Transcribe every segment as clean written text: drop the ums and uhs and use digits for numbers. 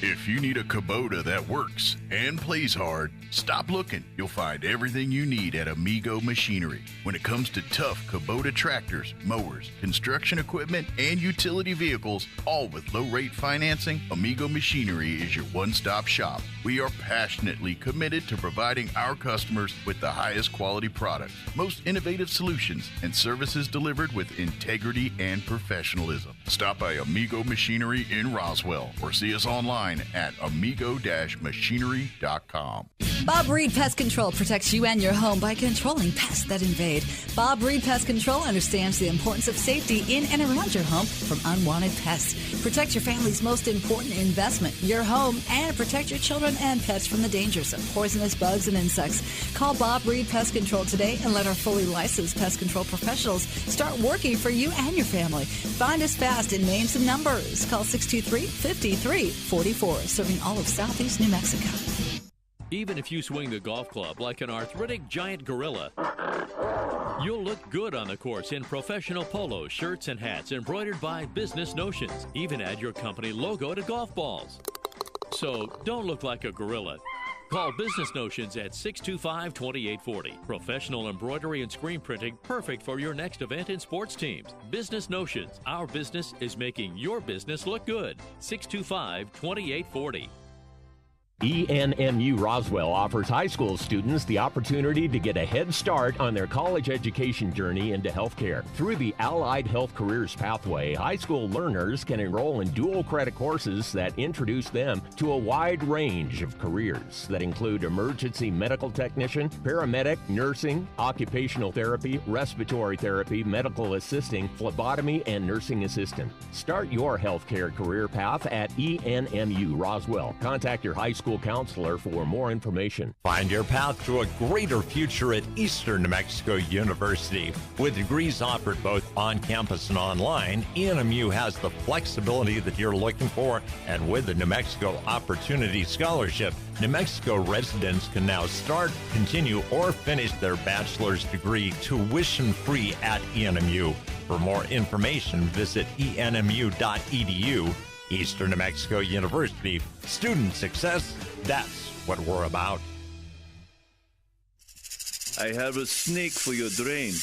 If you need a Kubota that works and plays hard, stop looking. You'll find everything you need at Amigo Machinery. When it comes to tough Kubota tractors, mowers, construction equipment, and utility vehicles, all with low-rate financing, Amigo Machinery is your one-stop shop. We are passionately committed to providing our customers with the highest quality products, most innovative solutions, and services delivered with integrity and professionalism. Stop by Amigo Machinery in Roswell or see us online at amigo-machinery.com. Bob Reed Pest Control protects you and your home by controlling pests that invade. Bob Reed Pest Control understands the importance of safety in and around your home from unwanted pests. Protect your family's most important investment, your home, and protect your children and pets from the dangers of poisonous bugs and insects. Call Bob Reed Pest Control today and let our fully licensed pest control professionals start working for you and your family. Find us fast in names and numbers. Call 623-5344, serving all of Southeast New Mexico. Even if you swing the golf club like an arthritic giant gorilla, you'll look good on the course in professional polos, shirts, and hats embroidered by Business Notions. Even add your company logo to golf balls. So don't look like a gorilla. Call Business Notions at 625-2840. Professional embroidery and screen printing, perfect for your next event and sports teams. Business Notions. Our business is making your business look good. 625-2840. ENMU Roswell offers high school students the opportunity to get a head start on their college education journey into healthcare. Through the Allied Health Careers Pathway, high school learners can enroll in dual credit courses that introduce them to a wide range of careers that include emergency medical technician, paramedic, nursing, occupational therapy, respiratory therapy, medical assisting, phlebotomy, and nursing assistant. Start your healthcare career path at ENMU Roswell. Contact your high school counselor for more information. Find your path to a greater future at Eastern New Mexico University. With degrees offered both on campus and online, ENMU has the flexibility that you're looking for, and with the New Mexico Opportunity Scholarship, New Mexico residents can now start, continue, or finish their bachelor's degree tuition-free at ENMU. For more information, visit enmu.edu. Eastern New Mexico University. Student success, that's what we're about. I have a snake for your drain.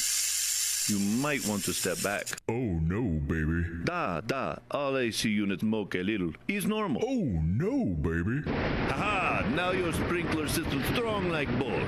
You might want to step back. Oh no, baby. All AC units moke a little. Is normal. Oh no, baby. Haha, now your sprinkler system's strong like bull.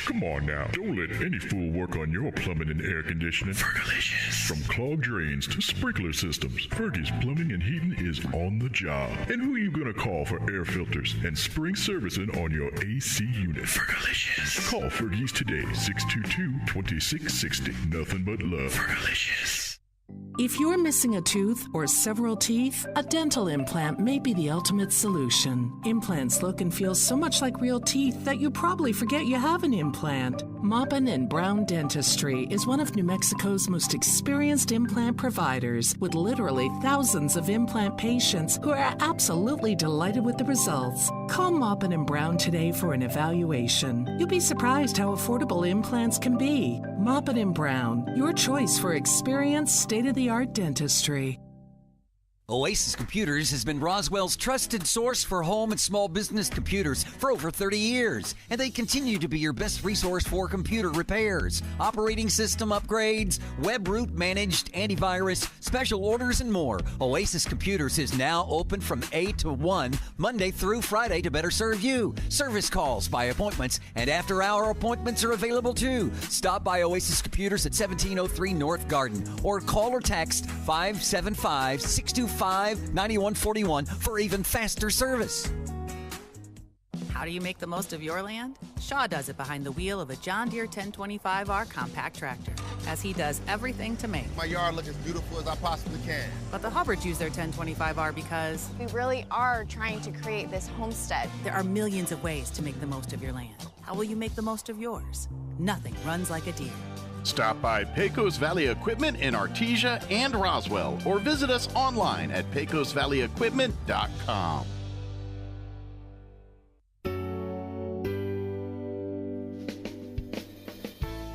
Come on now. Don't let any fool work on your plumbing and air conditioning. Fergalicious. From clogged drains to sprinkler systems, Fergie's Plumbing and Heating is on the job. And who you gonna call for air filters and spring servicing on your AC unit? Fergalicious. Call Fergie's today, 622-2660. Nothing but love. Fergalicious. If you're missing a tooth or several teeth, a dental implant may be the ultimate solution. Implants look and feel so much like real teeth that you probably forget you have an implant. Maupin & Brown Dentistry is one of New Mexico's most experienced implant providers, with literally thousands of implant patients who are absolutely delighted with the results. Call Maupin & Brown today for an evaluation. You'll be surprised how affordable implants can be. Maupin & Brown, your choice for experienced, state-of-the-art dentistry. Oasis Computers has been Roswell's trusted source for home and small business computers for over 30 years, and they continue to be your best resource for computer repairs, operating system upgrades, web root managed, antivirus, special orders, and more. Oasis Computers is now open from 8 to 1, Monday through Friday, to better serve you. Service calls by appointments and after-hour appointments are available too. Stop by Oasis Computers at 1703 North Garden or call or text 575-625-9141 for even faster service. How do you make the most of your land? Shaw does it behind the wheel of a John Deere 1025R compact tractor, as he does everything to make my yard look as beautiful as I possibly can. But the Hubbards use their 1025R because we really are trying to create this homestead. There are millions of ways to make the most of your land. How will you make the most of yours? Nothing runs like a Deere. Stop by Pecos Valley Equipment in Artesia and Roswell, or visit us online at pecosvalleyequipment.com.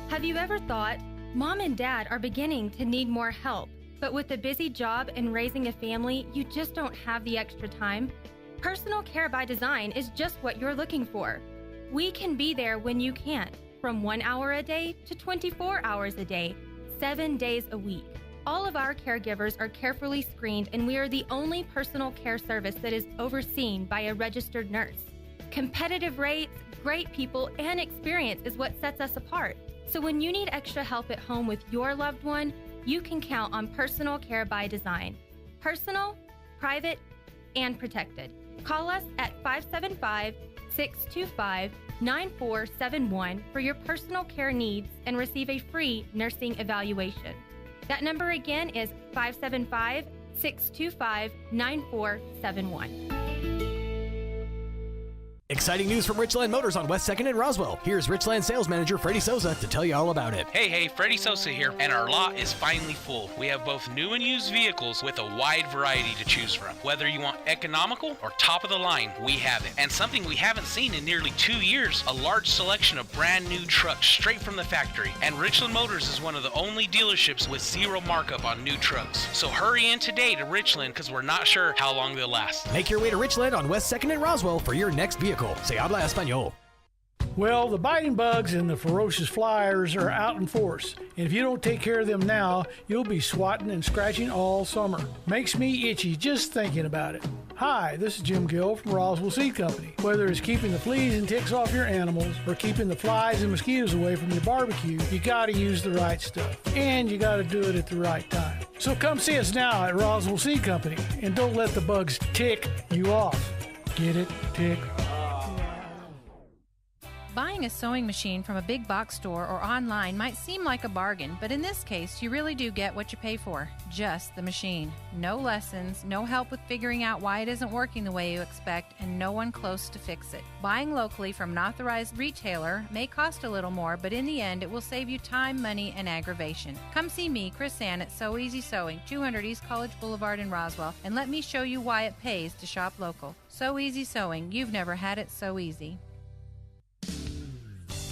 Have you ever thought, Mom and Dad are beginning to need more help, but with a busy job and raising a family, you just don't have the extra time? Personal care by design is just what you're looking for. We can be there when you can't, from 1 hour a day to 24 hours a day, 7 days a week. All of our caregivers are carefully screened, and we are the only personal care service that is overseen by a registered nurse. Competitive rates, great people, and experience is what sets us apart. So when you need extra help at home with your loved one, you can count on Personal Care by Design. Personal, private, and protected. Call us at 575-625-9471 for your personal care needs and receive a free nursing evaluation. That number again is 575-625-9471. Exciting news from Richland Motors on West 2nd and Roswell. Here's Richland sales manager Freddie Souza to tell you all about it. Hey, Freddie Souza here, and our lot is finally full. We have both new and used vehicles with a wide variety to choose from. Whether you want economical or top of the line, we have it. And something we haven't seen in nearly 2 years, a large selection of brand new trucks straight from the factory. And Richland Motors is one of the only dealerships with zero markup on new trucks. So hurry in today to Richland, because we're not sure how long they'll last. Make your way to Richland on West 2nd and Roswell for your next vehicle. Se habla español. Well, the biting bugs and the ferocious flies are out in force. And if you don't take care of them now, you'll be swatting and scratching all summer. Makes me itchy just thinking about it. Hi, this is Jim Gill from Roswell Seed Company. Whether it's keeping the fleas and ticks off your animals or keeping the flies and mosquitoes away from your barbecue, you gotta use the right stuff. And you gotta do it at the right time. So come see us now at Roswell Seed Company and don't let the bugs tick you off. Get it? Tick. Buying a sewing machine from a big box store or online might seem like a bargain, but in this case, you really do get what you pay for. Just the machine. No lessons, no help with figuring out why it isn't working the way you expect, and no one close to fix it. Buying locally from an authorized retailer may cost a little more, but in the end, it will save you time, money, and aggravation. Come see me, Chris Ann, at So Easy Sewing, 200 East College Boulevard in Roswell, and let me show you why it pays to shop local. So Easy Sewing. You've never had it so easy.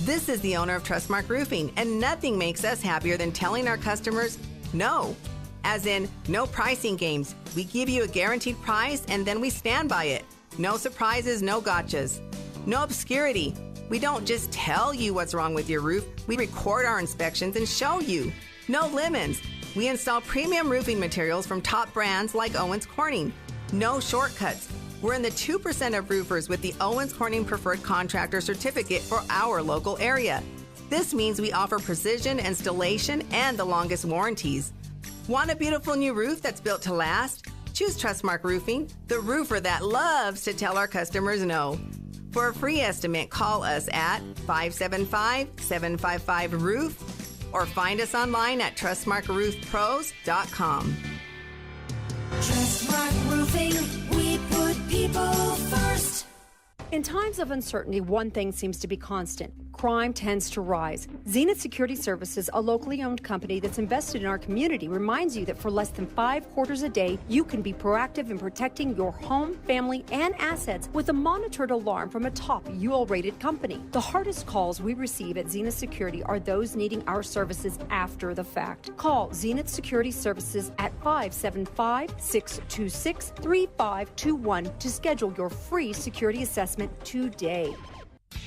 This is the owner of Trustmark Roofing, and nothing makes us happier than telling our customers no. As in, no pricing games. We give you a guaranteed price, and then we stand by it. No surprises, no gotchas. No obscurity. We don't just tell you what's wrong with your roof. We record our inspections and show you. No lemons. We install premium roofing materials from top brands like Owens Corning. No shortcuts. We're in the 2% of roofers with the Owens Corning Preferred Contractor Certificate for our local area. This means we offer precision installation and the longest warranties. Want a beautiful new roof that's built to last? Choose Trustmark Roofing, the roofer that loves to tell our customers no. For a free estimate, call us at 575-755-ROOF or find us online at trustmarkroofpros.com. Trustmark Roofing, we put people first. In times of uncertainty, one thing seems to be constant. Crime tends to rise. Zenith Security Services, a locally owned company that's invested in our community, reminds you that for less than 5 quarters a day, you can be proactive in protecting your home, family, and assets with a monitored alarm from a top UL-rated company. The hardest calls we receive at Zenith Security are those needing our services after the fact. Call Zenith Security Services at 575-626-3521 to schedule your free security assessment today.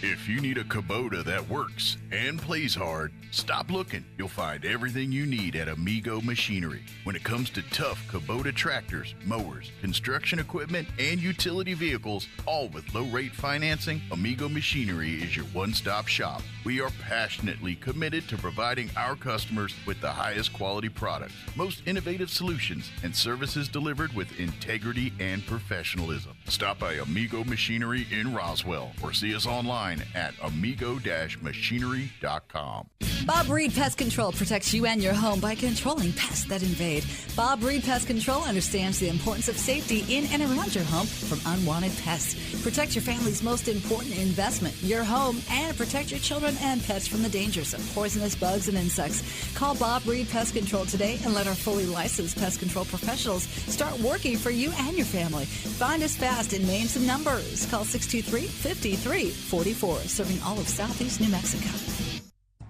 If you need a Kubota that works and plays hard, stop looking. You'll find everything you need at Amigo Machinery. When it comes to tough Kubota tractors, mowers, construction equipment, and utility vehicles, all with low-rate financing, Amigo Machinery is your one-stop shop. We are passionately committed to providing our customers with the highest quality products, most innovative solutions, and services delivered with integrity and professionalism. Stop by Amigo Machinery in Roswell or see us online at amigo-machinery.com. Bob Reed Pest Control protects you and your home by controlling pests that invade. Bob Reed Pest Control understands the importance of safety in and around your home from unwanted pests. Protect your family's most important investment, your home, and protect your children and pets from the dangers of poisonous bugs and insects. Call Bob Reed Pest Control today and let our fully licensed pest control professionals start working for you and your family. Find us fast in names and numbers. Call 623-5344, serving all of southeast New Mexico.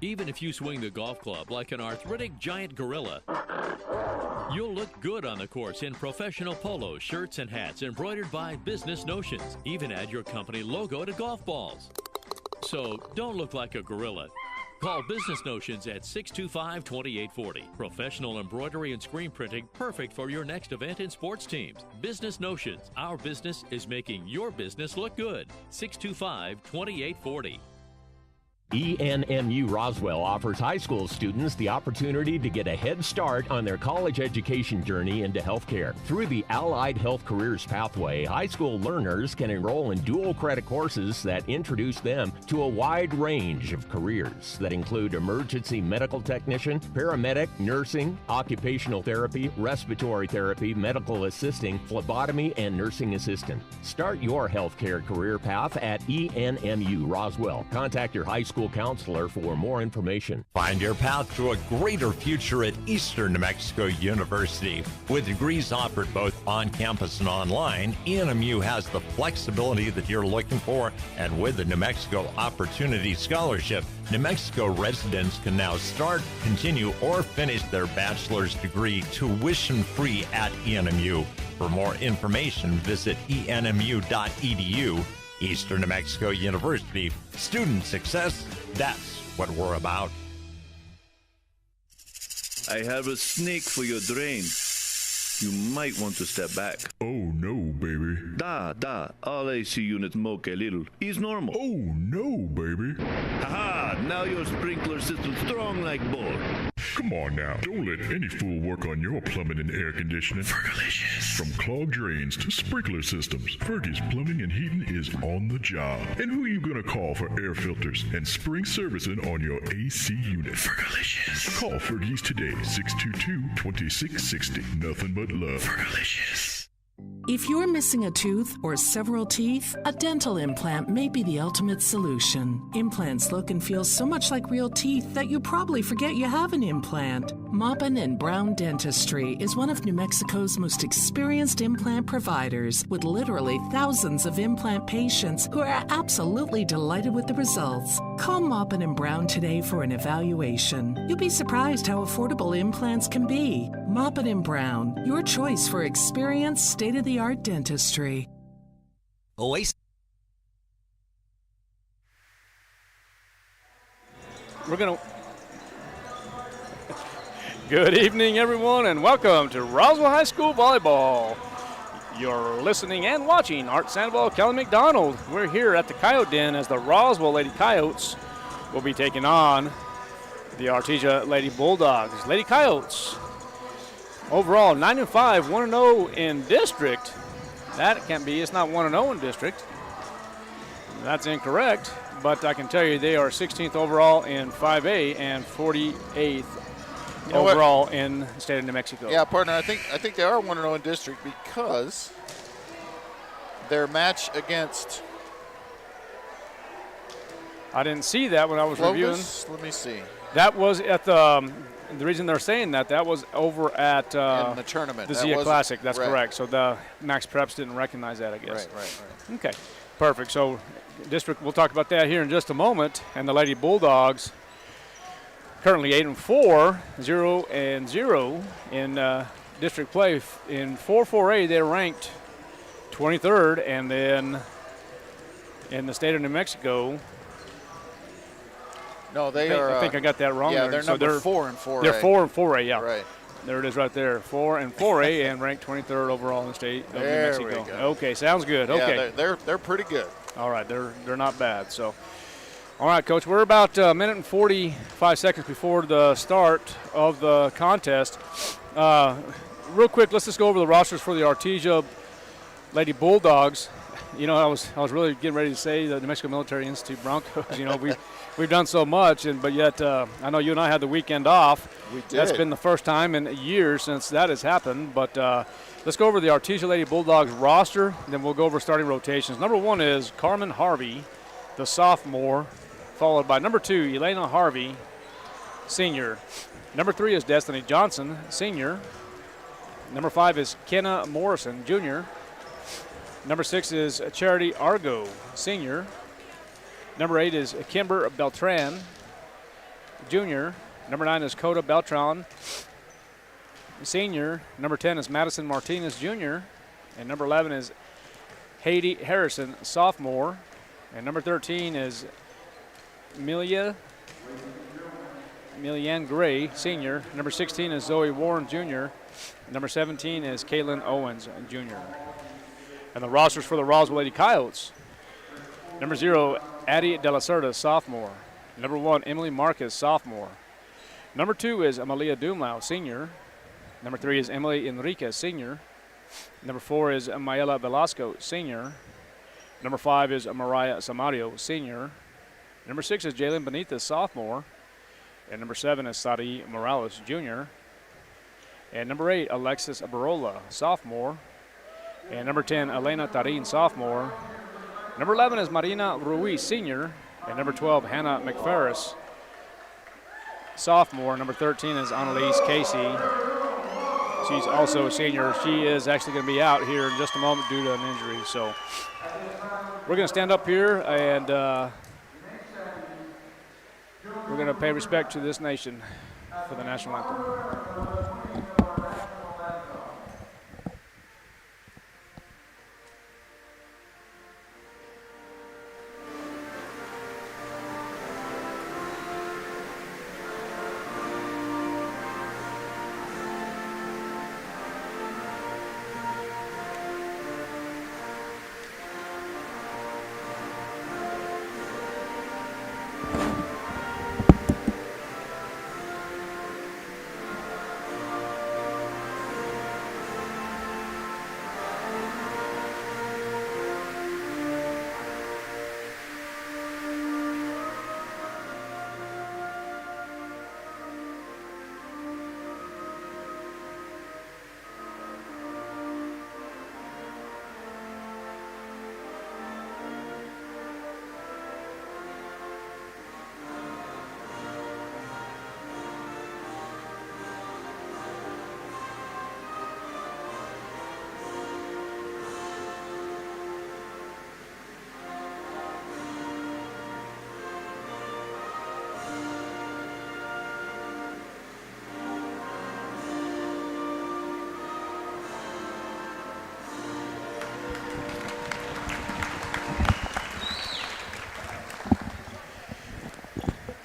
Even if you swing the golf club like an arthritic giant gorilla, You'll look good on the course in professional polos, shirts, and hats embroidered by Business Notions. Even add your company logo to golf balls. So don't look like a gorilla. Call Business Notions at 625-2840. Professional embroidery and screen printing, perfect for your next event and sports teams. Business Notions. Our business is making your business look good. 625-2840. ENMU Roswell offers high school students the opportunity to get a head start on their college education journey into healthcare. Through the Allied Health Careers Pathway, high school learners can enroll in dual credit courses that introduce them to a wide range of careers that include emergency medical technician, paramedic, nursing, occupational therapy, respiratory therapy, medical assisting, phlebotomy, and nursing assistant. Start your healthcare career path at ENMU Roswell. Contact your high school counselor for more information. Find your path to a greater future at Eastern New Mexico University. With degrees offered both on campus and online, ENMU has the flexibility that you're looking for, and with the New Mexico Opportunity Scholarship, New Mexico residents can now start, continue, or finish their bachelor's degree tuition-free at ENMU. For more information, visit enmu.edu. Eastern New Mexico University. Student success, that's what we're about. I have a snake for your drain. You might want to step back. Oh no, baby. All AC units moke a little. Is normal. Oh no, baby. Haha, now your sprinkler system's strong like bull. Come on now. Don't let any fool work on your plumbing and air conditioning. Fergalicious. From clogged drains to sprinkler systems, Fergie's Plumbing and Heating is on the job. And who are you going to call for air filters and spring servicing on your AC unit? Fergalicious. Call Fergie's today, 622-2660. Nothing but love. Fergalicious. If you're missing a tooth or several teeth, a dental implant may be the ultimate solution. Implants look and feel so much like real teeth that you probably forget you have an implant. Maupin & Brown Dentistry is one of New Mexico's most experienced implant providers, with literally thousands of implant patients who are absolutely delighted with the results. Call Maupin & Brown today for an evaluation. You'll be surprised how affordable implants can be. Maupin & Brown, your choice for experienced, state-of-the-art dentistry. Oasis. Good evening, everyone, and welcome to Roswell High School Volleyball. You're listening and watching Art Sandoval, Kelly McDonald. We're here at the Coyote Den as the Roswell Lady Coyotes will be taking on the Artesia Lady Bulldogs. Lady Coyotes, overall 9-5, 1-0 in district. That can't be. It's not 1-0 in district. That's incorrect, but I can tell you they are 16th overall in 5A and 48th overall in the state of New Mexico. Yeah, partner, I think they are 1-0 in district because their match against... I didn't see that when I was reviewing. Let me see. That was at the reason they're saying that was over at in the tournament. The Zia Classic. That's correct. So the Max Preps didn't recognize that, I guess. Right. Okay, perfect. So district, we'll talk about that here in just a moment. And the Lady Bulldogs currently 8-4, 0-0 in district play. In 4-4A, they're ranked 23rd, and then in the state of New Mexico. No, they are. I think I got that wrong. Yeah, there. they're number 4 in 4A. They're 4 in 4A, yeah. Right. There it is right there. 4 in 4A and ranked 23rd overall in the state of New Mexico. We go. Okay, sounds good. Yeah, Okay. they're pretty good. All right, they're not bad. So, all right, Coach, we're about a minute and 45 seconds before the start of the contest. Real quick, let's just go over the rosters for the Artesia Lady Bulldogs. You know, I was really getting ready to say the New Mexico Military Institute Broncos. You know, we've done so much, but yet I know you and I had the weekend off. We did. That's been the first time in years since that has happened. But let's go over the Artesia Lady Bulldogs roster, then we'll go over starting rotations. Number 1 is Carmen Harvey, the sophomore, followed by number 2, Elena Harvey, senior. Number 3 is Destiny Johnson, senior. Number 5 is Kenna Morrison, junior. Number 6 is Charity Argo, senior. Number 8 is Kimber Beltran, junior. Number 9 is Coda Beltran. senior. Number 10 is Madison Martinez, junior. And number 11 is Haiti Harrison, sophomore. And number 13 is Millian Gray, senior. Number 16 is Zoe Warren, junior. Number 17 is Caitlin Owens, junior. And the rosters for the Roswell Lady Coyotes. Number 0, Addie De La Cerda, sophomore. Number 1, Emily Marquez, sophomore. Number 2 is Amalia Dumlau, senior. Number 3 is Emily Enriquez, senior. Number 4 is Mayela Velasco, senior. Number 5 is Mariah Samario, senior. Number 6 is Jalen Benitez, sophomore. And number 7 is Sadi Morales, junior. And number 8, Alexis Barola, sophomore. And number 10, Elena Tarin, sophomore. Number 11 is Marina Ruiz, senior. And number 12, Hannah Mcferris, sophomore. Number 13 is Annalise Casey. She's also a senior. She is actually going to be out here in just a moment due to an injury. So we're going to stand up here and we're going to pay respect to this nation for the national anthem.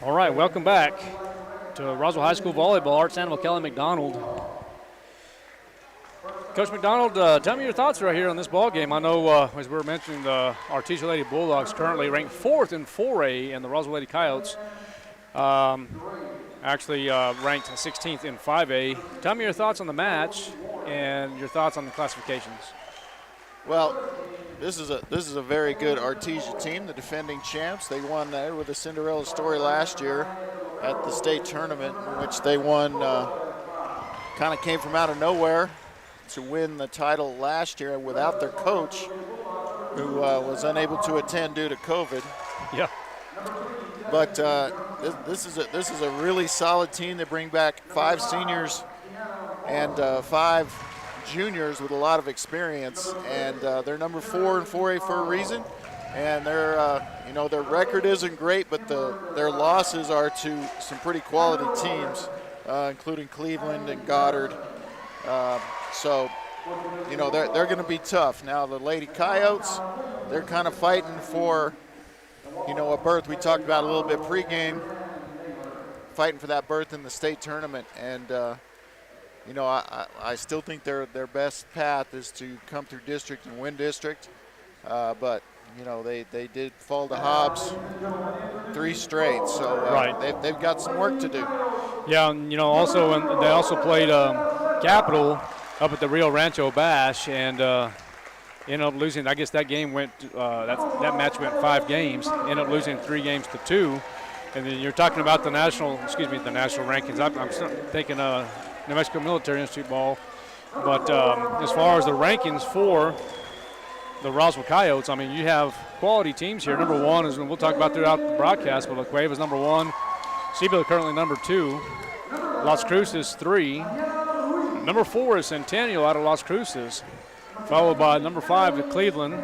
All right, welcome back to Roswell High School Volleyball. Arts Animal Kelly McDonald. Coach McDonald, tell me your thoughts right here on this ball game. I know, as we were mentioning, the Artesia Lady Bulldogs currently ranked 4th in 4A, and the Roswell Lady Coyotes actually ranked 16th in 5A. Tell me your thoughts on the match and your thoughts on the classifications. Well, this is a very good Artesia team, the defending champs. They won with a Cinderella story last year at the state tournament, in which they won, kind of came from out of nowhere to win the title last year without their coach, who was unable to attend due to COVID. Yeah. But this is a really solid team. They bring back 5 seniors and 5 juniors with a lot of experience, and they're number 4 in 4A for a reason. And their record isn't great, but their losses are to some pretty quality teams, including Cleveland and Goddard. So they're going to be tough. Now the Lady Coyotes, they're kind of fighting for a berth. We talked about a little bit pregame, fighting for that berth in the state tournament, and I still think their best path is to come through district and win district, but they did fall to Hobbs 3 straight, so right. they've got some work to do. Yeah, and they also played Capital up at the Rio Rancho Bash, and ended up losing. I guess that game went that match went 5 games. Ended up losing 3 games to 2. And then you're talking about the national rankings. I'm thinking New Mexico Military Institute ball. But as far as the rankings for the Roswell Coyotes, I mean, you have quality teams here. Number 1 is, and we'll talk about throughout the broadcast, but La Cueva is number 1. Sebille currently number 2. Las Cruces 3. Number 4 is Centennial out of Las Cruces, followed by number 5 Cleveland.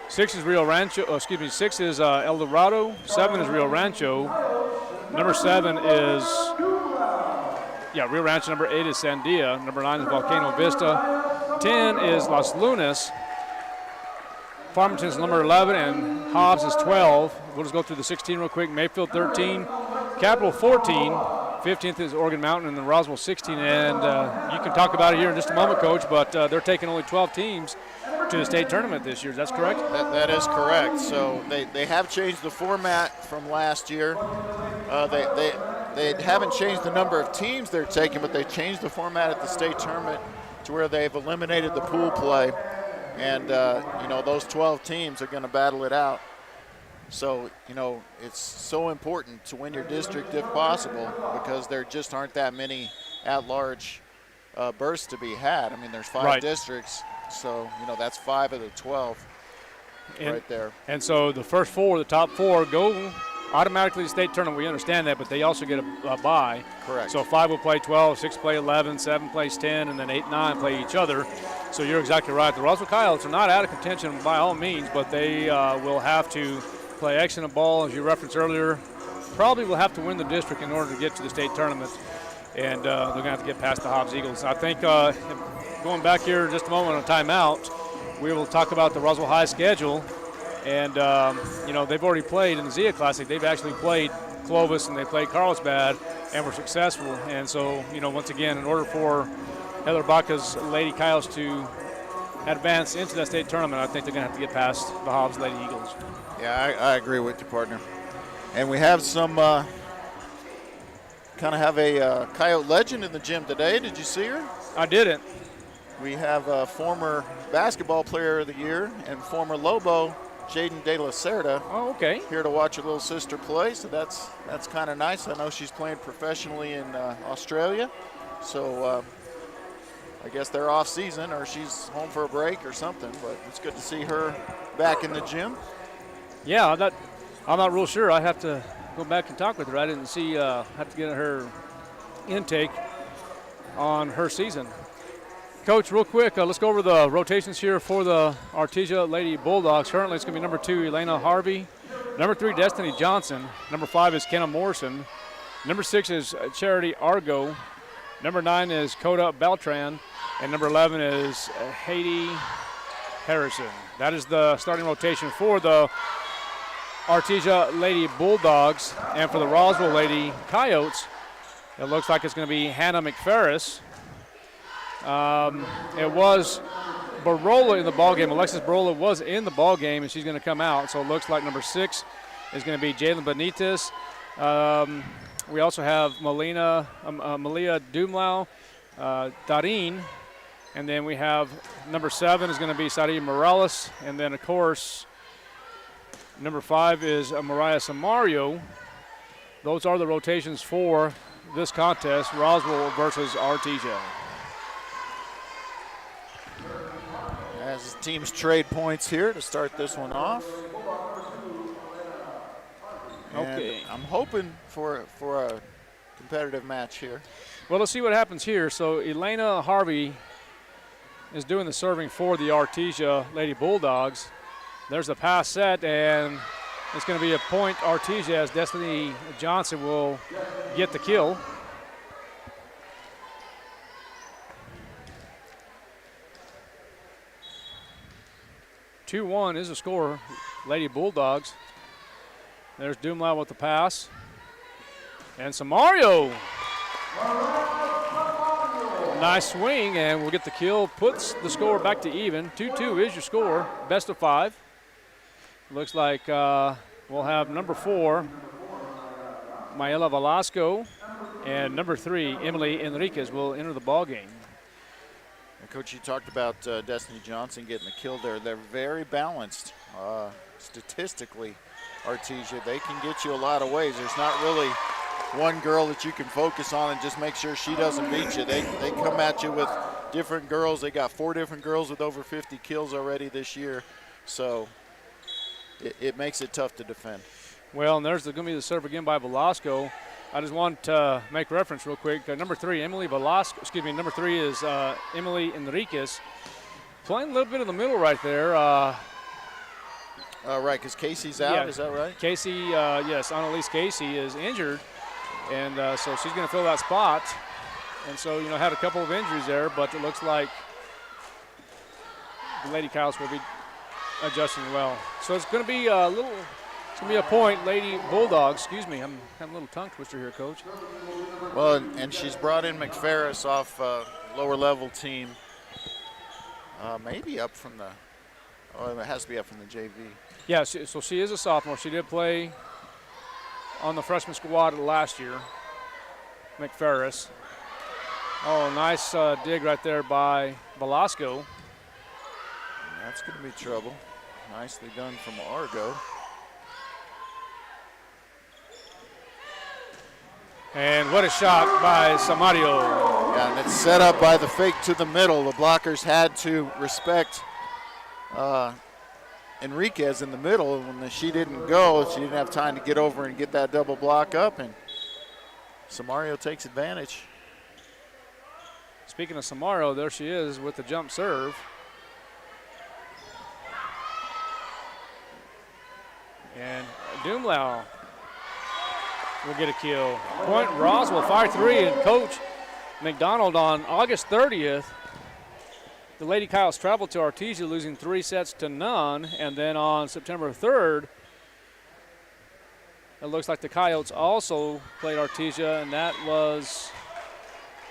6 is Rio Rancho. 6 is El Dorado. 7 is Rio Rancho. Number 7 is Rio Rancho. Number 8 is Sandia. Number 9 is Volcano Vista. 10 is Las Lunas. Farmington's number 11, and Hobbs is 12. We'll just go through the 16 real quick. Mayfield 13, Capital 14, 15th is Oregon Mountain, and then Roswell 16. And you can talk about it here in just a moment, Coach, but they're taking only 12 teams to the state tournament this year. That's correct? That is correct. So they have changed the format from last year. They haven't changed the number of teams they're taking, but they changed the format at the state tournament to where they've eliminated the pool play. And, those 12 teams are going to battle it out. So, it's so important to win your district if possible, because there just aren't that many at-large berths to be had. I mean, there's 5 districts, so, that's 5 of the 12 right there. And so the first 4, the top 4, go automatically to the state tournament. We understand that, but they also get a bye. Correct. So 5 will play 12, 6 play 11, 7 plays 10, and then 8 and 9 play each other. So you're exactly right. The Roswell Coyotes are not out of contention by all means, but they will have to play excellent ball, as you referenced earlier. Probably will have to win the district in order to get to the state tournament, and they're going to have to get past the Hobbs Eagles. I think going back here in just a moment on timeout, we will talk about the Roswell High schedule. And, they've already played in the Zia Classic. They've actually played Clovis and they played Carlsbad and were successful. And so, once again, in order for Heather Baca's Lady Coyotes to advance into that state tournament, I think they're going to have to get past the Hobbs Lady Eagles. Yeah, I agree with you, partner. And we have some kind of have a Coyote legend in the gym today. Did you see her? I didn't. We have a former basketball player of the year and former Lobo, Jaden De La Cerda. Oh, okay. Here to watch her little sister play, so that's kind of nice. I know she's playing professionally in Australia, so I guess they're off season or she's home for a break or something, but it's good to see her back in the gym. Yeah, I'm not real sure. I have to go back and talk with her. I didn't see, have to get her intake on her season. Coach, real quick, let's go over the rotations here for the Artesia Lady Bulldogs. Currently, it's going to be number 2, Elena Harvey. Number 3, Destiny Johnson. Number 5 is Kenna Morrison. Number 6 is Charity Argo. Number 9 is Coda Beltran. And number 11 is Haiti Harrison. That is the starting rotation for the Artesia Lady Bulldogs. And for the Roswell Lady Coyotes, it looks like it's going to be Hannah Mcferris. It was Barola in the ballgame. Alexis Barola was in the ballgame, and she's going to come out. So it looks like number 6 is going to be Jalen Benitez. We also have Malia Dumlau, Darin, and then we have number 7 is going to be Sadi Morales, and then, of course, number 5 is Mariah Samario. Those are the rotations for this contest, Roswell versus Artesia. As teams trade points here to start this one off. Okay. And I'm hoping for a competitive match here. Well, let's see what happens here. So Elena Harvey is doing the serving for the Artesia Lady Bulldogs. There's a pass set, and it's going to be a point Artesia as Destiny Johnson will get the kill. (2-1) is the score, Lady Bulldogs. There's Dumlau with the pass. And Samario. Nice swing, and we'll get the kill. Puts the score back to even. 2-2 is your score. Best of 5. Looks like we'll have number 4, Mayela Velasco, and number 3, Emily Enriquez, will enter the ball game. And Coach, you talked about Destiny Johnson getting the kill there. They're very balanced statistically, Artesia. They can get you a lot of ways. There's not really one girl that you can focus on and just make sure she doesn't beat you. They come at you with different girls. They got 4 different girls with over 50 kills already this year. So it makes it tough to defend. Well, and there's going to be the serve again by Velasco. I just want to make reference real quick. Number 3, Emily Velasco. Excuse me. Number 3 is Emily Enriquez, playing a little bit in the middle right there. Right, because Casey's out. Yeah. Is that right? Casey, yes, Annalise Casey is injured, and so she's going to fill that spot. And so, had a couple of injuries there, but it looks like the Lady Coyotes will be adjusting well. So it's going to be a point, Lady Bulldogs. Excuse me, I'm having a little tongue twister here, Coach. Well, and she's brought in Mcferris off lower level team. Maybe up from the, it has to be up from the JV. Yeah, so she is a sophomore. She did play on the freshman squad last year, Mcferris. Oh, nice dig right there by Velasco. That's going to be trouble. Nicely done from Argo. And what a shot by Samario. Yeah, and it's set up by the fake to the middle. The blockers had to respect Enriquez in the middle. When she didn't go, she didn't have time to get over and get that double block up, and Samario takes advantage. Speaking of Samario, there she is with the jump serve. And Dumlau will get a kill. Point Roswell, 5-3, and Coach McDonald on August 30th. The Lady Coyotes traveled to Artesia, losing 3-0, and then on September 3rd, it looks like the Coyotes also played Artesia, and that was,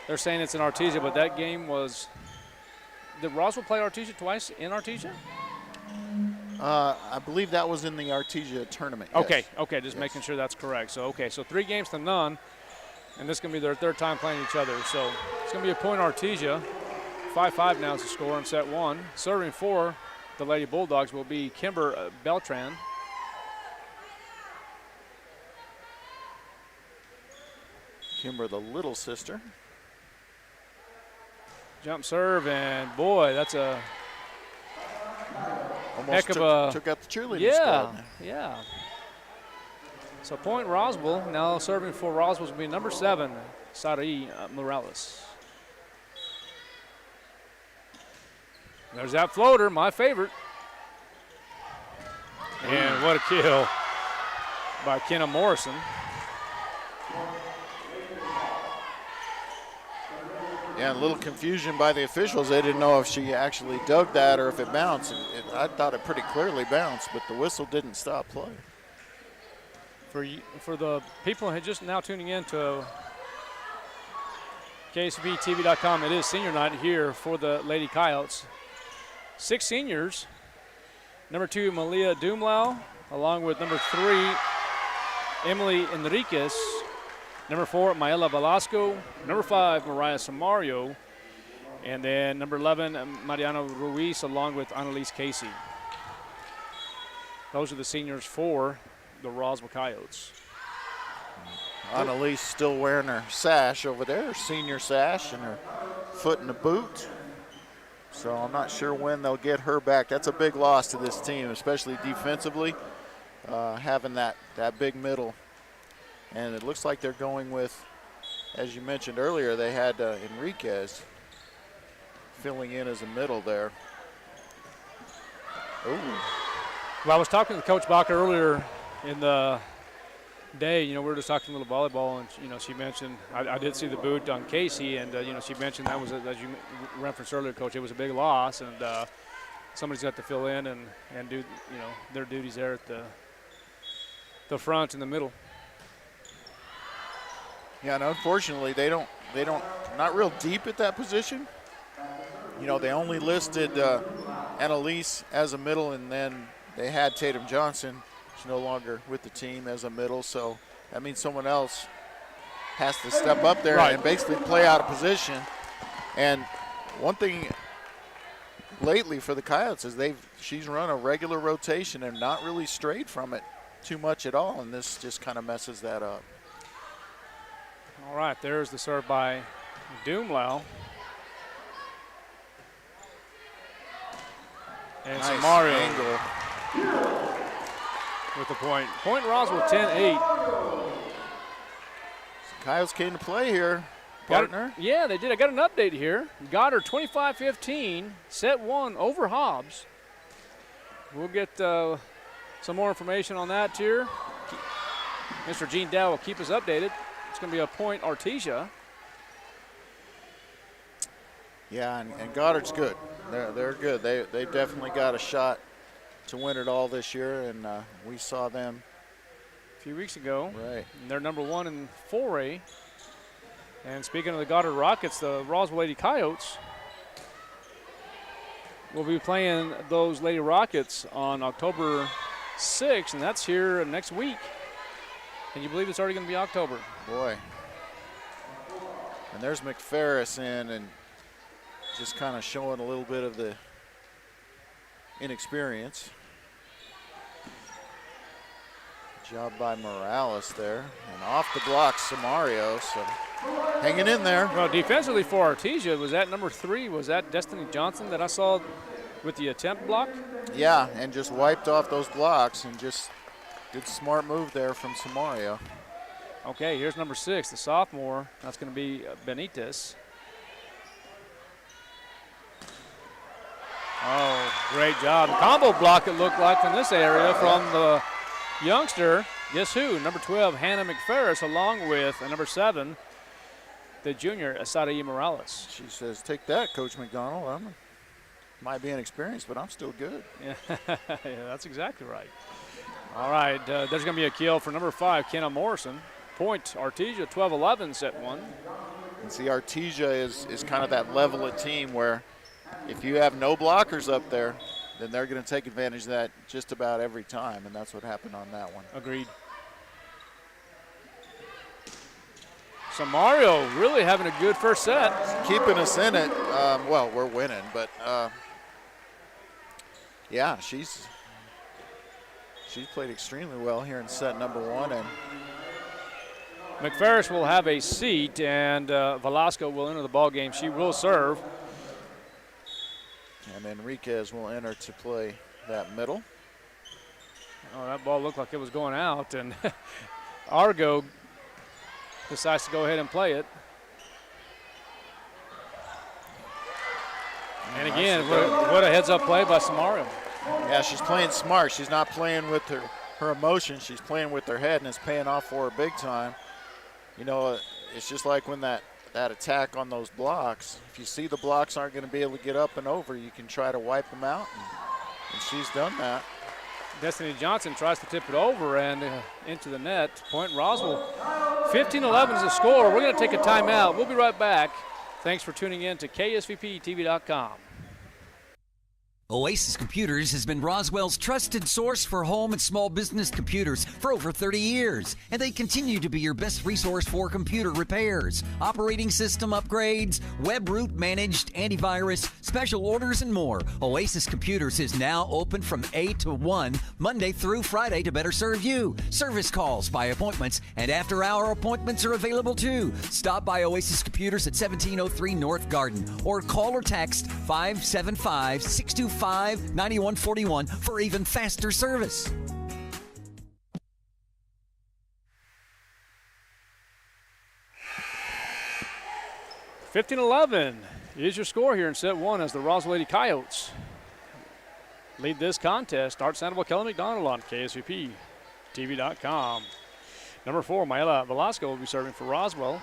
they're saying it's in Artesia, but that game was, did Roswell play Artesia twice in Artesia? I believe that was in the Artesia tournament. Okay, yes. okay, just making sure that's correct. So, so 3-0, and this is going to be their third time playing each other. So it's going to be a point Artesia. 5-5 now is the score in set one. Serving for the Lady Bulldogs will be Kimber Beltran. Kimber, the little sister. Jump serve, and boy, that's a almost heck of a took out the cheerleading squad. Yeah. So point Roswell. Now serving for Roswell will be number 7, Sarai Morales. There's that floater, my favorite. And what a kill by Kenna Morrison. Yeah, a little confusion by the officials. They didn't know if she actually dug that or if it bounced. I thought it pretty clearly bounced, but the whistle didn't stop play. For the people who are just now tuning in to KSVTV.com, it is senior night here for the Lady Coyotes. 6 seniors. Number 2, Malia Dumlau, along with number 3, Emily Enriquez. Number 4, Maela Velasco. Number 5, Mariah Samario. And then number 11, Mariana Ruiz, along with Annalise Casey. Those are the seniors for the Roswell Coyotes. Annalise still wearing her sash over there, her senior sash, and her foot in the boot. So I'm not sure when they'll get her back. That's a big loss to this team, especially defensively, having that big middle. And it looks like they're going with, as you mentioned earlier, they had Enriquez filling in as a middle there. Ooh. Well, I was talking to Coach Baca earlier in the day. We were just talking a little volleyball, and she mentioned I did see the boot on Casey, and she mentioned that was, as you referenced earlier, Coach, it was a big loss, and somebody's got to fill in and do their duties there at the front and the middle. Yeah, and unfortunately, they don't not real deep at that position. They only listed Annalise as a middle, and then they had Tatum Johnson. She's no longer with the team as a middle, so that means someone else has to step up there and basically play out of position. And one thing lately for the Coyotes is she's run a regular rotation and not really strayed from it too much at all, and this just kind of messes that up. All right, there's the serve by Dumlau. And nice Samario angle with the point. Point Roswell 10-8. Coyotes came to play here, partner. Yeah, they did. I got an update here. Got her 25-15, set 1 over Hobbs. We'll get some more information on that here. Mr. Gene Dow will keep us updated. It's going to be a point Artesia. Yeah, and Goddard's good. They're good. They definitely got a shot to win it all this year, and we saw them a few weeks ago. Right. And they're number 1 in 4A. And speaking of the Goddard Rockets, the Roswell Lady Coyotes will be playing those Lady Rockets on October 6th, and that's here next week. Can you believe it's already going to be October? Boy. And there's Mcferris in and just kind of showing a little bit of the inexperience. Job by Morales there. And off the block, Samario, so hanging in there. Well, defensively for Artesia, was that number 3? Was that Destiny Johnson that I saw with the attempt block? Yeah, and just wiped off those blocks and just good smart move there from Samario. Okay, here's number 6, the sophomore. That's going to be Benitez. Oh, great job. Combo block, it looked like, from this area from the youngster. Guess who? Number 12, Hannah Mcferris, along with number 7, the junior, Asada Morales. She says, take that, Coach McDonald. Might be inexperienced, but I'm still good. Yeah, that's exactly right. All right, there's going to be a kill for number 5, Kenna Morrison. Point, Artesia, 12-11, set 1. And see, Artesia is kind of that level of team where if you have no blockers up there, then they're going to take advantage of that just about every time, and that's what happened on that one. Agreed. So Mario really having a good first set. Keeping us in it. Well, we're winning, but yeah, she's played extremely well here in set number 1. And Mcferris will have a seat, and Velasco will enter the ball game. She will serve. And Enriquez will enter to play that middle. Oh, that ball looked like it was going out, and Argo decides to go ahead and play it. And again, what a heads-up play by Samario. Yeah, she's playing smart. She's not playing with her emotions. She's playing with her head, and it's paying off for her big time. You know, it's just like when that attack on those blocks, if you see the blocks aren't going to be able to get up and over, you can try to wipe them out, and she's done that. Destiny Johnson tries to tip it over and into the net. Point Roswell. 15-11 is the score. We're going to take a timeout. We'll be right back. Thanks for tuning in to KSVPTV.com. Oasis Computers has been Roswell's trusted source for home and small business computers for over 30 years, and they continue to be your best resource for computer repairs, operating system upgrades, web root managed, antivirus, special orders, and more. Oasis Computers is now open from 8 to 1, Monday through Friday, to better serve you. Service calls by appointments and after-hour appointments are available too. Stop by Oasis Computers at 1703 North Garden or call or text 575-625-9141 for even faster service. $15-11 is your score here in set 1 as the Roswell Lady Coyotes lead this contest. Art Sandoval, Kelly McDonald on KSVPTV.com. Number 4, Maela Velasco will be serving for Roswell.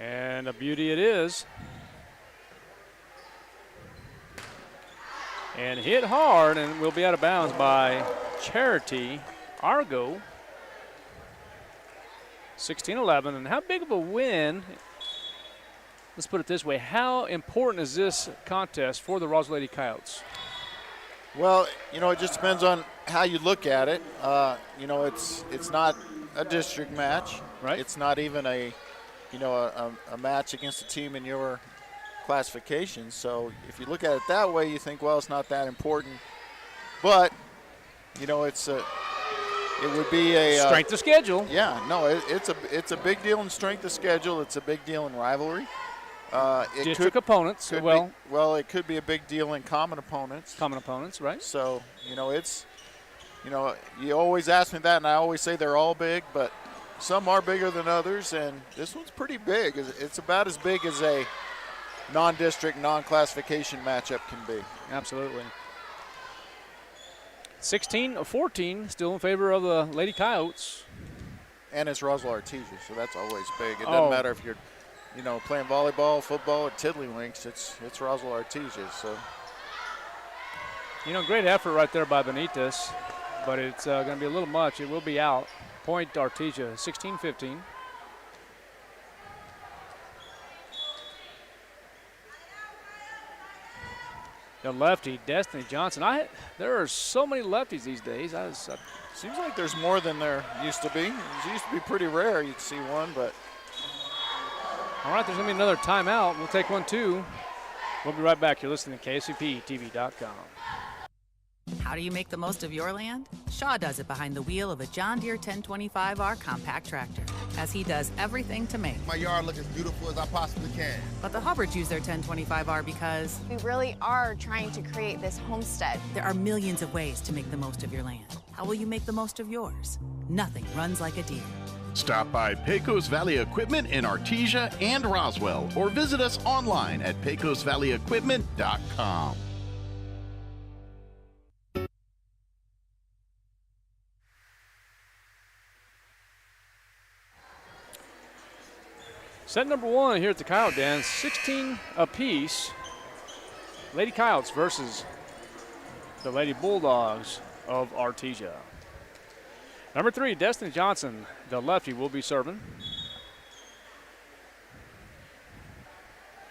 And a beauty it is. And hit hard, and will be out of bounds by Charity Argo. 16-11, and how big of a win, let's put it this way, how important is this contest for the Roswell Lady Coyotes? Well, you know, it just depends on how you look at it. You know, it's not a district match. Right. It's not even a match against a team in your classification. So if you look at it that way, you think, well, it's not that important. But, you know, it would be a strength of schedule. Yeah, no, it's a big deal in strength of schedule. It's a big deal in rivalry. District opponents. It could be a big deal in common opponents. Common opponents, right? So, you know, you always ask me that, and I always say they're all big, but some are bigger than others, and this one's pretty big. It's about as big as a non-district, non-classification matchup can be. Absolutely. 16-14, still in favor of the Lady Coyotes. And it's Roswell Artesia, so that's always big. It doesn't matter if you're playing volleyball, football, or tiddlywinks, it's Roswell Artesia. So, great effort right there by Benitez, but it's going to be a little much. It will be out. Point Artesia, 16-15. The lefty, Destiny Johnson. There are so many lefties these days. Seems like there's more than there used to be. It used to be pretty rare you'd see one, but. All right, there's going to be another timeout. We'll take one, too. We'll be right back. You're listening to KCPTV.com. How do you make the most of your land? Shaw does it behind the wheel of a John Deere 1025R compact tractor, as he does everything to make my yard look as beautiful as I possibly can. But the Hubbards use their 1025R because we really are trying to create this homestead. There are millions of ways to make the most of your land. How will you make the most of yours? Nothing runs like a Deere. Stop by Pecos Valley Equipment in Artesia and Roswell, or visit us online at pecosvalleyequipment.com. Set number one here at the Coyote Den, 16 apiece. Lady Coyotes versus the Lady Bulldogs of Artesia. Number 3, Destiny Johnson, the lefty, will be serving.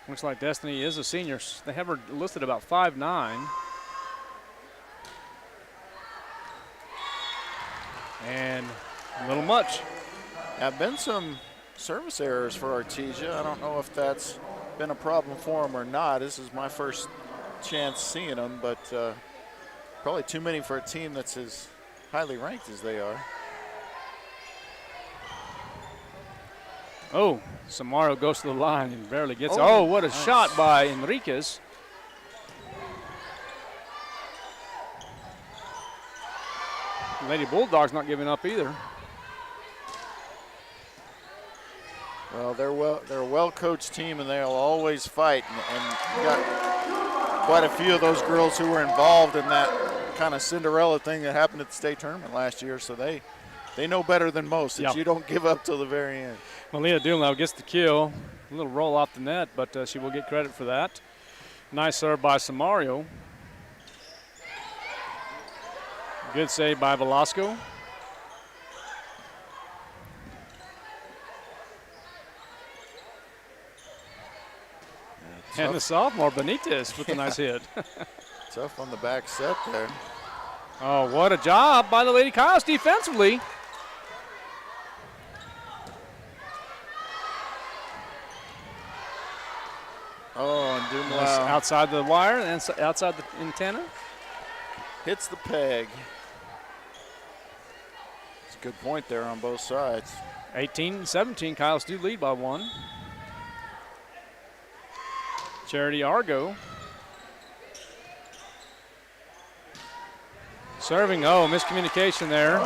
Looks like Destiny is a senior. They have her listed about 5'9". And a little much. Have been some service errors for Artesia. I don't know if that's been a problem for them or not. This is my first chance seeing them, but probably too many for a team that's as highly ranked as they are. Oh, Samario goes to the line and barely gets it. Oh, what a nice shot by Enriquez. Lady Bulldogs not giving up either. Well, they're a well-coached team, and they'll always fight. And you got quite a few of those girls who were involved in that kind of Cinderella thing that happened at the state tournament last year, so they know better than most that you don't give up till the very end. Malia Dunlap gets the kill. A little roll off the net, but she will get credit for that. Nice serve by Samario. Good save by Velasco. And the sophomore, Benitez, with a nice hit. Tough on the back set there. Oh, what a job by the Lady Coyotes defensively. Oh, and Dumlau. Outside the wire and outside the antenna. Hits the peg. It's a good point there on both sides. 18-17, Coyotes do lead by 1. Charity Argo. Serving, miscommunication there.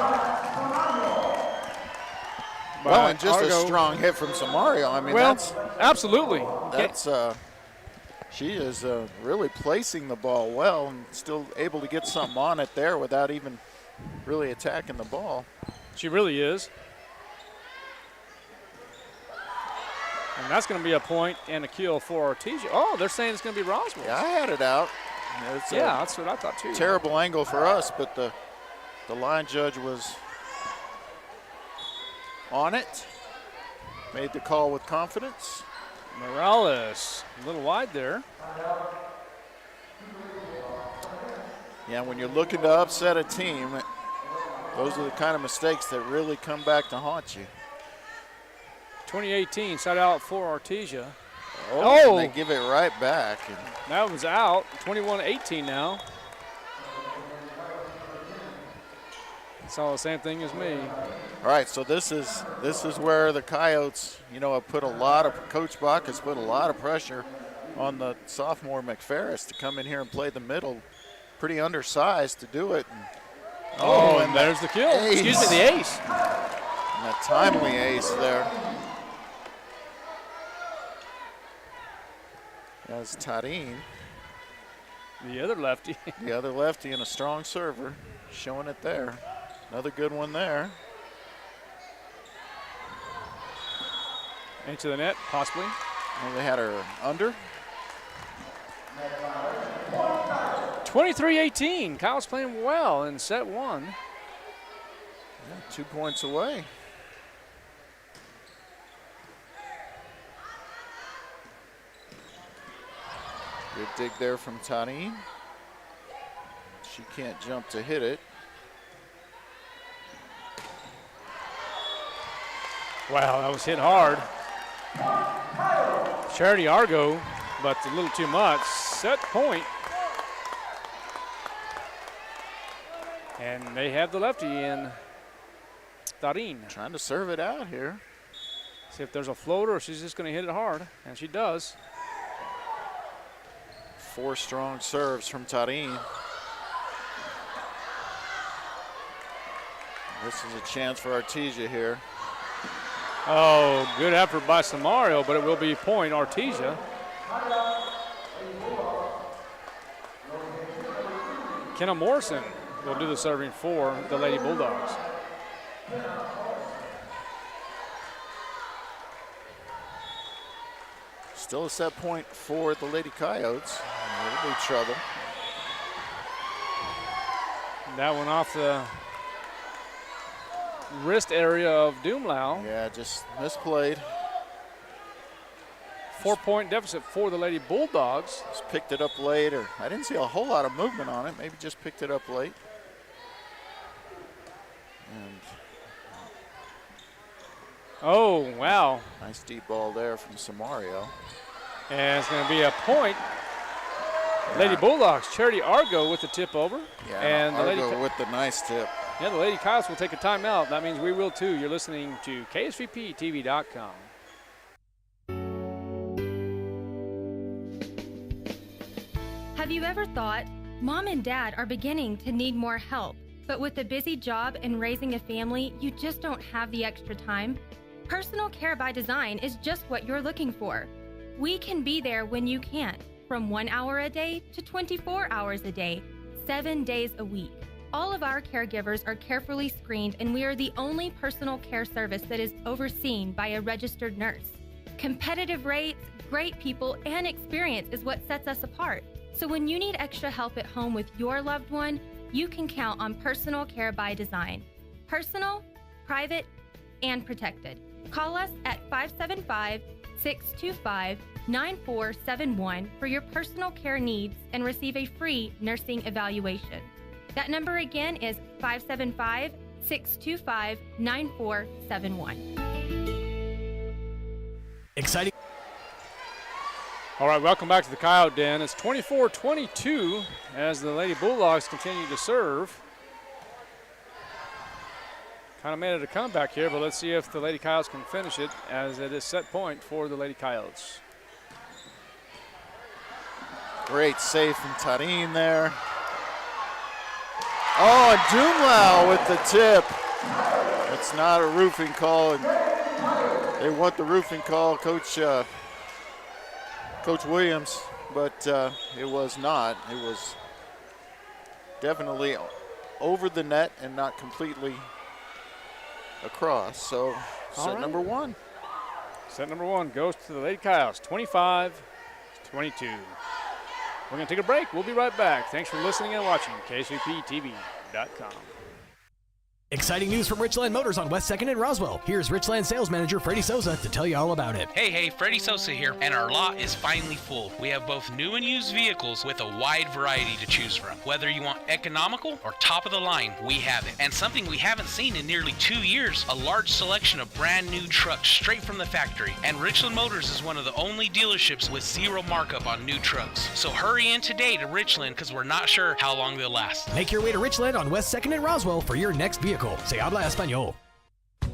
Well, and just Argo. A strong hit from Samario. I mean, absolutely. That's she is really placing the ball well and still able to get something on it there without even really attacking the ball. She really is. And that's going to be a point and a kill for Artesia. Oh, they're saying it's going to be Roswell. Yeah, I had it out. That's what I thought too. Terrible angle for us, but the line judge was on it. Made the call with confidence. Morales, a little wide there. Yeah, when you're looking to upset a team, those are the kind of mistakes that really come back to haunt you. 2018, side out for Artesia. And they give it right back. That was out. 21-18 now. Saw the same thing as me. All right, so this is where the Coyotes, have put Coach Bach has put a lot of pressure on the sophomore Mcferris to come in here and play the middle. Pretty undersized to do it. And there's the kill. Ace. Excuse me, the ace. And that timely ace there. That's Tarin. The other lefty. The other lefty and a strong server. Showing it there. Another good one there. Into the net, possibly. Well, they had her under. 23-18. Kyle's playing well in set 1. Yeah, 2 points away. Good dig there from Tarim. She can't jump to hit it. Wow, that was hit hard. Charity Argo, but a little too much. Set point. And they have the lefty in Tarim. Trying to serve it out here. See if there's a floater or she's just going to hit it hard. And she does. 4 strong serves from Tarim. This is a chance for Artesia here. Oh, good effort by Samario, but it will be point Artesia. Kenna Morrison will do the serving for the Lady Bulldogs. Still a set point for the Lady Coyotes. It'll be trouble. That one off the wrist area of Doomlau. Yeah, just misplayed. 4-point deficit for the Lady Bulldogs. Just picked it up late, or I didn't see a whole lot of movement on it. Maybe just picked it up late. And oh, wow. Nice deep ball there from Samario. And it's going to be a point. Yeah. Lady Bulldogs, Charity Argo with the tip over. Yeah, and Argo the Lady with the nice tip. Yeah, the Lady Coyotes will take a timeout. That means we will too. You're listening to KSVPTV.com. Have you ever thought, Mom and Dad are beginning to need more help, but with a busy job and raising a family, you just don't have the extra time? Personal Care by Design is just what you're looking for. We can be there when you can't, from 1 hour a day to 24 hours a day, 7 days a week. All of our caregivers are carefully screened, and we are the only personal care service that is overseen by a registered nurse. Competitive rates, great people, and experience is what sets us apart. So when you need extra help at home with your loved one, you can count on Personal Care by Design. Personal, private, and protected. Call us at 575-625-9471 for your personal care needs and receive a free nursing evaluation. That number again is 575-625-9471. Exciting. All right, welcome back to the Coyote Den. It's 24-22 as the Lady Bulldogs continue to serve. Kind of made it a comeback here, but let's see if the Lady Coyotes can finish it, as it is set point for the Lady Coyotes. Great save from Tarim there. Oh, and Doomlau with the tip. It's not a roofing call, and they want the roofing call, Coach Williams, but it was not. It was definitely over the net and not completely across. So set number 1. Set number 1 goes to the Lady Coyotes, 25-22. We're going to take a break. We'll be right back. Thanks for listening and watching KSVPTV.com. Exciting news from Richland Motors on West 2nd and Roswell. Here's Richland sales manager Freddie Souza to tell you all about it. Hey, Freddie Souza here, and our lot is finally full. We have both new and used vehicles with a wide variety to choose from. Whether you want economical or top of the line, we have it. And something we haven't seen in nearly 2 years, a large selection of brand new trucks straight from the factory. And Richland Motors is one of the only dealerships with zero markup on new trucks. So hurry in today to Richland, because we're not sure how long they'll last. Make your way to Richland on West 2nd and Roswell for your next vehicle. Se habla español.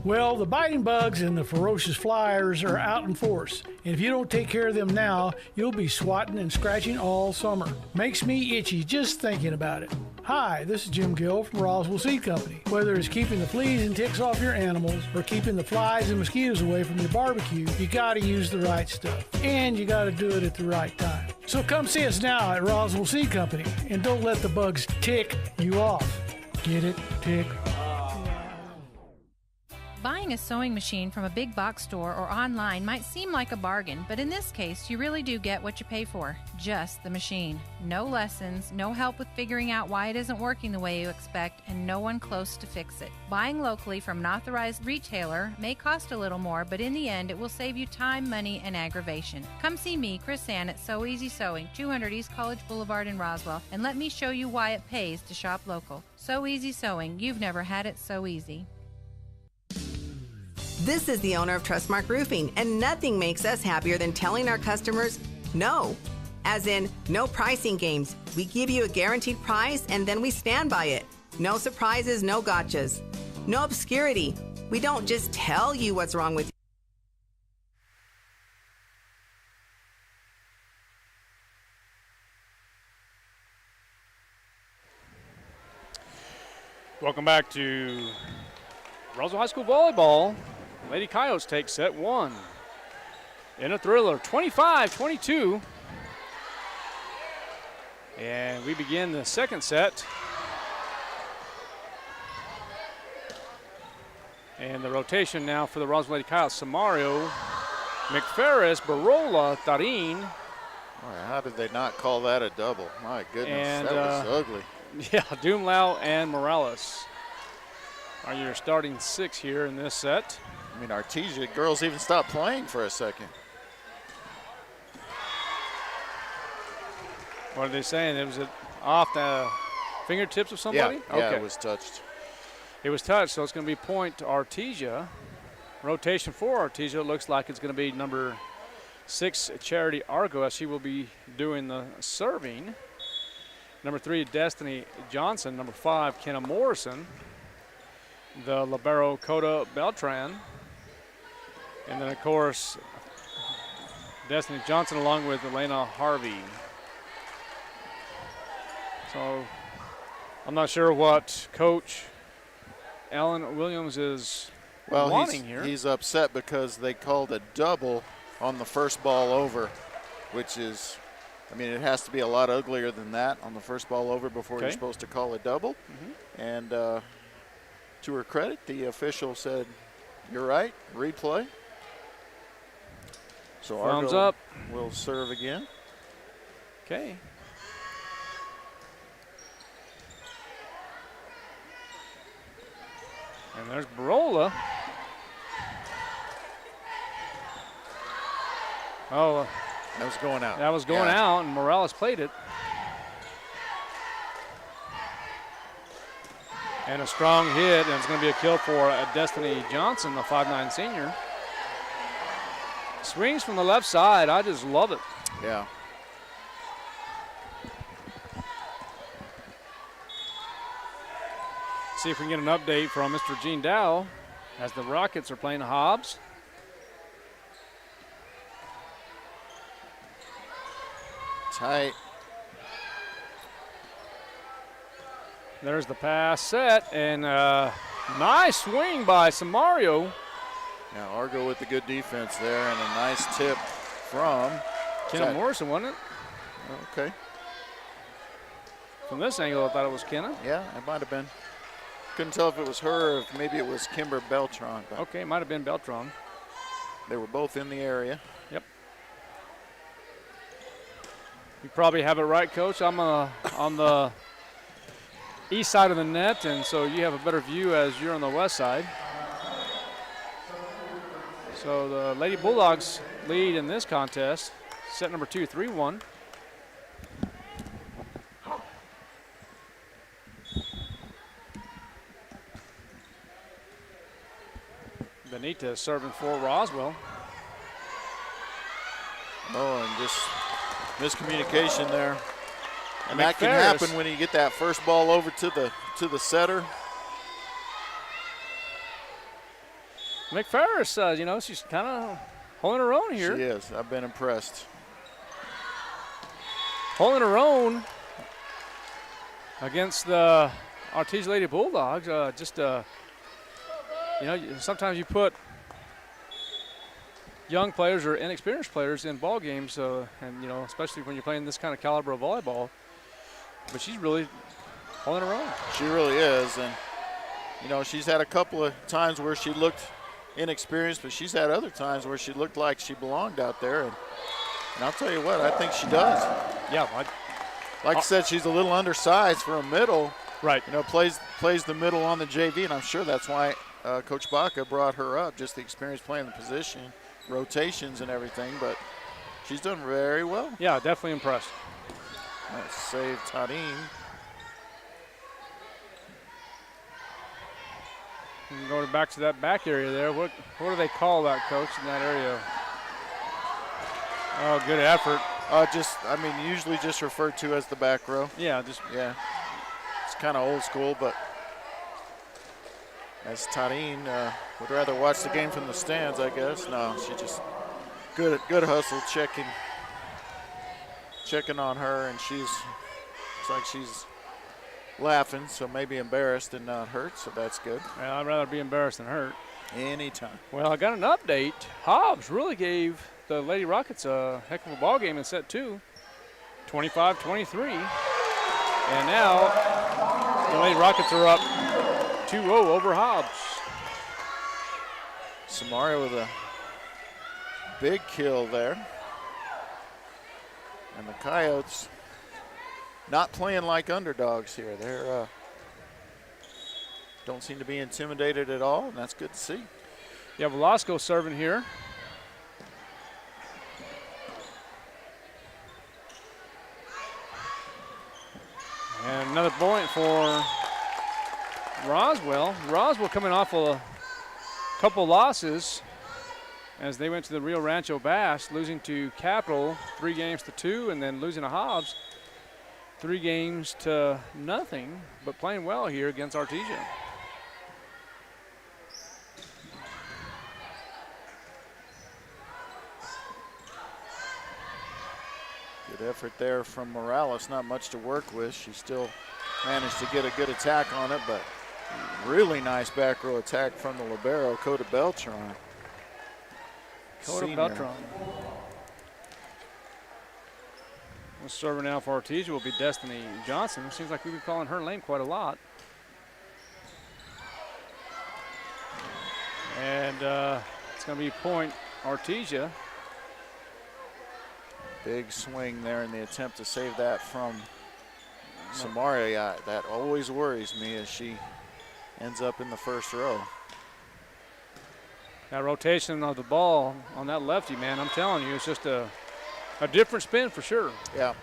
Well, the biting bugs and the ferocious flyers are out in force, and if you don't take care of them now, you'll be swatting and scratching all summer. Makes me itchy just thinking about it. Hi, this is Jim Gill from Roswell Seed Company. Whether it's keeping the fleas and ticks off your animals or keeping the flies and mosquitoes away from your barbecue, you gotta use the right stuff, and you gotta do it at the right time. So come see us now at Roswell Seed Company, and don't let the bugs tick you off. Get it? Tick. Buying Buying a sewing machine from a big box store or online might seem like a bargain, but in this case, you really do get what you pay for. Just the machine. No lessons, no help with figuring out why it isn't working the way you expect, and no one close to fix it. Buying locally from an authorized retailer may cost a little more, but in the end, it will save you time, money, and aggravation. Come see me, Chris Ann, at So Easy Sewing, 200 East College Boulevard in Roswell, and let me show you why it pays to shop local. So Easy Sewing. You've never had it so easy. This is the owner of Trustmark Roofing, and nothing makes us happier than telling our customers no. As in, no pricing games. We give you a guaranteed price, and then we stand by it. No surprises, no gotchas. No obscurity. We don't just tell you what's wrong with you. Welcome back to Roswell High School Volleyball. Lady Coyotes take set one in a thriller, 25-22. And we begin the second set. And the rotation now for the Roswell Lady Coyotes: Samario, Mcferris, Barola, Tarin. How did they not call that a double? My goodness, and, that was ugly. Yeah, Doomlau and Morales are your starting six here in this set. I mean, Artesia girls even stopped playing for a second. What are they saying? It was off the fingertips of somebody? Yeah, okay. It was touched. It was touched, so it's going to be point to Artesia. Rotation for Artesia. It looks like it's going to be number 6, Charity Argo, as she will be doing the serving. Number 3, Destiny Johnson. Number 5, Kenna Morrison. The libero, Coda Beltran. And then, of course, Destiny Johnson along with Elena Harvey. So I'm not sure what Coach Alan Williams is wanting here. He's upset because they called a double on the first ball over, which is, I mean, it has to be a lot uglier than that on the first ball over before you're supposed to call a double. Mm-hmm. And to her credit, the official said, "You're right, replay." So thumbs Argo up. Will serve again. Okay. And there's Barola. Oh, that was going out. That was going out, and Morales played it. And a strong hit, and it's going to be a kill for Destiny Johnson, the 5'9" senior. Swings from the left side. I just love it. Yeah. See if we can get an update from Mr. Gene Dow as the Rockets are playing Hobbs. Tight. There's the pass set, and nice swing by Samario. Now Argo with the good defense there, and a nice tip from Kenna Morrison, wasn't it? Okay. From this angle, I thought it was Kenna. Yeah, it might have been. Couldn't tell if it was her or if maybe it was Kimber Beltran. Okay, it might have been Beltran. They were both in the area. Yep. You probably have it right, Coach. I'm on the east side of the net, and so you have a better view as you're on the west side. So the Lady Bulldogs lead in this contest. Set number 2, 3-1. Benita serving for Roswell. Oh, and just miscommunication there. And that can happen when you get that first ball over to the setter. Mcferris, you know, she's kind of holding her own here. She is. I've been impressed. Holding her own against the Artesia Lady Bulldogs. You know, sometimes you put young players or inexperienced players in ball games, and, you know, especially when you're playing this kind of caliber of volleyball. But she's really holding her own. She really is. And, you know, she's had a couple of times where she looked inexperienced, but she's had other times where she looked like she belonged out there. And I'll tell you what, I think she does. Yeah. Like I said, she's a little undersized for a middle. Right. You know, plays the middle on the JV, and I'm sure that's why Coach Baca brought her up, just the experience playing the position, rotations and everything, but she's done very well. Yeah, definitely impressed. Nice save, Tarim. Going back to that back area there, what do they call that, Coach, in that area? Oh, good effort. Usually just referred to as the back row. Yeah, yeah. It's kind of old school, but as Tarim would rather watch the game from the stands, I guess. No, she just good hustle, checking on her, and it's like she's laughing, so maybe embarrassed and not hurt, so that's good. Well, I'd rather be embarrassed than hurt. Anytime. Well, I got an update. Hobbs really gave the Lady Rockets a heck of a ball game in set 2, 25-23. And now the Lady Rockets are up 2-0 over Hobbs. Samaria with a big kill there. And the Coyotes not playing like underdogs here. They're don't seem to be intimidated at all, and that's good to see. Yeah, Velasco serving here. And another point for Roswell. Roswell coming off a couple losses as they went to the Rio Rancho Bass, losing to Capital 3-2, and then losing to Hobbs 3-0, but playing well here against Artesia. Good effort there from Morales. Not much to work with. She still managed to get a good attack on it, but really nice back row attack from the libero, Coda Beltran. Coda Beltran. The server now for Artesia will be Destiny Johnson. Seems like we've been calling her name quite a lot. And it's going to be point Artesia. Big swing there in the attempt to save that from Samaria. That always worries me as she ends up in the first row. That rotation of the ball on that lefty, man, I'm telling you, it's just a different spin for sure. Yeah.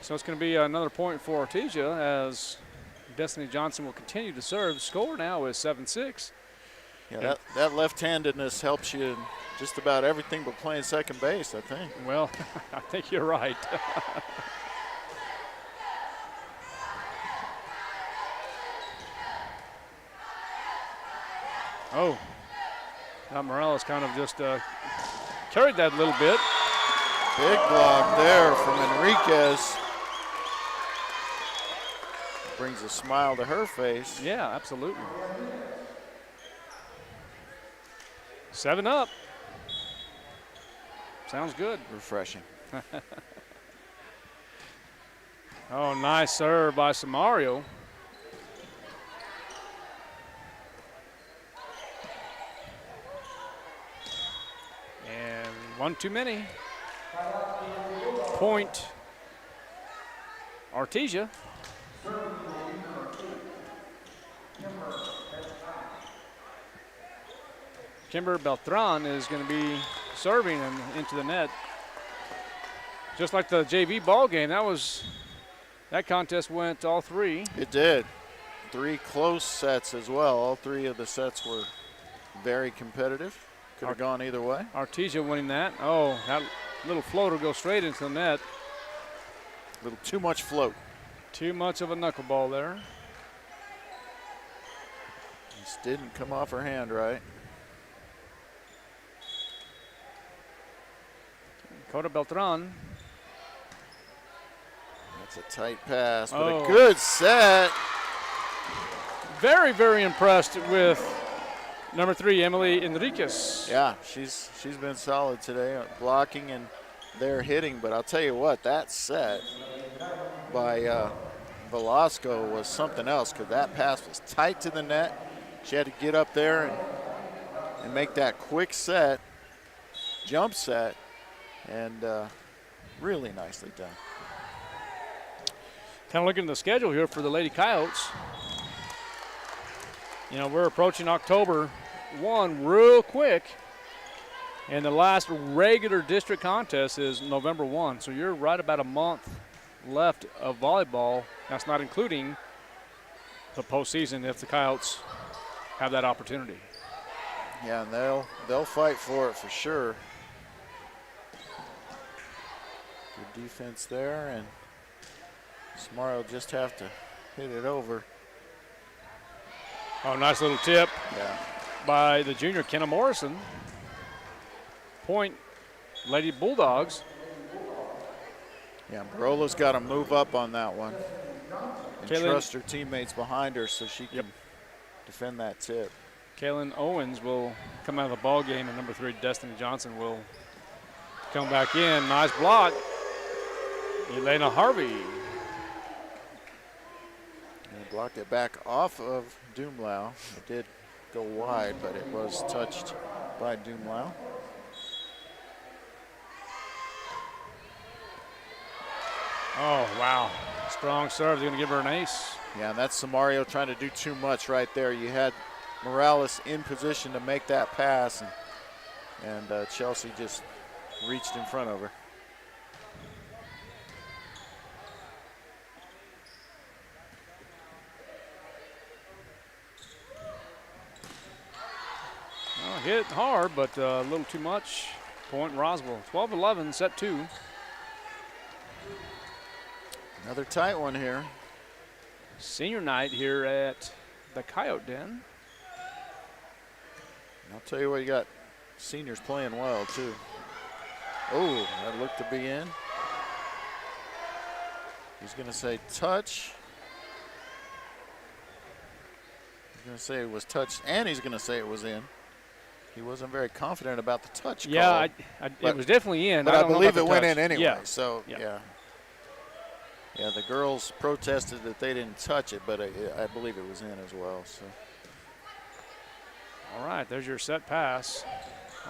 So it's going to be another point for Artesia as Destiny Johnson will continue to serve. The score now is 7-6. Yeah, that left-handedness helps you in just about everything but playing second base, I think. Well, I think you're right. Oh, now Morales kind of just carried that a little bit. Big block there from Enriquez. Brings a smile to her face. Yeah, absolutely. 7-up. Sounds good. Refreshing. Oh, nice serve by Samario. And one too many. Point Artesia. Kimber Beltran is going to be serving and into the net. Just like the JV ball game, that contest went all three. It did. 3 close sets as well. All 3 of the sets were very competitive. Could have gone either way. Artesia winning that. Oh, that little floater goes straight into the net. A little too much float. Too much of a knuckleball there. Just didn't come off her hand right. Coda Beltran. That's a tight pass, but a good set. Very, very impressed with number 3, Emily Enriquez. Yeah, she's been solid today, blocking and they're hitting. But I'll tell you what, that set by Velasco was something else because that pass was tight to the net. she had to get up there and make that quick set, jump set, and really nicely done. Kind of looking at the schedule here for the Lady Coyotes. You know, we're approaching October 1 real quick, and the last regular district contest is November 1. So you're right about a month left of volleyball. That's not including the postseason if the Coyotes have that opportunity. Yeah, and they'll fight for it for sure. Good defense there, and Samara will just have to hit it over. Oh, nice little tip by the junior, Kenna Morrison. Point, Lady Bulldogs. Yeah, Barola's got to move up on that one and Kaylin, trust her teammates behind her so she can defend that tip. Kaylin Owens will come out of the ball game, and number 3, Destiny Johnson, will come back in. Nice block. Elena Harvey. And blocked it back off of Dumlau. It did go wide, but it was touched by Dumlau. Oh, wow. Strong serve. They're going to give her an ace. Yeah, and that's Samario trying to do too much right there. You had Morales in position to make that pass, and Chelsea just reached in front of her. Well, hit hard, but a little too much. Point Roswell. 12-11, set 2. Another tight one here. Senior night here at the Coyote Den. And I'll tell you what, you got seniors playing well, too. Oh, that looked to be in. He's going to say touch. He's going to say it was touched, and he's going to say it was in. He wasn't very confident about the touch call. Yeah, it was definitely in. But I believe it went in anyway, so yeah. Yeah, the girls protested that they didn't touch it, but I believe it was in as well. So. All right, there's your set pass,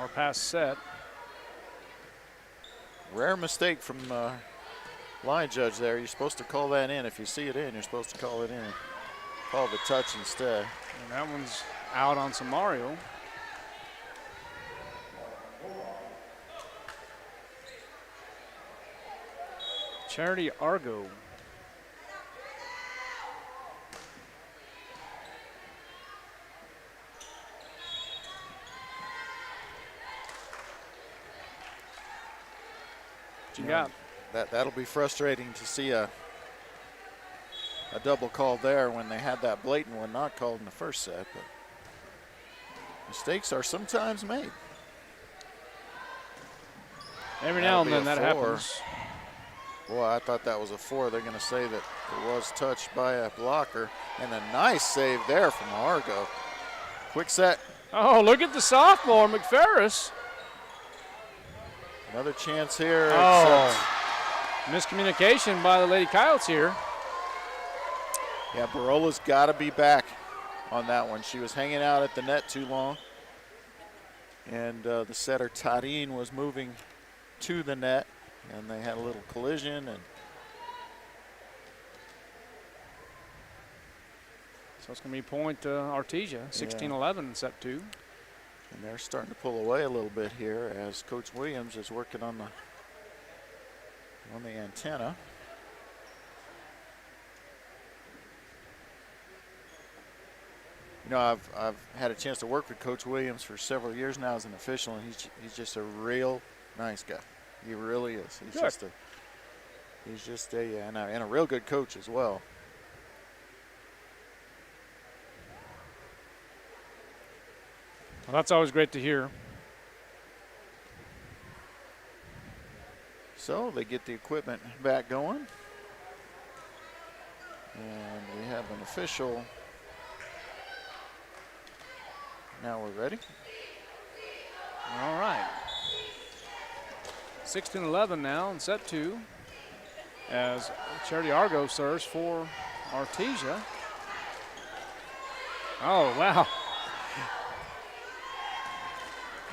or pass set. Rare mistake from line judge there. You're supposed to call that in. If you see it in, you're supposed to call it in. Call the touch instead. And that one's out on Samario. Charity Argo. What you got? That'll be frustrating to see a double call there when they had that blatant one not called in the first set, but mistakes are sometimes made. Every now and then that happens. Boy, I thought that was a 4. They're going to say that it was touched by a blocker. And a nice save there from Argo. Quick set. Oh, look at the sophomore, Mcferris. Another chance here. Oh, miscommunication by the Lady Coyotes here. Yeah, Barola's got to be back on that one. She was hanging out at the net too long. And the setter, Tarin, was moving to the net. And they had a little collision, and so it's going to be point Artesia, 16-11 set 2. And they're starting to pull away a little bit here as Coach Williams is working on the antenna. You know, I've had a chance to work with Coach Williams for several years now as an official, and he's just a real nice guy. He really is. He's just a real good coach as well. Well, that's always great to hear. So they get the equipment back going. And we have an official. Now we're ready. All right. 16-11 now in set 2 as Charity Argo serves for Artesia. Oh, wow.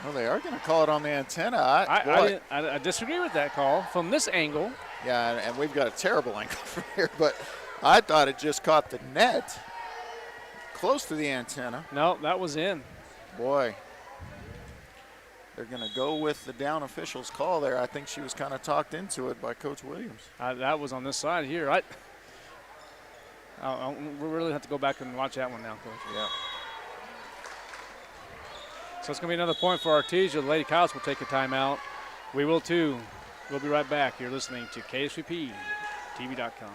Well, they are going to call it on the antenna. I disagree with that call from this angle. Yeah, and we've got a terrible angle from here, but I thought it just caught the net close to the antenna. No, that was in. Boy. They're going to go with the down official's call there. I think she was kind of talked into it by Coach Williams. That was on this side here. We really have to go back and watch that one now, Coach. Yeah. So it's going to be another point for Artesia. The Lady Coyotes will take a timeout. We will too. We'll be right back. You're listening to KSVP.TV.com.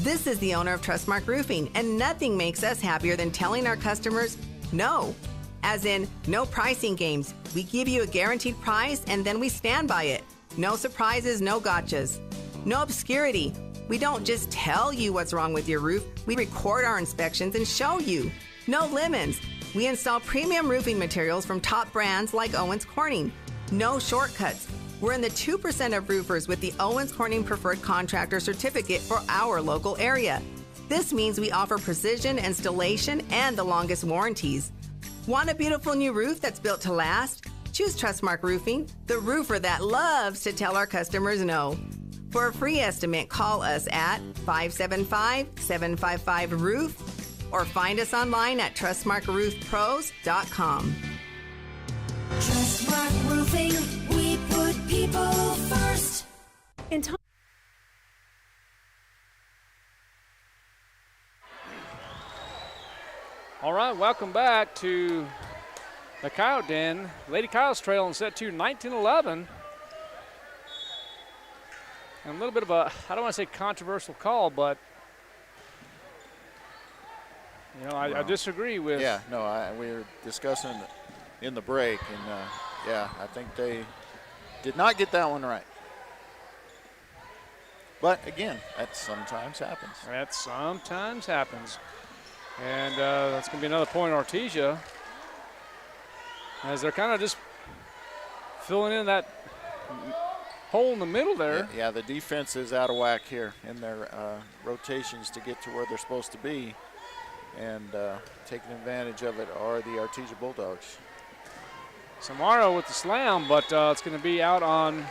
This is the owner of Trustmark Roofing, and nothing makes us happier than telling our customers no. As in, no pricing games. We give you a guaranteed price, and then we stand by it. No surprises, no gotchas. No obscurity. We don't just tell you what's wrong with your roof. We record our inspections and show you. No lemons. We install premium roofing materials from top brands like Owens Corning. No shortcuts. We're in the 2% of roofers with the Owens Corning Preferred Contractor Certificate for our local area. This means we offer precision installation and the longest warranties. Want a beautiful new roof that's built to last? Choose Trustmark Roofing, the roofer that loves to tell our customers no. For a free estimate, call us at 575-755-ROOF or find us online at trustmarkroofpros.com. Trustmark Roofing, we put people first. In time. All right, welcome back to the Coyote Den. Lady Coyotes trail in set 2, 19-11. And a little bit of a, I don't want to say controversial call, but, you know, I disagree with. Yeah, no, we were discussing in the break, and, yeah, I think they did not get that one right. But, again, that sometimes happens. That sometimes happens. And that's going to be another point in Artesia, as they're kind of just filling in that hole in the middle there. Yeah, the defense is out of whack here in their rotations to get to where they're supposed to be, and taking advantage of it are the Artesia Bulldogs. Samaro with the slam, but it's going to be out on,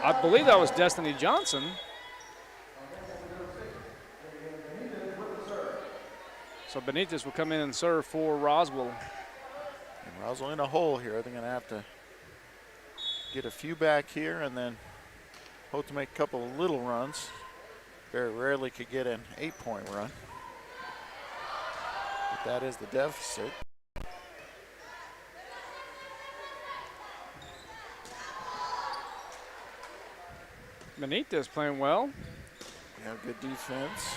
I believe that was Destiny Johnson. So Benitez will come in and serve for Roswell. And Roswell in a hole here. They're going to have to get a few back here and then hope to make a couple of little runs. Very rarely could get an 8-point run. But that is the deficit. Benitez playing well. Yeah, good defense.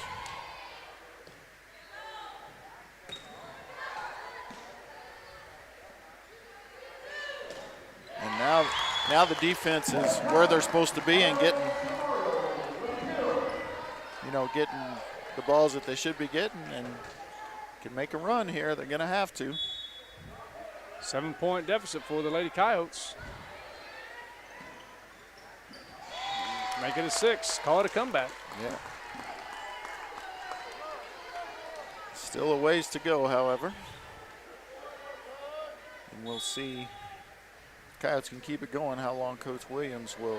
And now the defense is where they're supposed to be and getting the balls that they should be getting and can make a run here. They're going to have to. 7-point deficit for the Lady Coyotes. Make it a 6. Call it a comeback. Yeah. Still a ways to go, however. And we'll see. Coyotes can keep it going, how long Coach Williams will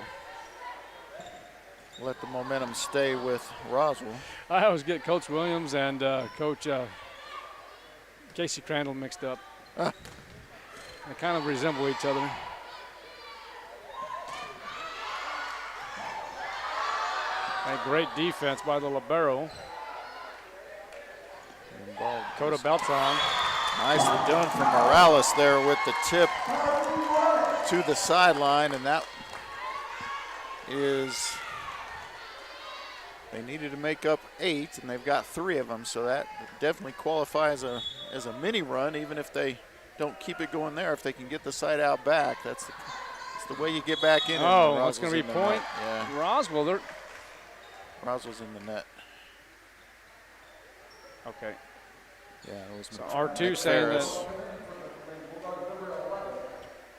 let the momentum stay with Roswell. I always get Coach Williams and Coach Casey Crandall mixed up. They kind of resemble each other. A great defense by the libero. Coda Beltran. Nicely done from Morales there with the tip to the sideline, and that is, they needed to make up 8, and they've got 3 of them, so that definitely qualifies as a mini run, even if they don't keep it going there. If they can get the side out back, that's the way you get back in. Oh, it's going to be point. Yeah. Roswell's in the net. Okay. Yeah, it was so R2 saying that.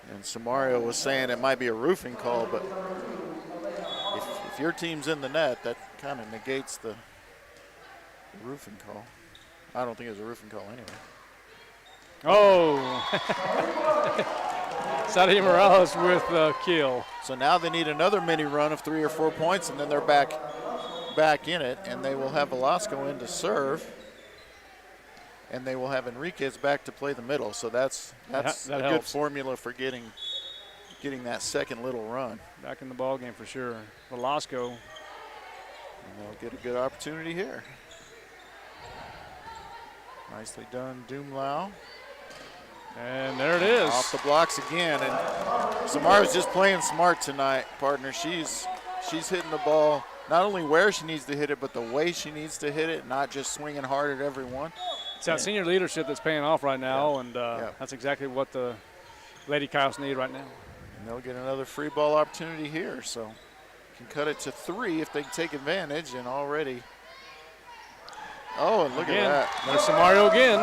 And Samario was saying it might be a roofing call, but if your team's in the net, that kind of negates the roofing call. I don't think it was a roofing call anyway. Oh. Sadia Morales with the kill. So now they need another mini run of 3 or 4 points, and then they're back in it, and they will have Velasco in to serve, and they will have Enriquez back to play the middle. So that's that a good helps. formula for getting that second little run. Back in the ball game for sure. Velasco. And they'll get a good opportunity here. Nicely done, Doomlau. And there it is. Off the blocks again, and Samara's just playing smart tonight, partner. She's hitting the ball not only where she needs to hit it, but the way she needs to hit it, not just swinging hard at every one. It's that senior leadership that's paying off right now, and that's exactly what the Lady Coyotes need right now. And they'll get another free ball opportunity here, so can cut it to 3 if they can take advantage, and already. Oh, and look again, at that. There's Samario again.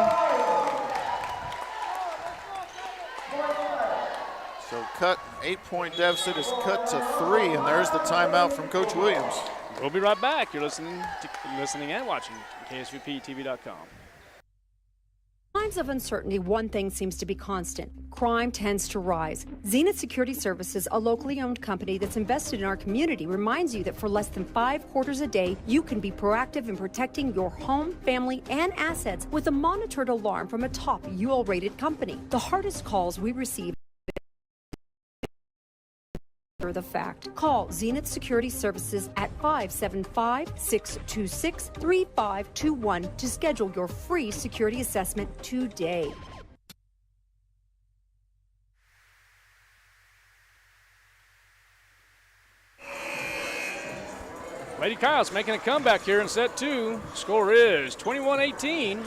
So 8-point deficit is cut to 3, and there's the timeout from Coach Williams. We'll be right back. You're listening and watching KSVPTV.com. In times of uncertainty, one thing seems to be constant. Crime tends to rise. Zenith Security Services, a locally owned company that's invested in our community, reminds you that for less than 5 quarters a day, you can be proactive in protecting your home, family, and assets with a monitored alarm from a top UL-rated company. The hardest calls we receive the fact. Call Zenith Security Services at 575-626-3521 to schedule your free security assessment today. Lady Coyotes making a comeback here in set 2. Score is 21-18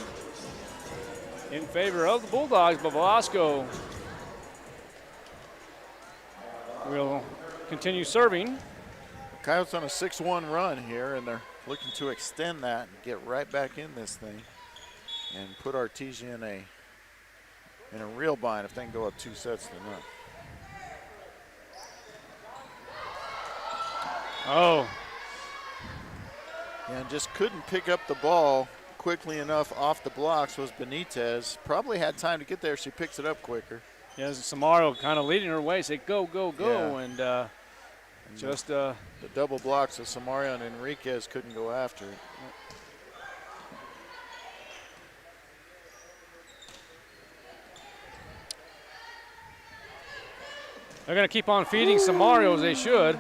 in favor of the Bulldogs, but Velasco will continue serving. Coyotes on a 6-1 run here, and they're looking to extend that and get right back in this thing and put Artesia in a real bind if they can go up 2 sets to none. Oh. And just couldn't pick up the ball quickly enough off the blocks was Benitez. Probably had time to get there. She picks it up quicker. Yeah, Samario kind of leading her way, say go, go, go, and just the double blocks of Samario and Enriquez couldn't go after it. They're going to keep on feeding Samario as they should.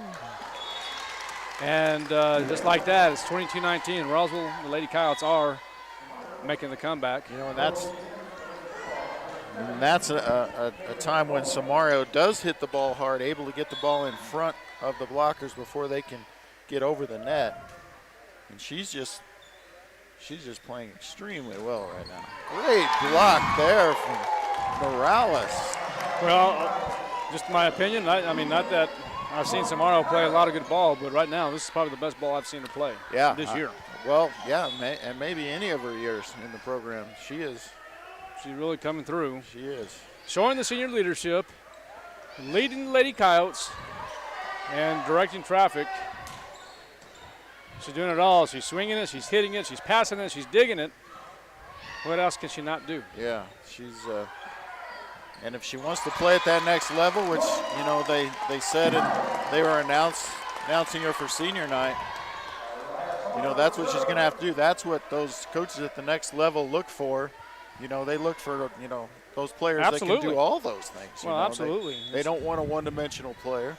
And just like that, it's 22-19. Roswell, the Lady Coyotes are making the comeback. You know, and that's a time when Samario does hit the ball hard, able to get the ball in front of the blockers before they can get over the net. And she's just playing extremely well right now. Great block there from Morales. Well, just my opinion, I mean, not that I've seen Samario play a lot of good ball, but right now this is probably the best ball I've seen her play this year. Well, yeah, and maybe any of her years in the program. She's really coming through. She is. Showing the senior leadership, leading the Lady Coyotes, and directing traffic. She's doing it all. She's swinging it, she's hitting it, she's passing it, she's digging it. What else can she not do? Yeah, she's and if she wants to play at that next level, which, you know, they said and they were announcing her for senior night, you know, that's what she's going to have to do. That's what those coaches at the next level look for. You know, they look for, you know, those players that can do all those things. Well, absolutely. They don't want a one-dimensional player.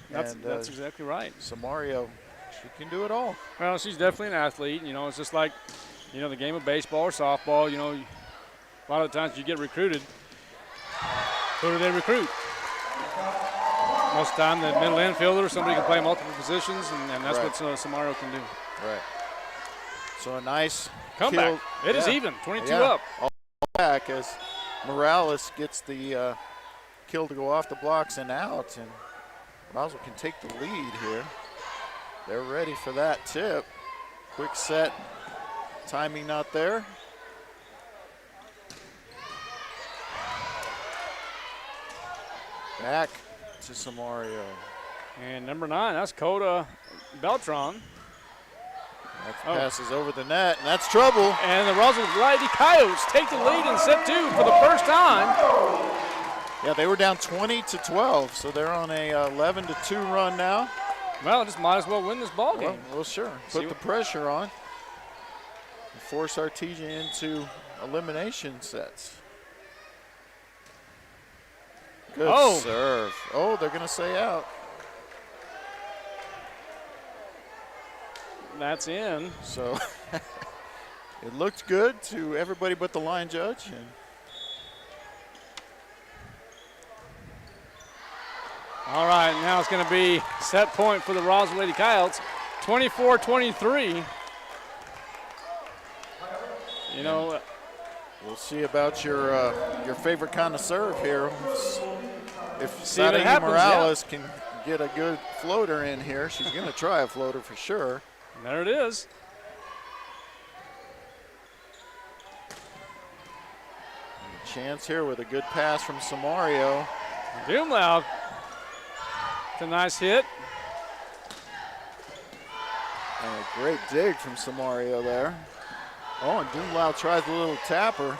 That's exactly right. Samario, she can do it all. Well, she's definitely an athlete. You know, it's just like, you know, the game of baseball or softball. You know, a lot of the times you get recruited. Who do they recruit? Most of the time, the middle infielder, somebody can play multiple positions, and that's what Samario can do. Right. So a nice comeback. It is even, 22 up. All back as Morales gets the kill to go off the blocks and out, and Roswell can take the lead here. They're ready for that tip. Quick set, timing not there. Back to Samario. And number 9, that's Coda Beltran. That passes over the net, and that's trouble. And the Roswell Lady Coyotes take the lead in set 2 for the first time. Yeah, they were down 20-12, so they're on a 11-2 run now. Well, just might as well win this ball game. Well, sure. Put the pressure on. Force Artesia into elimination sets. Good serve. Oh, they're going to say out. That's in. So it looked good to everybody but the line judge. And all right, now it's going to be set point for the Roswell Lady Coyotes, 24-23. You know, we'll see about your favorite kind of serve here. If Sadie Morales can get a good floater in here, she's going to try a floater for sure. There it is. Chance here with a good pass from Samario. Doomlau. It's a nice hit. And a great dig from Samario there. Oh, and Doomlau tries a little tapper.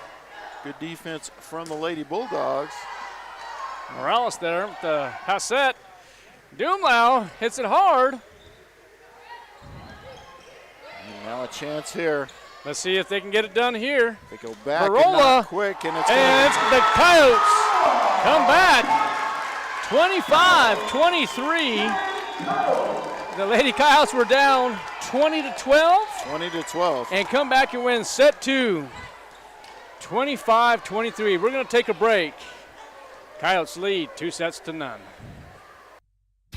Good defense from the Lady Bulldogs. Morales there with the passette. Doomlau hits it hard. And now a chance here. Let's see if they can get it done here. They go back Barola, quick, and it's the Coyotes come back. 25-23. The Lady Coyotes were down 20-12. 20-12. And come back and win set 2. 25-23. We're going to take a break. Coyotes lead 2-0.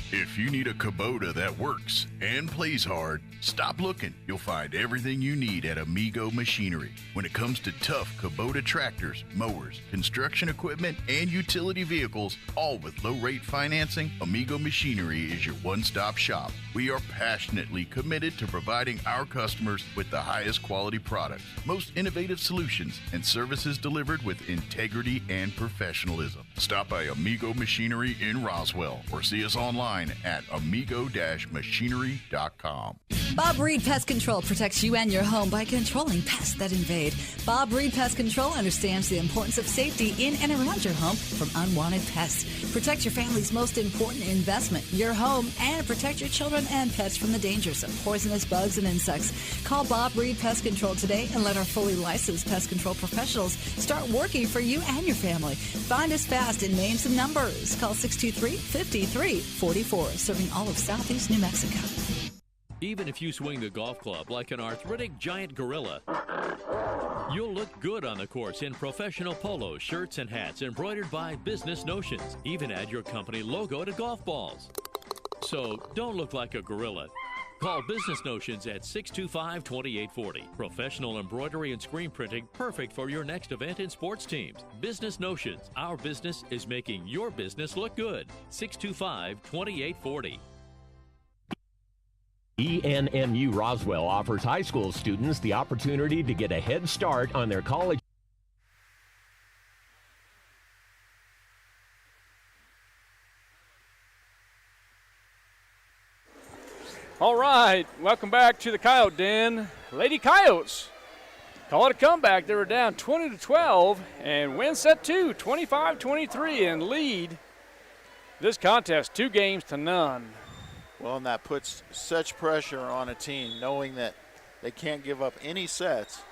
If you need a Kubota that works and plays hard, stop looking. You'll find everything you need at Amigo Machinery. When it comes to tough Kubota tractors, mowers, construction equipment, and utility vehicles, all with low-rate financing, Amigo Machinery is your one-stop shop. We are passionately committed to providing our customers with the highest quality products, most innovative solutions, and services delivered with integrity and professionalism. Stop by Amigo Machinery in Roswell or see us online at amigo-machinery.com. Bob Reed Pest Control protects you and your home by controlling pests that invade. Bob Reed Pest Control understands the importance of safety in and around your home from unwanted pests. Protect your family's most important investment, your home, and protect your children and pets from the dangers of poisonous bugs and insects. Call Bob Reed Pest Control today and let our fully licensed pest control professionals start working for you and your family. Find us fast in names and numbers. Call 623-5344, serving all of southeast New Mexico. Even if you swing the golf club like an arthritic giant gorilla, you'll look good on the course in professional polos, shirts, and hats embroidered by Business Notions. Even add your company logo to golf balls. So don't look like a gorilla. Call Business Notions at 625-2840. Professional embroidery and screen printing, perfect for your next event and sports teams. Business Notions. Our business is making your business look good. 625-2840. ENMU Roswell offers high school students the opportunity to get a head start on their college. All right, welcome back to the Coyote Den. Lady Coyotes call it a comeback. They were down 20-12 and win set 2, 25-23, and lead this contest 2-0. Well, and that puts such pressure on a team, knowing that they can't give up any sets,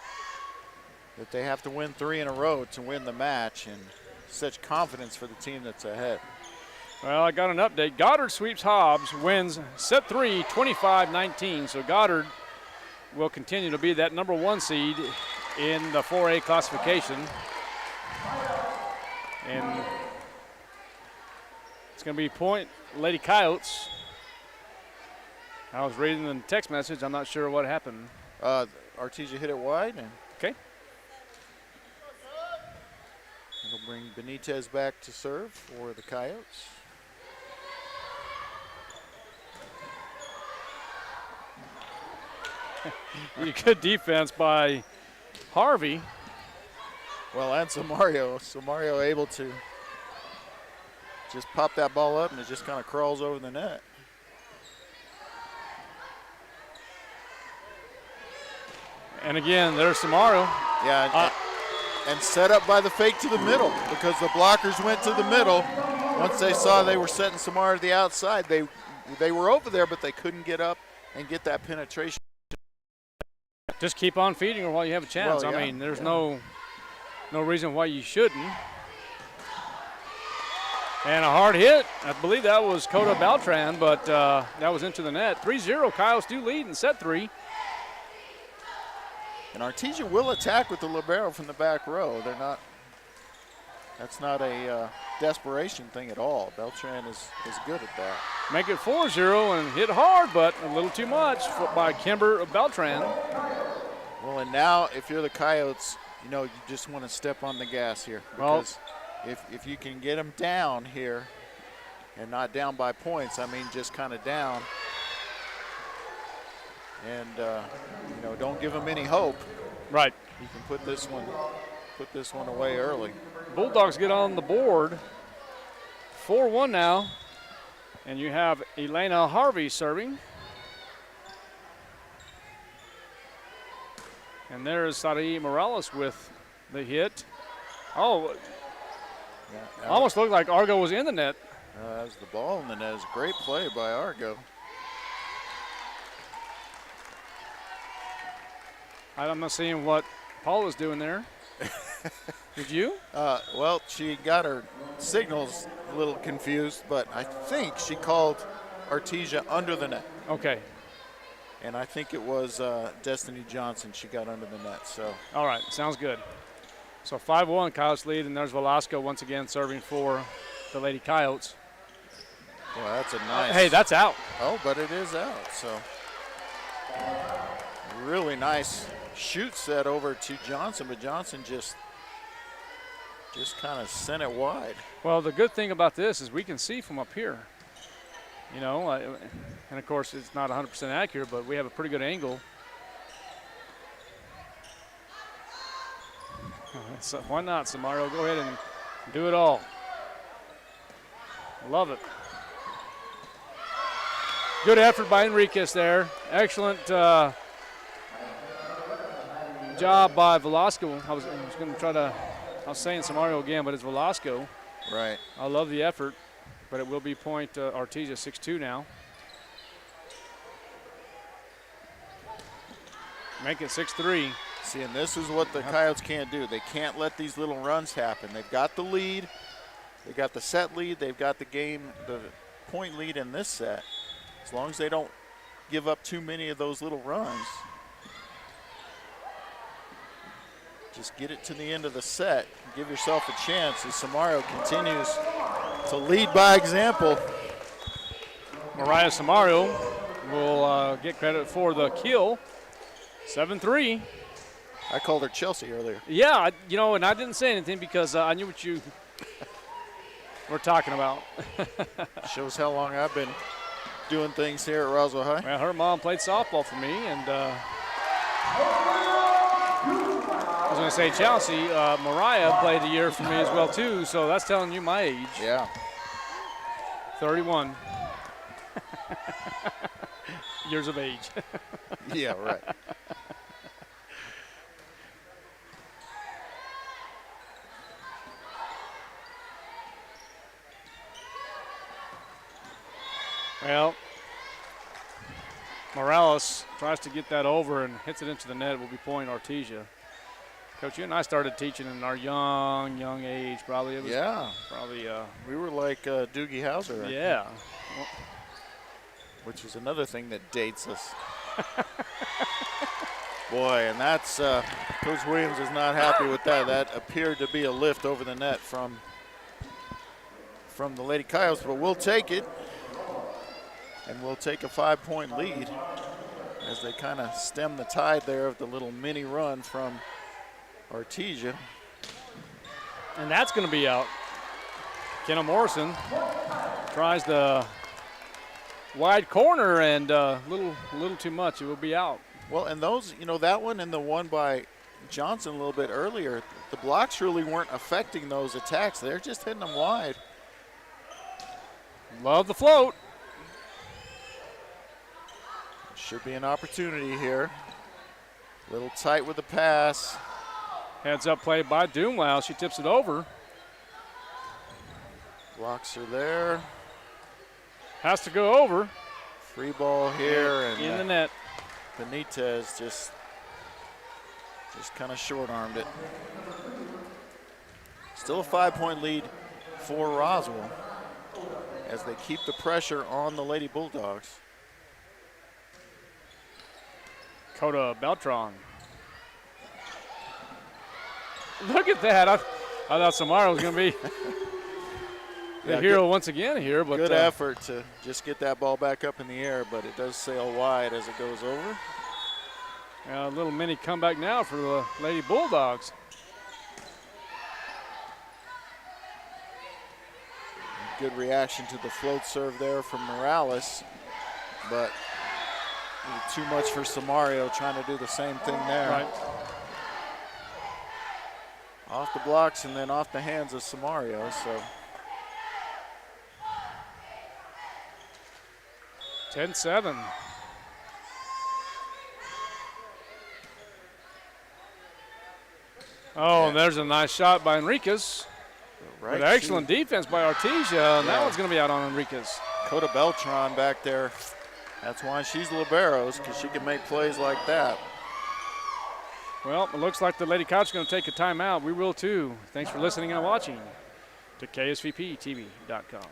that they have to win 3 in a row to win the match, and such confidence for the team that's ahead. Well, I got an update. Goddard sweeps Hobbs, wins set 3, 25-19. So Goddard will continue to be that number 1 seed in the 4A classification. And it's going to be point Lady Coyotes. I was reading the text message. I'm not sure what happened. Artesia hit it wide. And okay. It'll bring Benitez back to serve for the Coyotes. Good defense by Harvey. Well, and Samario able to just pop that ball up, and it just kind of crawls over the net. And again, there's Samario. Yeah, and set up by the fake to the middle because the blockers went to the middle. Once they saw they were setting Samario to the outside, they were over there, but they couldn't get up and get that penetration. Just keep on feeding her while you have a chance. Well, yeah, I mean, there's no reason why you shouldn't. And a hard hit. I believe that was Coda Beltran, but that was into the net. 3-0, Coyotes do lead in set 3. And Artesia will attack with the libero from the back row. That's not a desperation thing at all. Beltran is good at that. Make it 4-0 and hit hard, but a little too much by Kimber Beltran. Well, and now if you're the Coyotes, you just want to step on the gas here. Because if you can get them down here and not down by points, I mean just kind of down, and don't give them any hope. Right. You can put this one away early. Bulldogs get on the board. 4-1 now, and you have Elena Harvey serving. And there's Sari Morales with the hit. Oh, almost looked like Argo was in the net. That's the ball in the net. It's a great play by Argo. I'm not seeing what Paul was doing there. Did you? Well, she got her signals a little confused, but I think she called Artesia under the net. Okay. And I think it was Destiny Johnson she got under the net. So. All right, sounds good. So 5-1 Coyotes lead, and there's Velasco once again serving for the Lady Coyotes. Well, that's a nice. Hey, that's out. Oh, but it is out. So really nice shoot set over to Johnson, but Johnson just kind of sent it wide. Well, the good thing about this is we can see from up here. And of course it's not 100% accurate, but we have a pretty good angle. So why not, Samario? Go ahead and do it all. Love it. Good effort by Enriquez there. Excellent job by Velasco. I was going to try to, I was saying Samario again, but it's Velasco. Right. I love the effort, but it will be point Artesia 6-2 now. Make it 6-3. See, and this is what the Coyotes can't do. They can't let these little runs happen. They've got the lead. They've got the set lead. They've got the point lead in this set. As long as they don't give up too many of those little runs, just get it to the end of the set. Give yourself a chance as Samario continues to lead by example. Mariah Samario will get credit for the kill. 7-3. I called her Chelsea earlier. Yeah, and I didn't say anything because I knew what you were talking about. Shows how long I've been doing things here at Roswell High. Well, her mom played softball for me, and I was going to say Chelsea. Mariah played a year for me as well, too, so that's telling you my age. Yeah. 31. Years of age. Yeah, right. Well, Morales tries to get that over and hits it into the net. It will be point Artesia. Coach, you and I started teaching in our young age. Probably it was. Yeah. Probably. We were like Doogie Howser. Right? Yeah. Which is another thing that dates us. Boy, and that's Coach Williams is not happy with that. That appeared to be a lift over the net from the Lady Coyotes, but we'll take it. And we'll take a 5-point lead as they kind of stem the tide there of the little mini run from Artesia. And that's going to be out. Kenna Morrison tries the wide corner and a little too much. It will be out. Well, and those, that one and the one by Johnson a little bit earlier, the blocks really weren't affecting those attacks. They're just hitting them wide. Love the float. Should be an opportunity here. Little tight with the pass. Heads up play by Doomlau. She tips it over. Blocks are there. Has to go over. Free ball here. And in the net. Benitez just kind of short-armed it. Still a 5-point lead for Roswell as they keep the pressure on the Lady Bulldogs. Coda Beltran. Look at that. I thought Samara was going to be the hero once again here. But good effort to just get that ball back up in the air, but it does sail wide as it goes over. A little mini comeback now for the Lady Bulldogs. Good reaction to the float serve there from Morales, but too much for Samario trying to do the same thing there. Right. Off the blocks and then off the hands of Samario. So 10-7. Oh, and there's a nice shot by Enriquez. Right. But excellent defense by Artesia, and that one's going to be out on Enriquez. Coda Beltran back there. That's why she's liberos, because she can make plays like that. Well, it looks like the Lady Coyotes are going to take a timeout. We will too. Thanks for listening and watching to KSVPTV.com.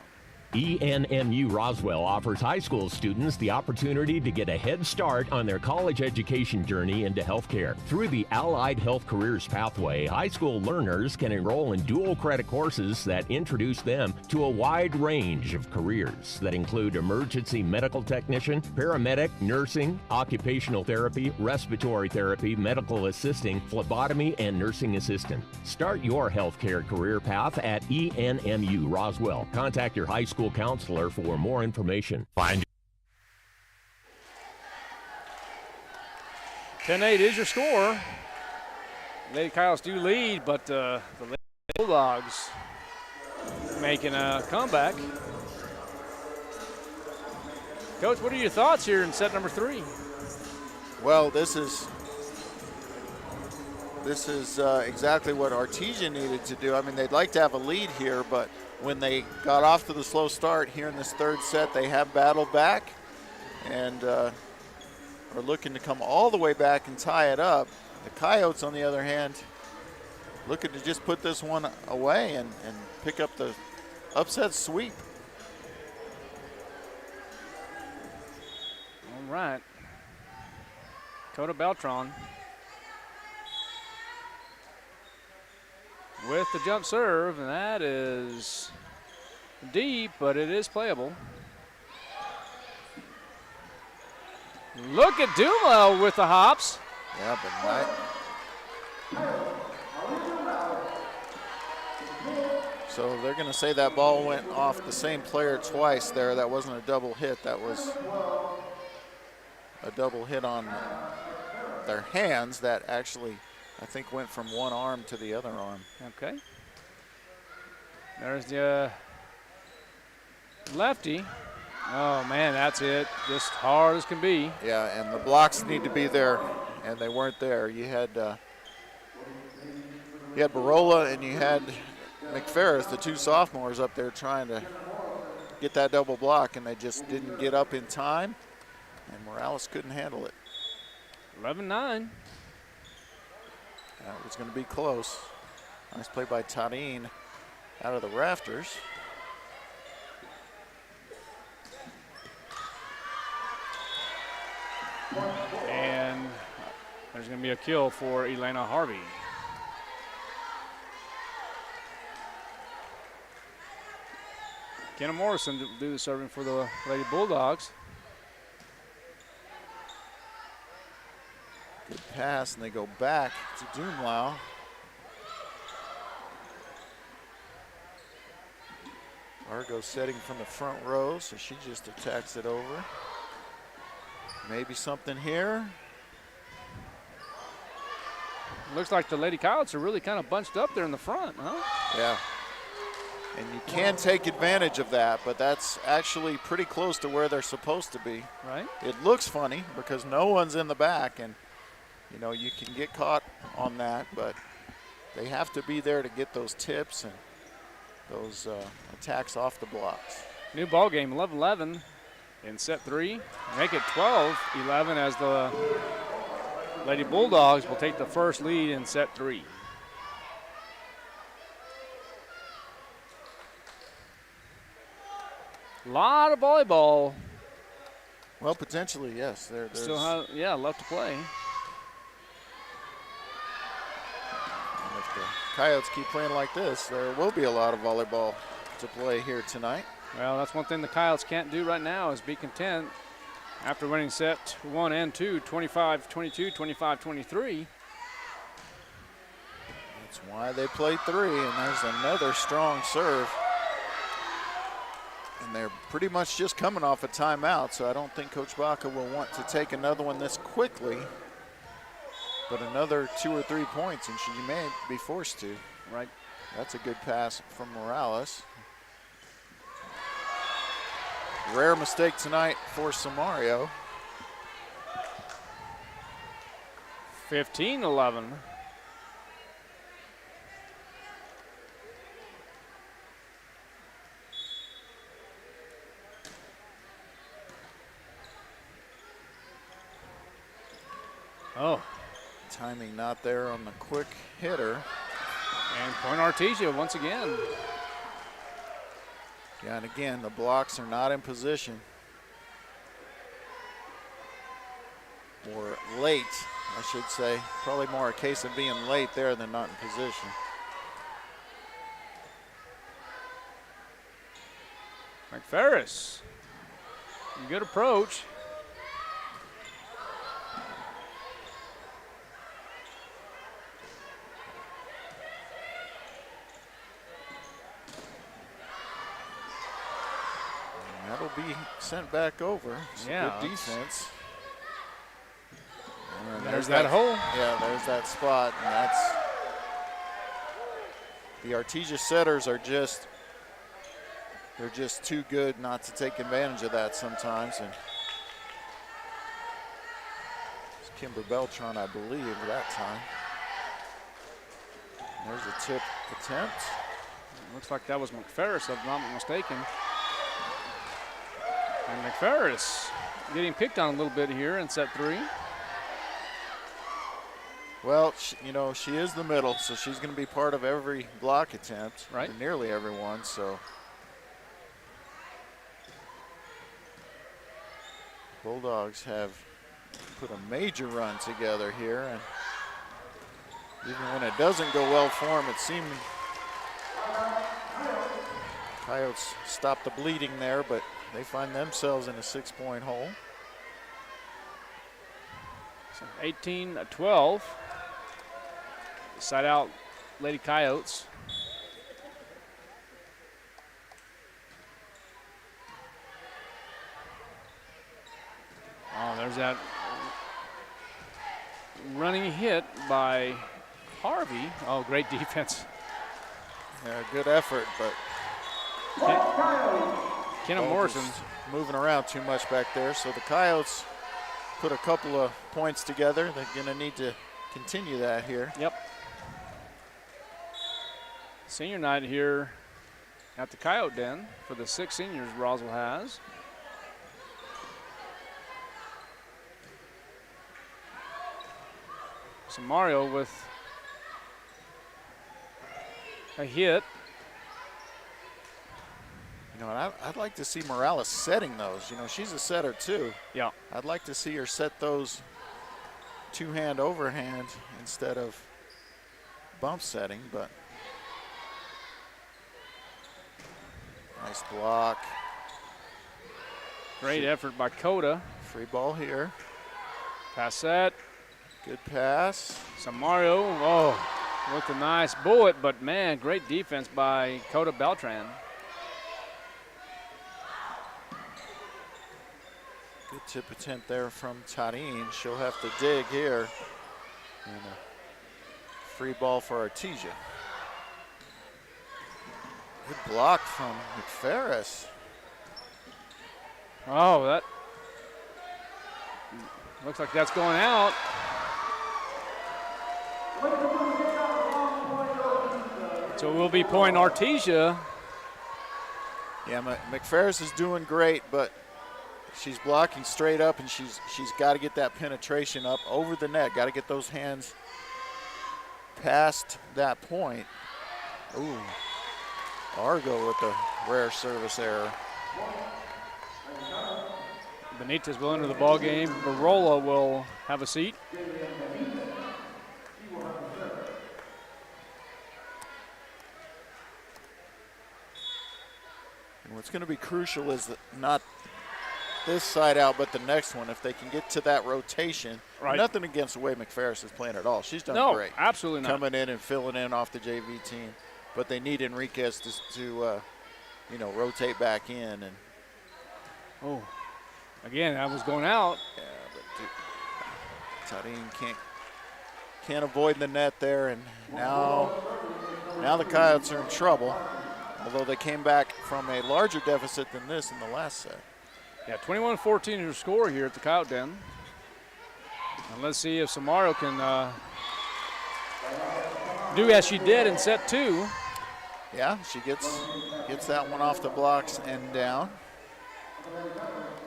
ENMU Roswell offers high school students the opportunity to get a head start on their college education journey into healthcare. Through the Allied Health Careers Pathway, high school learners can enroll in dual credit courses that introduce them to a wide range of careers that include emergency medical technician, paramedic, nursing, occupational therapy, respiratory therapy, medical assisting, phlebotomy, and nursing assistant. Start your healthcare career path at ENMU Roswell. Contact your high school counselor for more information. 10-8 is your score. Lady Coyotes do lead, but the Lady Bulldogs making a comeback. Coach, what are your thoughts here in set number 3? Well, this is exactly what Artesia needed to do. I mean, they'd like to have a lead here, but when they got off to the slow start here in this third set, they have battled back and are looking to come all the way back and tie it up. The Coyotes, on the other hand, looking to just put this one away and pick up the upset sweep. All right. Coda Beltran with the jump serve, and that is deep, but it is playable. Look at Dumelo with the hops. Yeah, but so they're going to say that ball went off the same player twice there. That wasn't a double hit. That was a double hit on their hands that actually, I think, went from one arm to the other arm. Okay. There's the lefty. Oh, man, that's it. Just hard as can be. Yeah, and the blocks need to be there, and they weren't there. You had Barola and you had Mcferris, the two sophomores up there trying to get that double block, and they just didn't get up in time, and Morales couldn't handle it. 11-9. That was going to be close. Nice play by Tarin out of the rafters. And there's going to be a kill for Elena Harvey. Kenna Morrison to do the serving for the Lady Bulldogs. Good pass, and they go back to Dumlau. Argo setting from the front row, so she just attacks it over. Maybe something here. Looks like the Lady Coyotes are really kind of bunched up there in the front, huh? Yeah. And you can take advantage of that, but that's actually pretty close to where they're supposed to be. Right. It looks funny because no one's in the back, and you know, you can get caught on that, but they have to be there to get those tips and those attacks off the blocks. New ball game, 11-11 in set 3. Make it 12-11 as the Lady Bulldogs will take the first lead in set 3. A lot of volleyball. Well, potentially, yes. There's still have, left to play. And if the Coyotes keep playing like this, there will be a lot of volleyball to play here tonight. Well, that's one thing the Coyotes can't do right now is be content after winning set 1 and 2, 25-22, 25-23. That's why they play 3, and there's another strong serve. And they're pretty much just coming off a timeout, so I don't think Coach Baca will want to take another one this quickly. But another 2 or 3 points, and she may be forced to. Right. That's a good pass from Morales. Rare mistake tonight for Samario. 15-11. Oh. Timing not there on the quick hitter. And point Artesia once again. Yeah, and again, the blocks are not in position. Or late, I should say. Probably more a case of being late there than not in position. Mcferris. Good approach. That'll be sent back over. It's yeah, good defense. And there's that hole. Yeah, there's that spot, and that's the Artesia setters are just too good not to take advantage of that sometimes. And it's Kimber Beltran, I believe, that time. There's a tip attempt. Looks like that was Mcferris, if I'm not mistaken. And Mcferris getting picked on a little bit here in set 3. Well, you know, she is the middle, so she's going to be part of every block attempt, right? Or nearly everyone, so. Bulldogs have put a major run together here, and even when it doesn't go well for them, it seems Coyotes stop the bleeding there, but they find themselves in a 6-point hole. So 18-12. Side out Lady Coyotes. Oh, there's that running hit by Harvey. Oh, great defense. Yeah, good effort, but Kenna Morrison moving around too much back there. So the Coyotes put a couple of points together. They're going to need to continue that here. Yep. Senior night here at the Coyote Den for the 6 seniors Roswell has. So Mario with a hit. You know, and I'd like to see Morales setting those. You know, she's a setter too. Yeah. I'd like to see her set those two-hand overhand instead of bump setting, but nice block. Great effort by Coda. Free ball here. Pass set. Good pass. Samario, oh, with a nice bullet, but man, great defense by Coda Beltran. Good tip attempt there from Tarin. She'll have to dig here. And a free ball for Artesia. Good block from Mcferris. Oh, that looks like that's going out. So it will be point Artesia. Yeah, Mcferris is doing great, but she's blocking straight up, and she's got to get that penetration up over the net. Got to get those hands past that point. Ooh, Argo with a rare service error. Benitez will enter the ball game. Barola will have a seat. And what's going to be crucial is that not this side out, but the next one. If they can get to that rotation, right. Nothing against the way Mcferris is playing at all. She's done great. No, absolutely not. Coming in and filling in off the JV team, but they need Enriquez to rotate back in. And again, that was going out. Yeah, but Tarin can't avoid the net there, and now the Coyotes are in trouble. Although they came back from a larger deficit than this in the last set. Yeah, 21-14 is your score here at the Coyote Den. And let's see if Samario can do as she did in set 2. Yeah, she gets that one off the blocks and down.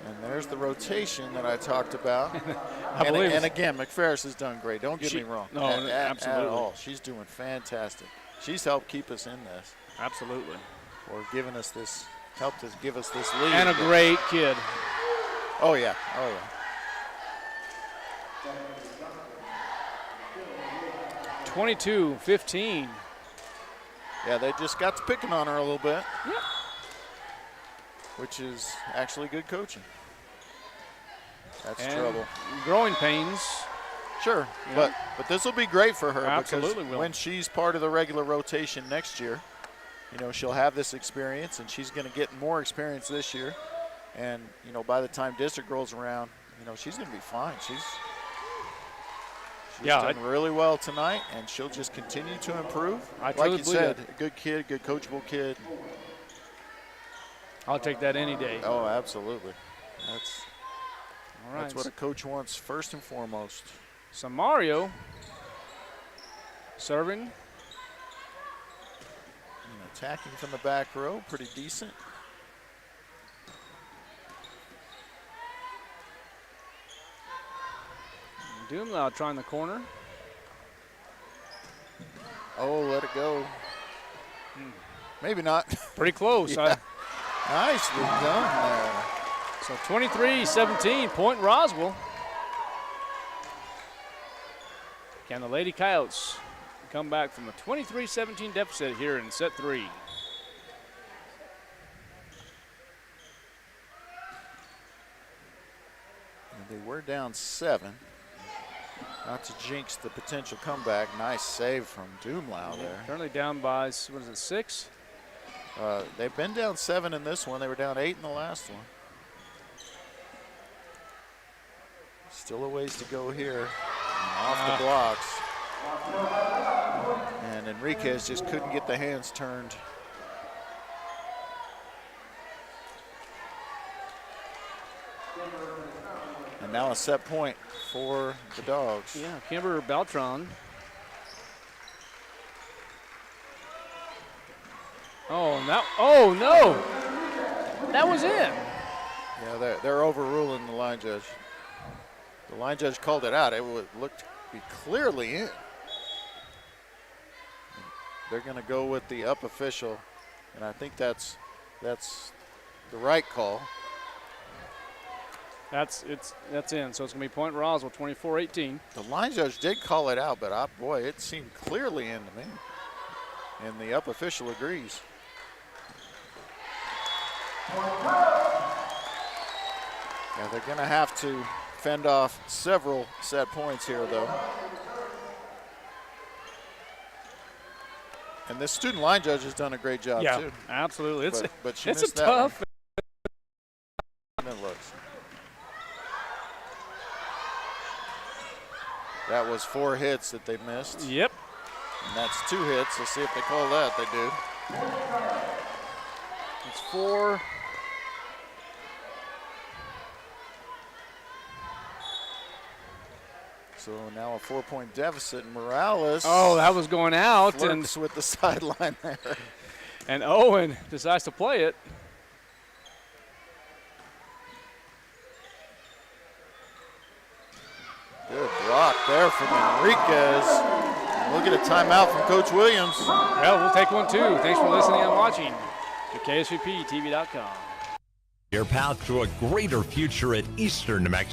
And there's the rotation that I talked about. and again, Mcferris has done great. Don't get me wrong. No, absolutely. At all. She's doing fantastic. She's helped keep us in this. Absolutely. Or helped us give us this lead. And a great kid. Oh, yeah. 22-15. Yeah, they just got to picking on her a little bit. Yeah. Which is actually good coaching. That's and trouble. Growing pains. Sure, yeah. but this will be great for her. Absolutely because will. When she's part of the regular rotation next year, she'll have this experience, and she's going to get more experience this year. And, by the time district rolls around, she's going to be fine. She's done really well tonight, and she'll just continue to improve. Like you said, a good kid, good coachable kid. I'll take that any day. Oh, absolutely. All right. That's what a coach wants first and foremost. Samario serving. And attacking from the back row, pretty decent. Doomlau trying the corner. Oh, let it go. Maybe not. Pretty close. Yeah. Nicely done there. So 23-17, point Roswell. Can the Lady Coyotes come back from a 23-17 deficit here in set 3? And they were down 7. Not to jinx the potential comeback. Nice save from Doomlau there. Currently down by, 6? They've been down 7 in this one. They were down 8 in the last one. Still a ways to go here. And off the blocks. And Enriquez just couldn't get the hands turned. And now a set point for the Dogs. Yeah, Kimber Beltran. Oh no! That was in. Yeah, they're overruling the line judge. The line judge called it out. It looked to be clearly in. They're going to go with the up official, and I think that's the right call. That's in, so it's going to be point Roswell, 24-18. The line judge did call it out, but boy, it seemed clearly in to me. And the up official agrees. Yeah, they're going to have to fend off several set points here, though. And this student line judge has done a great job, too. Yeah, absolutely. But she it's missed a that tough. one. And it looks. That was 4 hits that they missed. Yep. And that's 2 hits. Let's see if they call that. They do. It's 4. So now a 4-point deficit. Morales. Oh, that was going out. Flirts with the sideline there. And Owen decides to play it. Good block there from Enriquez. We'll get a timeout from Coach Williams. Well, we'll take one too. Thanks for listening and watching to KSVPTV.com. Your path to a greater future at Eastern New Mexico.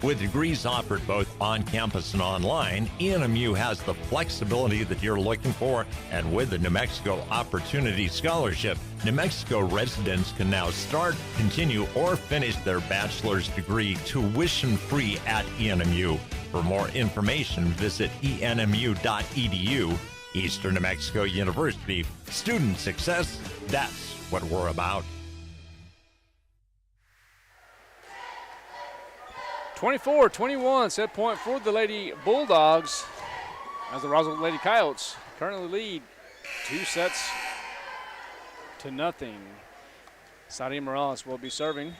With degrees offered both on campus and online, ENMU has the flexibility that you're looking for, and with the New Mexico Opportunity Scholarship, New Mexico residents can now start, continue, or finish their bachelor's degree tuition-free at ENMU. For more information, visit enmu.edu. Eastern New Mexico University, student success, that's what we're about. 24-21, set point for the Lady Bulldogs as the Roswell Lady Coyotes currently lead 2-0. Sadia Morales will be serving.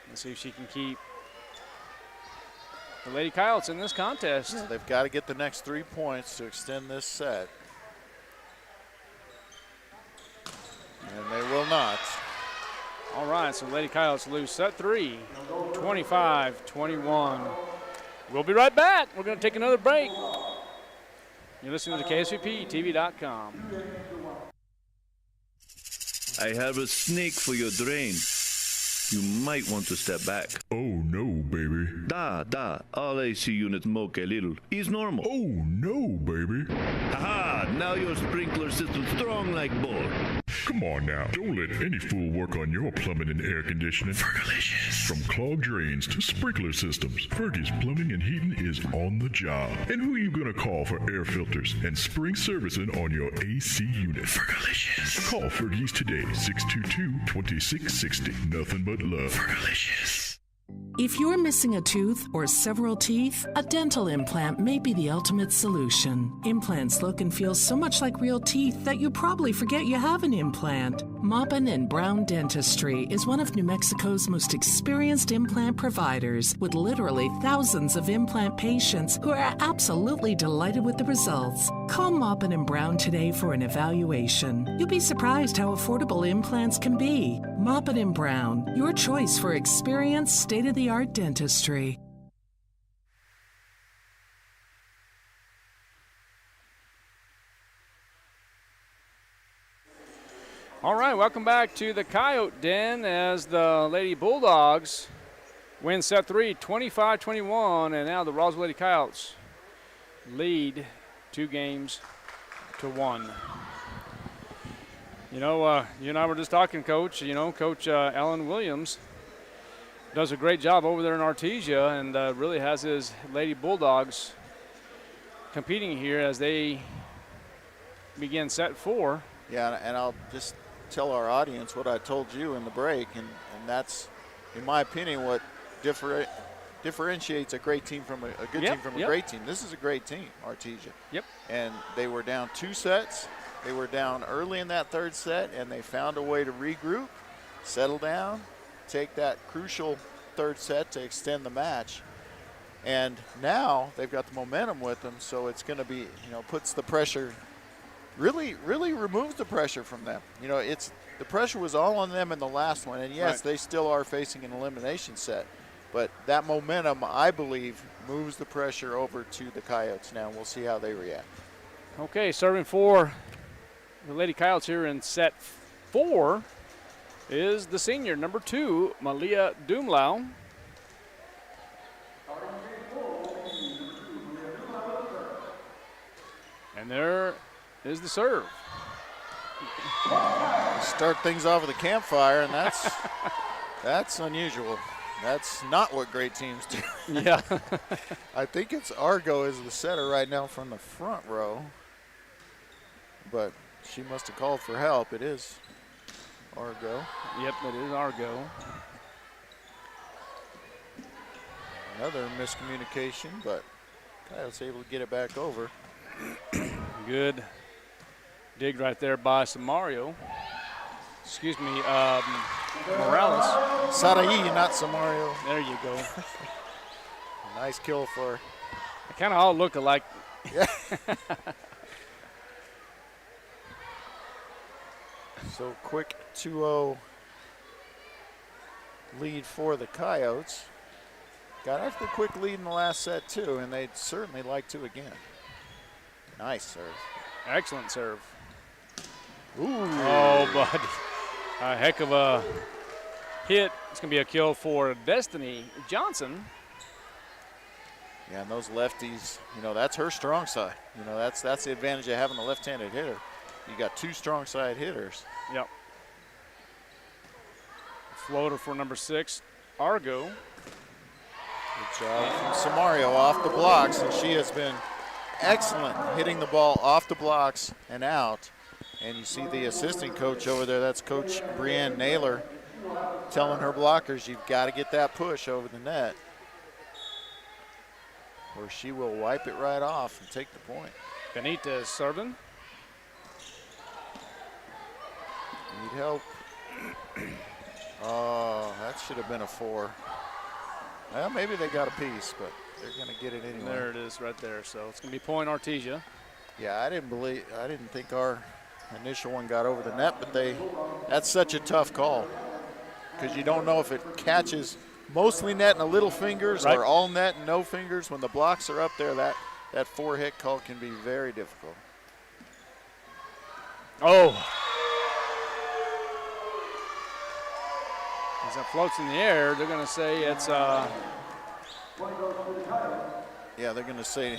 Let's see if she can keep the Lady Coyotes in this contest. Yeah, they've got to get the next 3 points to extend this set. And they will not. All right, so Lady Coyotes lose set 3, 25-21. We'll be right back. We're going to take another break. You're listening to KSVPTV.com. I have a snake for your drain. You might want to step back. Oh no, baby. All AC units moke a little. Is normal. Oh no, baby. Haha, now your sprinkler system's strong like bull. Come on now. Don't let any fool work on your plumbing and air conditioning. Fergalicious. From clogged drains to sprinkler systems, Fergie's Plumbing and Heating is on the job. And who are you going to call for air filters and spring servicing on your AC unit? Fergalicious. Call Fergie's today, 622-2660. Nothing but love. Fergalicious. If you're missing a tooth or several teeth, a dental implant may be the ultimate solution. Implants look and feel so much like real teeth that you probably forget you have an implant. Maupin and Brown Dentistry is one of New Mexico's most experienced implant providers, with literally thousands of implant patients who are absolutely delighted with the results. Call Maupin and Brown today for an evaluation. You'll be surprised how affordable implants can be. Maupin and Brown, your choice for experienced, state-of-the-art dentistry. All right, welcome back to the Coyote Den as the Lady Bulldogs win set 3, 25-21, and now the Roswell Lady Coyotes lead 2-1. You know, you and I were just talking, Coach. You know, Coach Alan Williams does a great job over there in Artesia and really has his Lady Bulldogs competing here as they begin set 4. Yeah, and I'll just tell our audience what I told you in the break, and that's, in my opinion, what differentiates a great team from a good team from a great team. This is a great team, Artesia. Yep. And they were down 2 sets. They were down early in that 3rd set, and they found a way to regroup, settle down, take that crucial 3rd set to extend the match. And now they've got the momentum with them, so it's going to be, you know, puts the pressure, really removes the pressure from them. You know, the pressure was all on them in the last one, and yes, they still are facing an elimination set. But that momentum, I believe, moves the pressure over to the Coyotes now. We'll see how they react. Okay, serving for the Lady Coyotes here in set 4 is the senior, number 2, Malia Dumlau. And there is the serve. Start things off with a campfire, and that's unusual. That's not what great teams do. Yeah. I think it's Argo is the setter right now from the front row. But she must have called for help. It is Argo. Yep, it is Argo. Another miscommunication, but Coyotes able to get it back over. Good dig right there by Samario. Excuse me, Morales. Sarai, not Samario. There you go. Nice kill for her. They kind of all look alike. Yeah. So quick 2-0 lead for the Coyotes. Got off the quick lead in the last set too, and they'd certainly like to again. Nice serve. Excellent serve. Ooh. Oh, buddy. A heck of a hit. It's going to be a kill for Destiny Johnson. Yeah, and those lefties, you know, that's her strong side. You know, that's the advantage of having a left-handed hitter. You got two strong side hitters. Yep. Floater for number 6, Argo. Good job from Samario off the blocks, and she has been excellent hitting the ball off the blocks and out. And you see the assistant coach over there, that's Coach Brianne Naylor, telling her blockers, you've got to get that push over the net, or she will wipe it right off and take the point. Benitez serving. Need help. Oh, that should have been a 4. Well, maybe they got a piece, but they're going to get it anyway. There it is right there. So it's going to be point Artesia. Yeah, I didn't think our initial one got over the net, but that's such a tough call because you don't know if it catches mostly net and a little fingers or all net and no fingers. When the blocks are up there, that 4-hit call can be very difficult. Oh. As that floats in the air, they're going to say it's yeah, they're going to say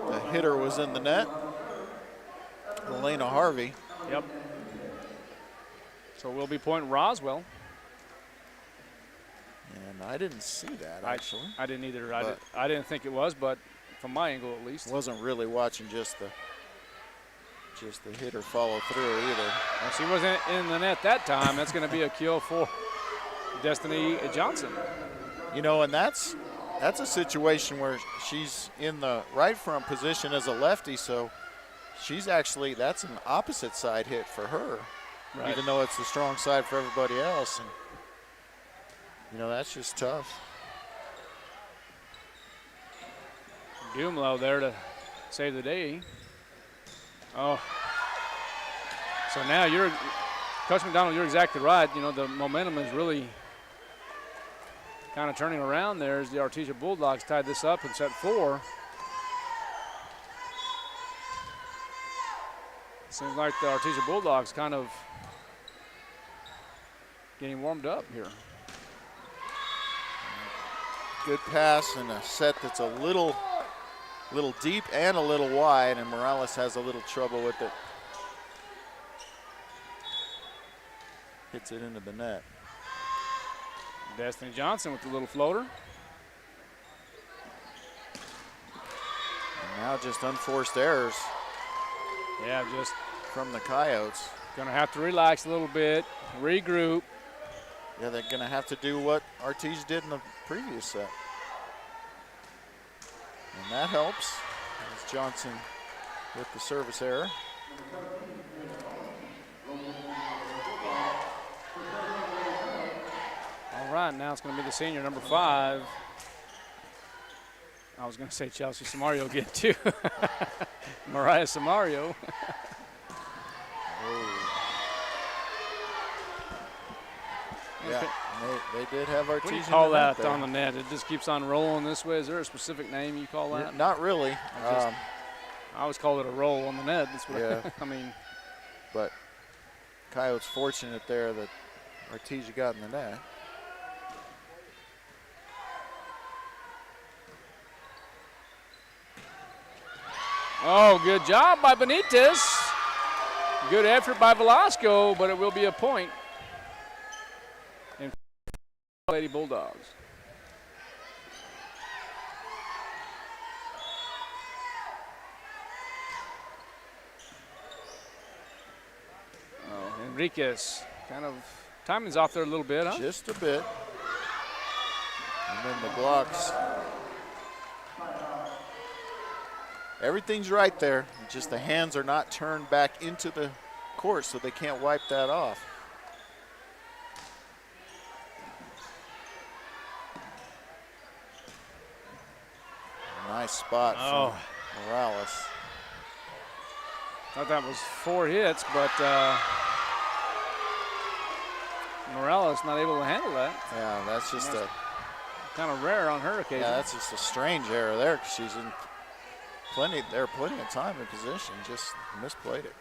the hitter was in the net. Elena Harvey. Yep. So we'll be point Roswell. And I didn't see that, actually. I didn't either. I didn't think it was, but from my angle at least. Wasn't really watching just the hitter follow through either. Well, she wasn't in the net that time. That's going to be a kill for Destiny Johnson. You know, and that's a situation where she's in the right front position as a lefty, so she's actually, that's an opposite side hit for her, even though it's the strong side for everybody else. And, you know, that's just tough. Gumlo there to save the day. Oh. So now Coach McDonald, you're exactly right. You know, the momentum is really kind of turning around there as the Artesia Bulldogs tied this up in set 4. Seems like the Artesia Bulldogs kind of getting warmed up here. Good pass in a set that's a little deep and a little wide, and Morales has a little trouble with it. Hits it into the net. Destiny Johnson with the little floater. And now just unforced errors. Yeah, just from the Coyotes. Gonna have to relax a little bit, regroup. Yeah, they're gonna have to do what Artesia did in the previous set. And that helps. There's Johnson with the service error. All right, now it's going to be the senior, number 5. I was going to say Chelsea Samario again, too. Mariah Samario. Yeah, they did have Artesia. What do you call that on the net? It just keeps on rolling this way. Is there a specific name you call that? Not really. I always call it a roll on the net. That's what yeah. I mean. But Coyotes fortunate there that Artesia got in the net. Oh, good job by Benitez. Good effort by Velasco, but it will be a point. And Lady Bulldogs. Oh, Enriquez kind of timing's off there a little bit, huh? Just a bit. And then the blocks. Everything's right there. Just the hands are not turned back into the court, so they can't wipe that off. spot from Morales. Thought that was 4 hits, but Morales not able to handle that. Yeah, that's just kind of rare on her occasion. Yeah, that's just a strange error there because she's in plenty of time in position, just misplayed it.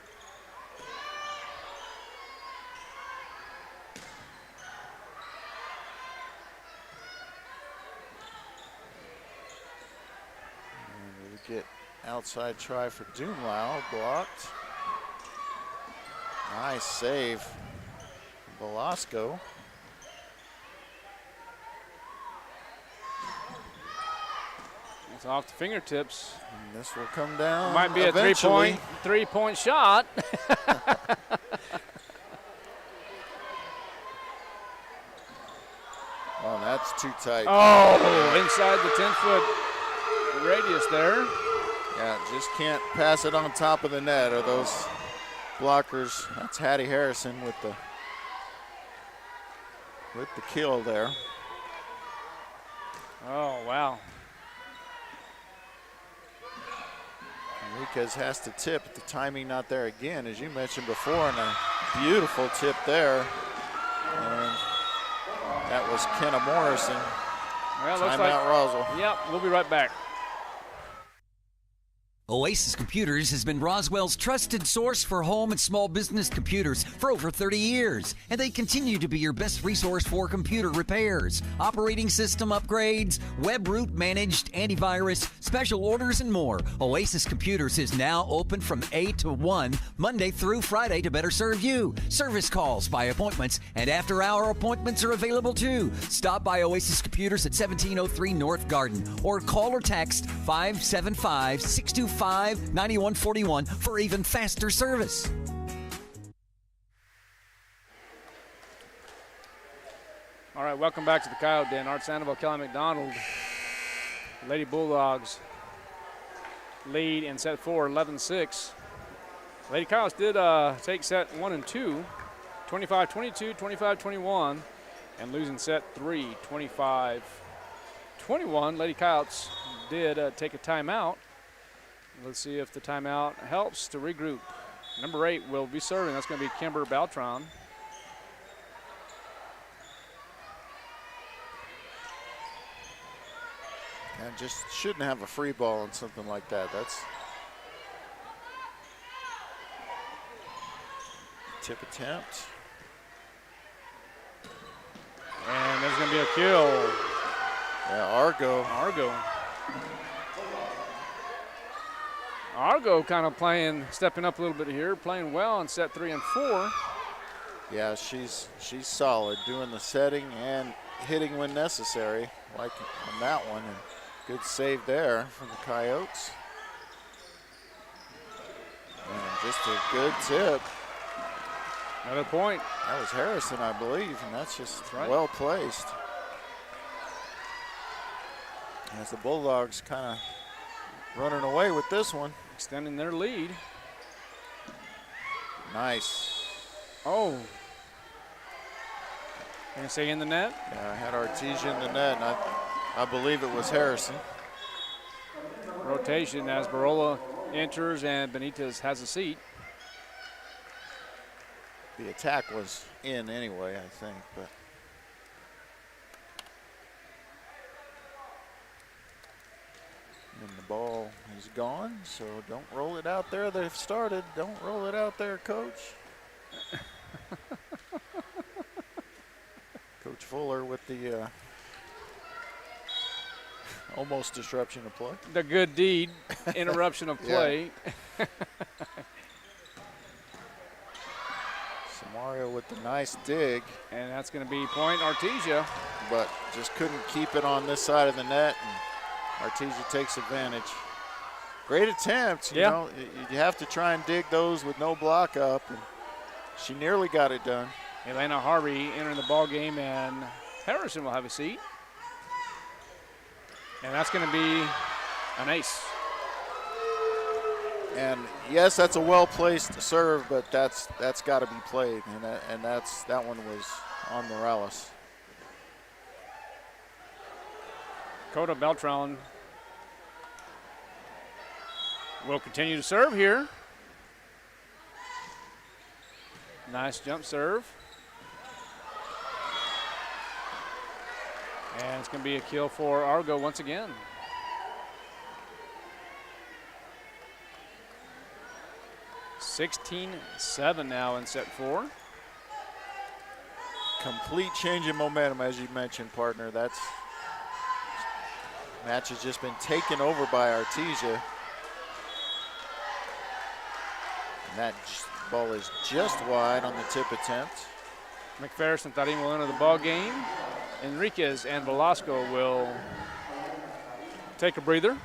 And we get outside try for Doomlau, blocked. Nice save, Velasco. It's off the fingertips. And this will come down. Might be eventually. a three-point shot. Oh, that's too tight. Oh, inside the 10-foot radius there. Yeah, just can't pass it on top of the net, or those blockers. That's Hattie Harrison with the kill there. Oh, wow. Enriquez has to tip, but the timing not there again, as you mentioned before, and a beautiful tip there. And that was Kenna Morrison. Well, timeout Roswell. Yep, we'll be right back. Oasis Computers has been Roswell's trusted source for home and small business computers for over 30 years, and they continue to be your best resource for computer repairs, operating system upgrades, web root managed antivirus, special orders, and more. Oasis Computers is now open from 8 to 1, Monday through Friday, to better serve you. Service calls by appointments and after-hour appointments are available too. Stop by Oasis Computers at 1703 North Garden or call or text 575-625-9141 for even faster service. All right, welcome back to the Coyote Den. Art Sandoval, Kelly McDonald. Lady Bulldogs lead in set 4, 11-6. Lady Coyotes did take set 1 and 2, 25-22, 25-21, and losing set 3, 25-21. Lady Coyotes did take a timeout. Let's see if the timeout helps to regroup. Number 8 will be serving. That's going to be Kimber Beltran. And just shouldn't have a free ball on something like that. That's tip attempt. And there's going to be a kill. Yeah, Argo. Argo kind of stepping up a little bit here, playing well in set 3 and 4. Yeah, she's solid, doing the setting and hitting when necessary, like on that one. And good save there from the Coyotes. And just a good tip. Another point. That was Harrison, I believe, and that's just well placed. As the Bulldogs kind of running away with this one. Extending their lead. Nice. Oh. Can you say in the net? Yeah, I had Artesia in the net, and I believe it was Harrison. Rotation as Barola enters and Benitez has a seat. The attack was in anyway, I think, but. And the ball is gone, so don't roll it out there. They've started. Don't roll it out there, Coach. Coach Fuller with the almost disruption of play. The good deed, interruption of play. Samario with the nice dig. And that's going to be point Artesia. But just couldn't keep it on this side of the net. And Artesia takes advantage. Great attempt. You know, you have to try and dig those with no block up. And she nearly got it done. Elena Harvey entering the ball game, and Harrison will have a seat. And that's going to be an ace. And yes, that's a well-placed serve, but that's got to be played, and that one was on Morales. Coda Beltran will continue to serve here. Nice jump serve. And it's going to be a kill for Argo once again. (16-7) now in set 4. Complete change in momentum, as you mentioned, partner. That's match has just been taken over by Artesia. And that ball is just wide on the tip attempt. Mcferris and Tarim will enter the ball game. Enriquez and Velasco will take a breather.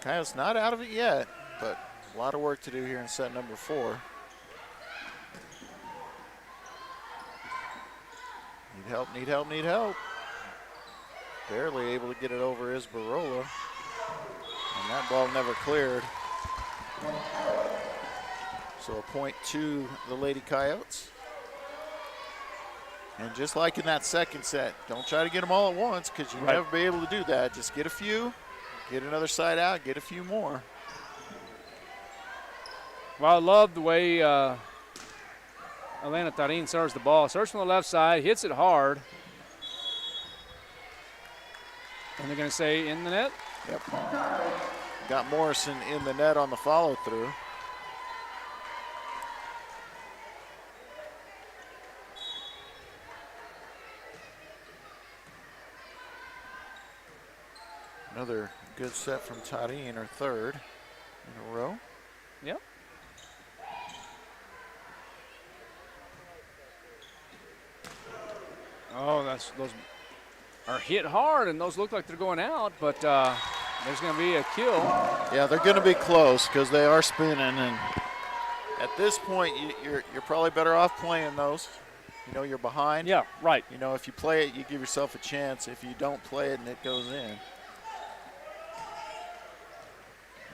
Coyotes not out of it yet, but a lot of work to do here in set number 4. Need help, need help, need help. Barely able to get it over is Barola. And that ball never cleared. So a point to the Lady Coyotes. And just like in that second set, don't try to get them all at once because you'll never be able to do that. Just get a few, get another side out, get a few more. Well, I love the way Elena Tarin serves the ball. Serves from the left side, hits it hard. And they're going to say in the net? Yep. Got Morrison in the net on the follow through. Another good set from Tarin, her third in a row. Yep. Oh, those are hit hard, and those look like they're going out, but there's going to be a kill. Yeah, they're going to be close because they are spinning, and at this point, you're probably better off playing those. You know, you're behind. Yeah, right. You know, if you play it, you give yourself a chance. If you don't play it and it goes in.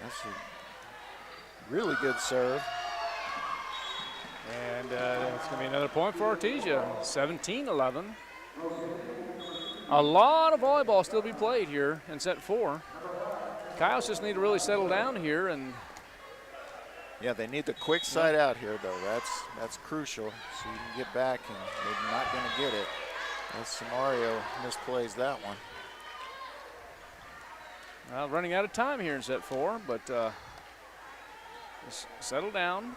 That's a really good serve. And it's going to be another point for Artesia, 17-11. A lot of volleyball still to be played here in set 4. Coyotes just need to really settle down here. And yeah, they need the quick side out here, though. That's crucial, so you can get back, and they're not going to get it. As Samario misplays that one. Well, running out of time here in set 4, but just settle down.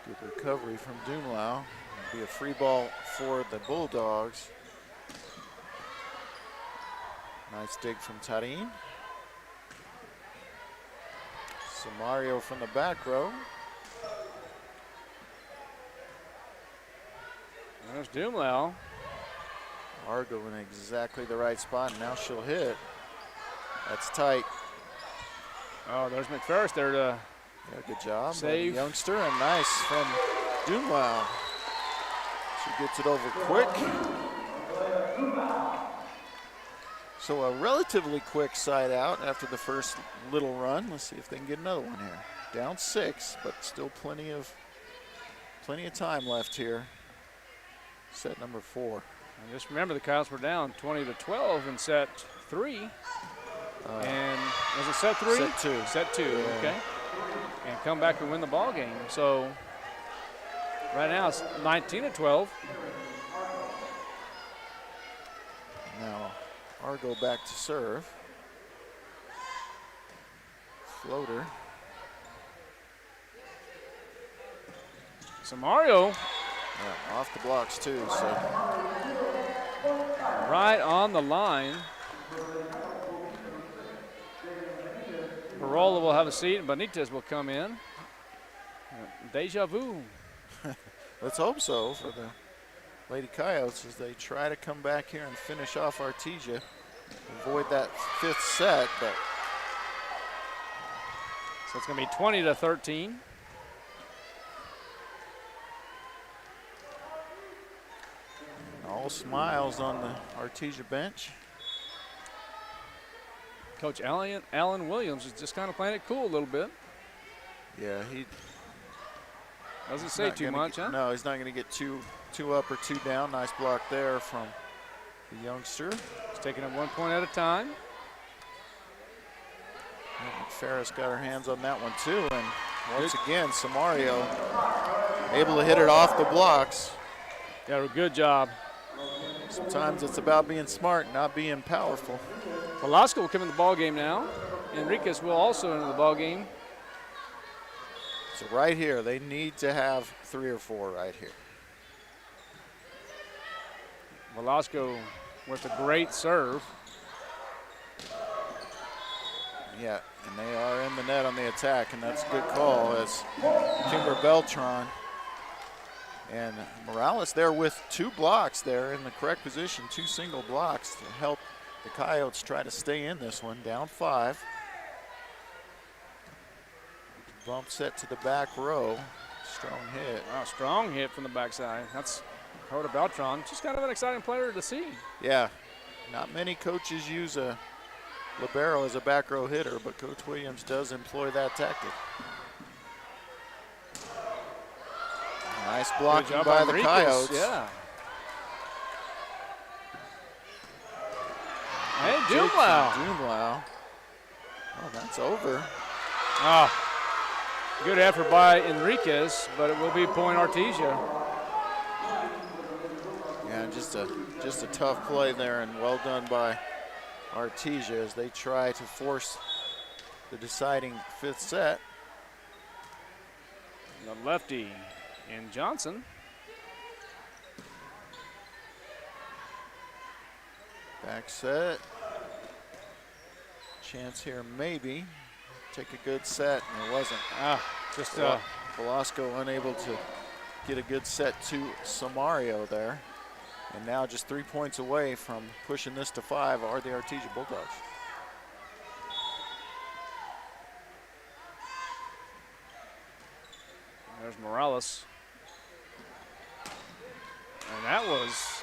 Good recovery from Dumlau. It'll be a free ball for the Bulldogs. Nice dig from Tarin. Samario from the back row. There's Dumlau. Argo in exactly the right spot, and now she'll hit. That's tight. Oh, there's Mcferris there to good job. Save. Youngster, and nice from Dumlau. She gets it over quick. So a relatively quick side out after the first little run. Let's see if they can get another one here. Down 6, but still plenty of time left here. Set number 4. And just remember the Coyotes were down 20-12 in set 3. And was it set 3? Set 2. Set 2, yeah. Okay. And come back and win the ball game. So right now it's 19-12. Now Argo back to serve. Floater. Samario. Yeah, off the blocks too, so. Right on the line. Barola will have a seat, and Benitez will come in. Deja vu. Let's hope so for the Lady Coyotes as they try to come back here and finish off Artesia. Avoid that 5th set, but. So it's going to be 20-13. All smiles on the Artesia bench. Coach Alan Williams is just kind of playing it cool a little bit. Yeah, Doesn't say too much, huh? No, he's not going to get two up or two down. Nice block there from the youngster. He's taking it 1 point at a time. Mcferris got her hands on that one too, and once again, Samario able to hit it off the blocks. Got a good job. Sometimes it's about being smart, not being powerful. Velasco will come in the ball game now. Enriquez will also enter the ball game. So right here, they need to have 3 or 4 right here. Velasco with a great serve. Yeah, and they are in the net on the attack, and that's a good call as Kimber Beltran and Morales there with 2 blocks there in the correct position, 2 single blocks to help the Coyotes try to stay in this one, down 5. Bump set to the back row, strong hit. Wow, strong hit from the backside. That's Dakota Beltran, just kind of an exciting player to see. Yeah, not many coaches use a libero as a back row hitter, but Coach Williams does employ that tactic. Nice blocking by the Coyotes. Yeah. Hey, Dumlau. Oh, that's over. Ah, good effort by Enriquez, but it will be point Artesia. Yeah, just a tough play there, and well done by Artesia as they try to force the deciding 5th set. The lefty in Johnson. Back set. Chance here maybe. Take a good set, and it wasn't. Velasco unable to get a good set to Samario there. And now just 3 points away from pushing this to 5 are the Artesia Bulldogs. There's Morales. And that was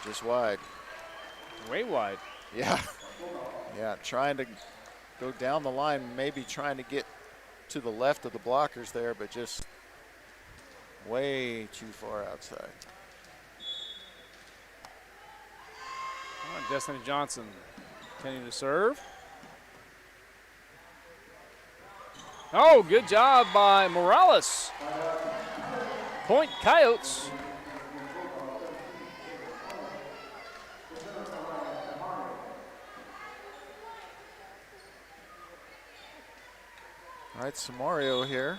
just wide. Way wide. Yeah. Yeah, trying to go down the line, maybe trying to get to the left of the blockers there, but just way too far outside. Destiny Johnson continuing to serve. Oh, good job by Morales. Point Coyotes. All right, Samario here,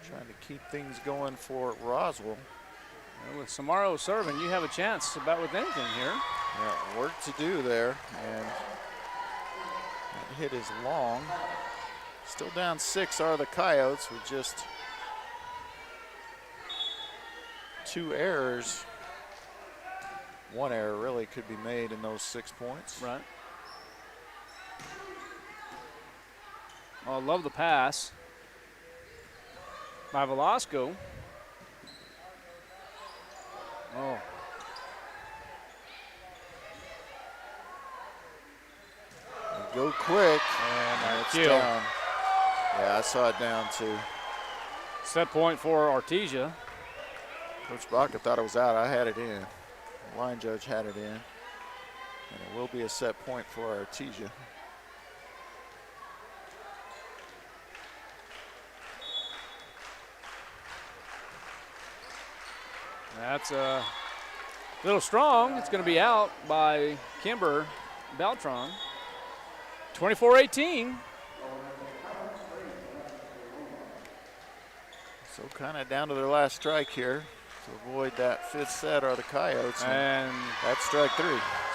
trying to keep things going for Roswell. Well, with Samario serving, you have a chance about with anything here. Yeah, work to do there, and that hit is long. Still down 6 are the Coyotes with just 2 errors. 1 error really could be made in those 6 points. Right. Oh, I love the pass by Velasco. Oh. Go quick, and it's down. Yeah, I saw it down too. Set point for Artesia. Coach Baca thought it was out. I had it in. The line judge had it in. And it will be a set point for Artesia. That's a little strong. It's going to be out by Kimber Beltran. 24-18. So kind of down to their last strike here. To avoid that 5th set are the Coyotes. And that's strike 3.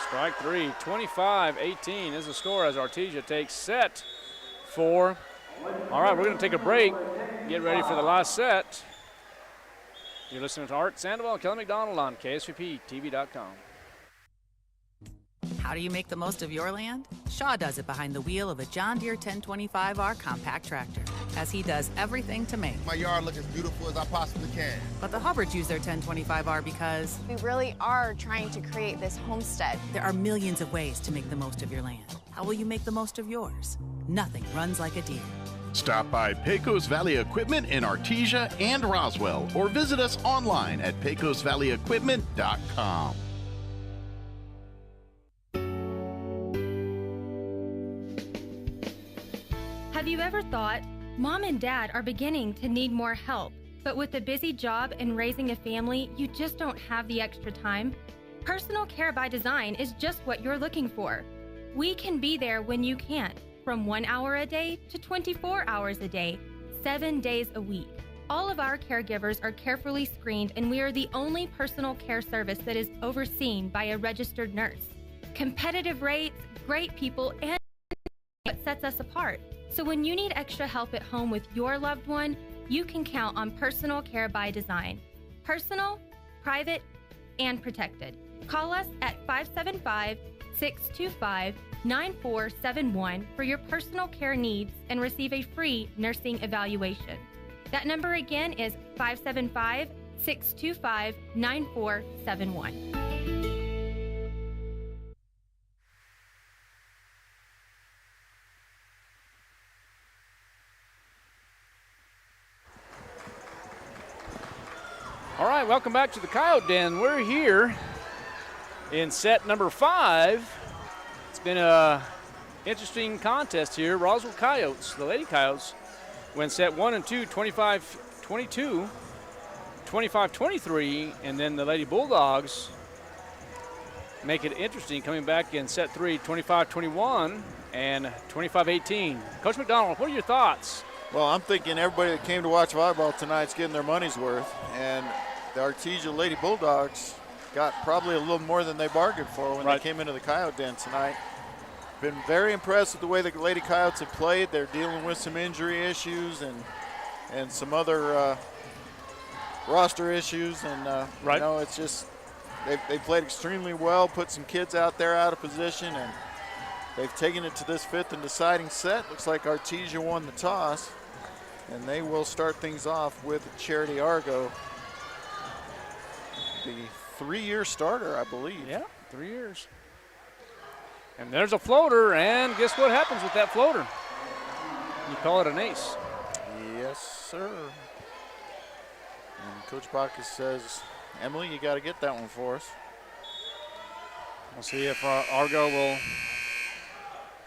Strike 3, 25-18 is the score as Artesia takes set 4. All right, we're going to take a break. Get ready for the last set. You're listening to Art Sandoval and Kelly McDonald on KSVPTV.com. How do you make the most of your land? Shaw does it behind the wheel of a John Deere 1025R compact tractor, as he does everything to make my yard look as beautiful as I possibly can. But the Hubbards use their 1025R because we really are trying to create this homestead. There are millions of ways to make the most of your land. How will you make the most of yours? Nothing runs like a Deere. Stop by Pecos Valley Equipment in Artesia and Roswell, or visit us online at pecosvalleyequipment.com. Have you ever thought, Mom and Dad are beginning to need more help, but with a busy job and raising a family, you just don't have the extra time? Personal Care by Design is just what you're looking for. We can be there when you can't, from 1 hour a day to 24 hours a day, 7 days a week. All of our caregivers are carefully screened, and we are the only personal care service that is overseen by a registered nurse. Competitive rates, great people, and what sets us apart. So when you need extra help at home with your loved one, you can count on Personal Care by Design. Personal, private, and protected. Call us at 575-625-9471 for your personal care needs and receive a free nursing evaluation. That number again is 575-625-9471. All right, welcome back to the Coyote Den. We're here in set number 5. It's been a interesting contest here. Roswell Coyotes, the Lady Coyotes, win set 1 and 2, 25-22, 25-23, and then the Lady Bulldogs make it interesting, coming back in set 3, 25-21 and 25-18. Coach McDonald, what are your thoughts? Well, I'm thinking everybody that came to watch volleyball tonight's getting their money's worth, and the Artesia Lady Bulldogs got probably a little more than they bargained for when they came into the Coyote Den tonight. Been very impressed with the way the Lady Coyotes have played. They're dealing with some injury issues and some other roster issues, and you know, it's just they played extremely well, put some kids out there out of position, and they've taken it to this 5th and deciding set. Looks like Artesia won the toss, and they will start things off with Charity Argo, the 3-year starter, I believe. Yeah, 3 years. And there's a floater, and guess what happens with that floater? You call it an ace. Yes, sir. And Coach Bacchus says, Emily, you got to get that one for us. We'll see if Argo will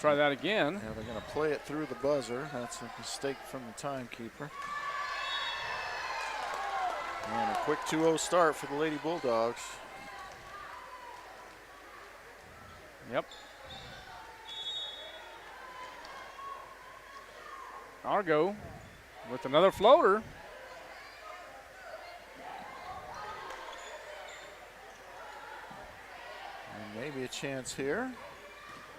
try that again. Yeah, they're going to play it through the buzzer. That's a mistake from the timekeeper. And a quick 2-0 start for the Lady Bulldogs. Yep. Argo with another floater. And maybe a chance here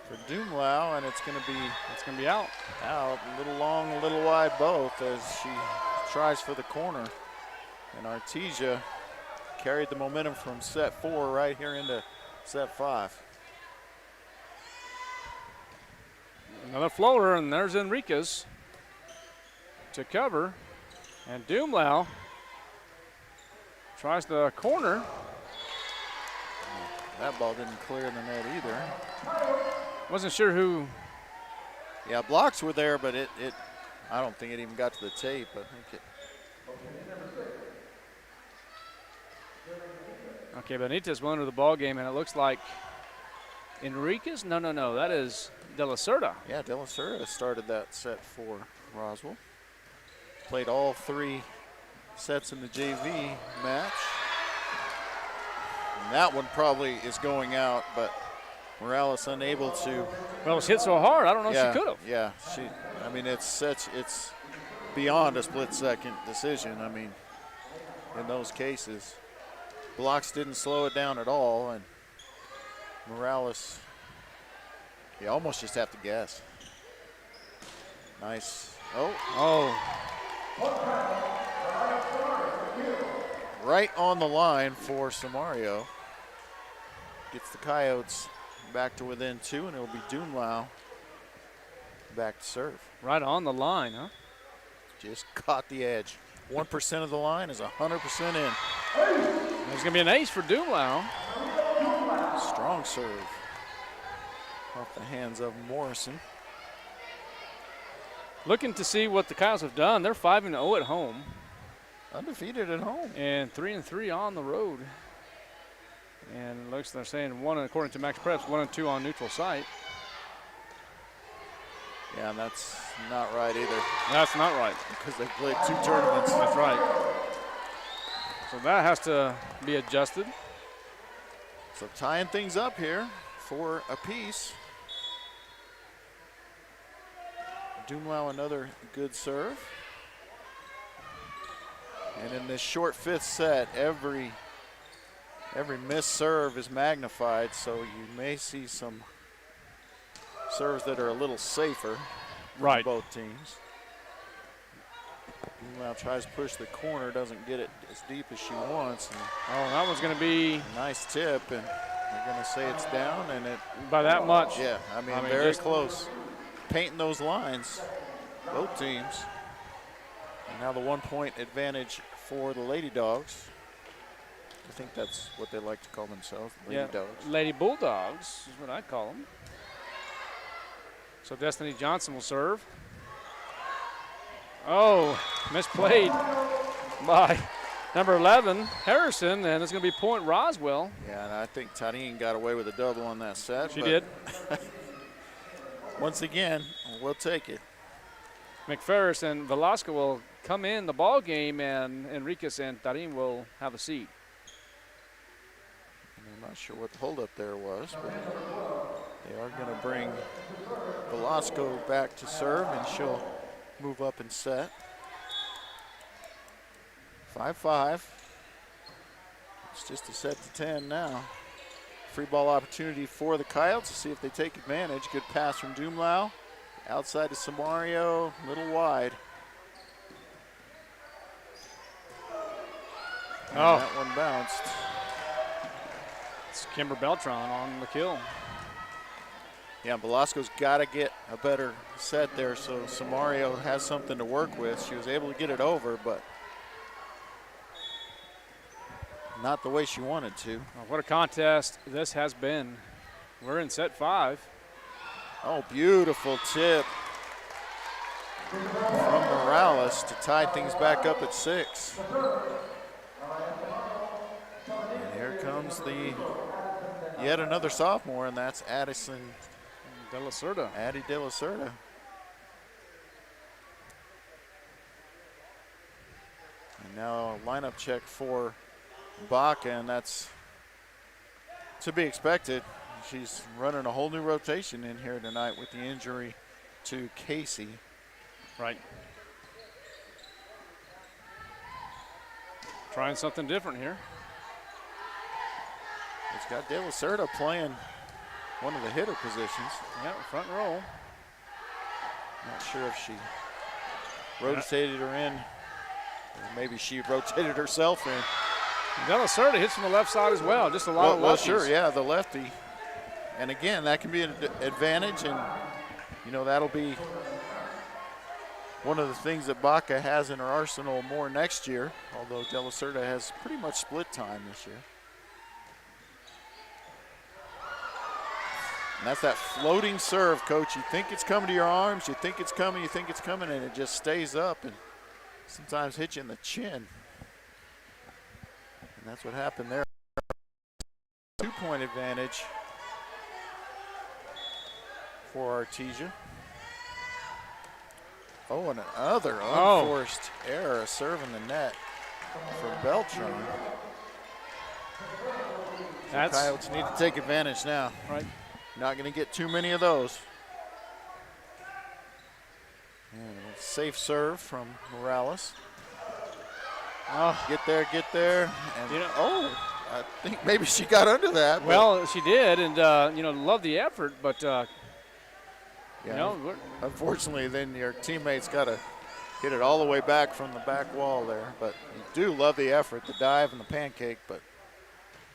for Doomlau, and it's going to be out. Out, a little long, a little wide both as she tries for the corner. And Artesia carried the momentum from set 4 right here into set 5. Another floater, and there's Enriquez to cover. And Doomlau tries the corner. That ball didn't clear the net either. Wasn't sure who. Yeah, blocks were there, but I don't think it even got to the tape. I think it. Okay, Benitez went into the ball game, and it looks like Enriquez? No, that is De La Cerda. Yeah, De La Cerda started that set for Roswell. Played all 3 sets in the JV match. And that one probably is going out, but Morales unable to. Well, it was hit so hard, I don't know if she could have. Yeah, I mean, it's beyond a split-second decision. I mean, in those cases. Blocks didn't slow it down at all, and Morales, you almost just have to guess. Nice. Oh. Right on the line for Samario. Gets the Coyotes back to within 2, and it'll be Doomlau back to serve. Right on the line, huh? Just caught the edge. 1% of the line is 100% in. There's going to be an ace for Doomlau. Strong serve off the hands of Morrison. Looking to see what the Coyotes have done. They're 5-0 at home. Undefeated at home. And 3-3 on the road. And it looks they're saying one, according to Mcferris, 1-2 on neutral site. Yeah, and that's not right either. That's not right. Because they played 2 tournaments. That's right. So that has to be adjusted. So tying things up here for a piece. Dumlau another good serve. And in this short 5th set, every missed serve is magnified, so you may see some serves that are a little safer for both teams. Dumlau tries to push the corner, doesn't get it as deep as she wants. And that one's going to be a nice tip, and they're going to say it's down, and it by that much. Yeah, I mean very close. Painting those lines, both teams. And now the 1-point advantage for the Lady Dogs. I think that's what they like to call themselves, Lady Dogs. Lady Bulldogs is what I call them. So Destiny Johnson will serve. Oh, misplayed by number 11, Harrison, and it's going to be point Roswell. Yeah, and I think Tarine got away with a double on that set. She did. Once again, we'll take it. Mcferris and Velasco will come in the ball game, and Enriquez and Tarim will have a seat. I'm not sure what the holdup there was, but they are going to bring Velasco back to serve, and she'll move up and set. 5-5. It's just a set to 10 now. Free ball opportunity for the Coyotes to see if they take advantage. Good pass from Dumlau. Outside to Samario, a little wide. And that one bounced. It's Kimber Beltran on the kill. Yeah, Velasco's got to get a better set there, so Samario has something to work with. She was able to get it over, but not the way she wanted to. Oh, what a contest this has been. We're in set 5. Oh, beautiful tip from Morales to tie things back up at 6. And here comes yet another sophomore, and that's Addison De La Cerda. Addie De La Cerda. And now a lineup check for Baca, and that's to be expected. She's running a whole new rotation in here tonight with the injury to Casey. Right. Trying something different here. It's got De La Cerda playing one of the hitter positions. Yeah, front row. Not sure if she rotated her in, or maybe she rotated herself in. De La Cerda hits from the left side as well. Just a lot of lefties. Well, sure, yeah, the lefty. And again, that can be an advantage, and you know that'll be one of the things that Baca has in her arsenal more next year, although De La Cerda has pretty much split time this year. And that's that floating serve, Coach. You think it's coming to your arms, you think it's coming, and it just stays up and sometimes hits you in the chin. And that's what happened there. 2-point advantage for Artesia. Oh, and another unforced error, serving the net for Beltran. The Coyotes need to take advantage now. Right. Not going to get too many of those. And a safe serve from Morales. Oh. Get there. And I think maybe she got under that. Well, she did, and love the effort, but unfortunately, then your teammates got to hit it all the way back from the back wall there. But you do love the effort, the dive and the pancake, but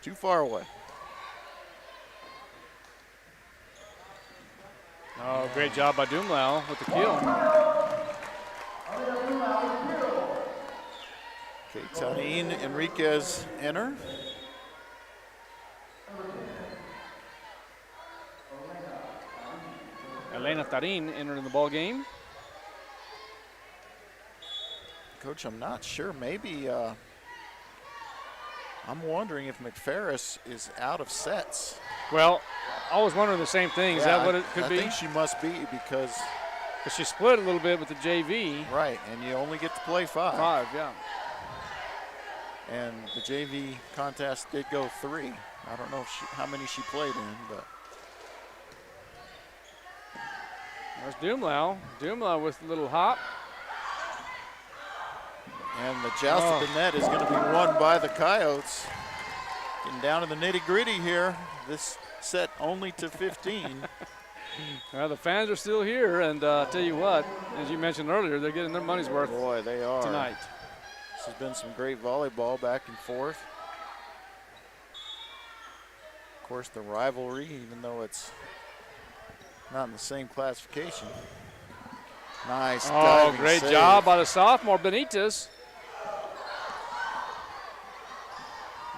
too far away. Oh, great job by Dumlau with the kill. Okay, Tarine Enriquez enter. Elena Tarin entering the ball game. Coach, I'm not sure. Maybe I'm wondering if Mcferris is out of sets. Well, I was wondering the same thing. Is that what it could be? I think she must be because she split a little bit with the JV. Right, and you only get to play 5. 5, yeah. And the JV contest did go 3. I don't know how many she played in, but. There's Dumlau. Dumlau with a little hop. And the joust at the net is going to be won by the Coyotes. Getting down to the nitty-gritty here. This set only to 15. Well, the fans are still here, and I'll tell you what, as you mentioned earlier, they're getting their money's worth. Boy, they are. Tonight. This has been some great volleyball back and forth. Of course, the rivalry, even though it's not in the same classification. Nice diving great save. job by the sophomore, Benitez.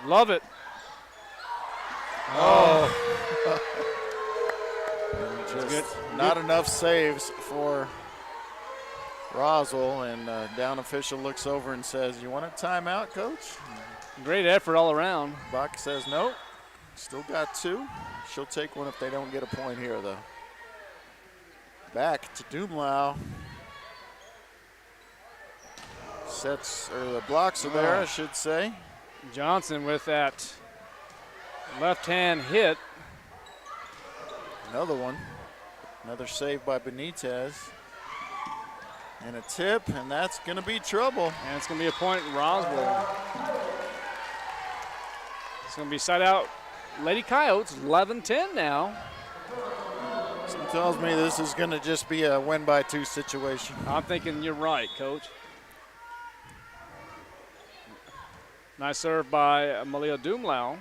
Love it. And just not enough saves for Roswell, and down official looks over and says, "You want a timeout, coach?" Great effort all around. Bach says, "Nope, still got 2. She'll take one if they don't get a point here, though." Back to Dumlau. Sets, or the blocks are there, I should say. Johnson with that left-hand hit. Another one. Another save by Benitez. And a tip, and that's going to be trouble. And it's going to be a point in Roswell. It's going to be side out Lady Coyotes, 11-10 now. Something tells me this is going to just be a win by 2 situation. I'm thinking you're right, Coach. Nice serve by Malia Dumlau.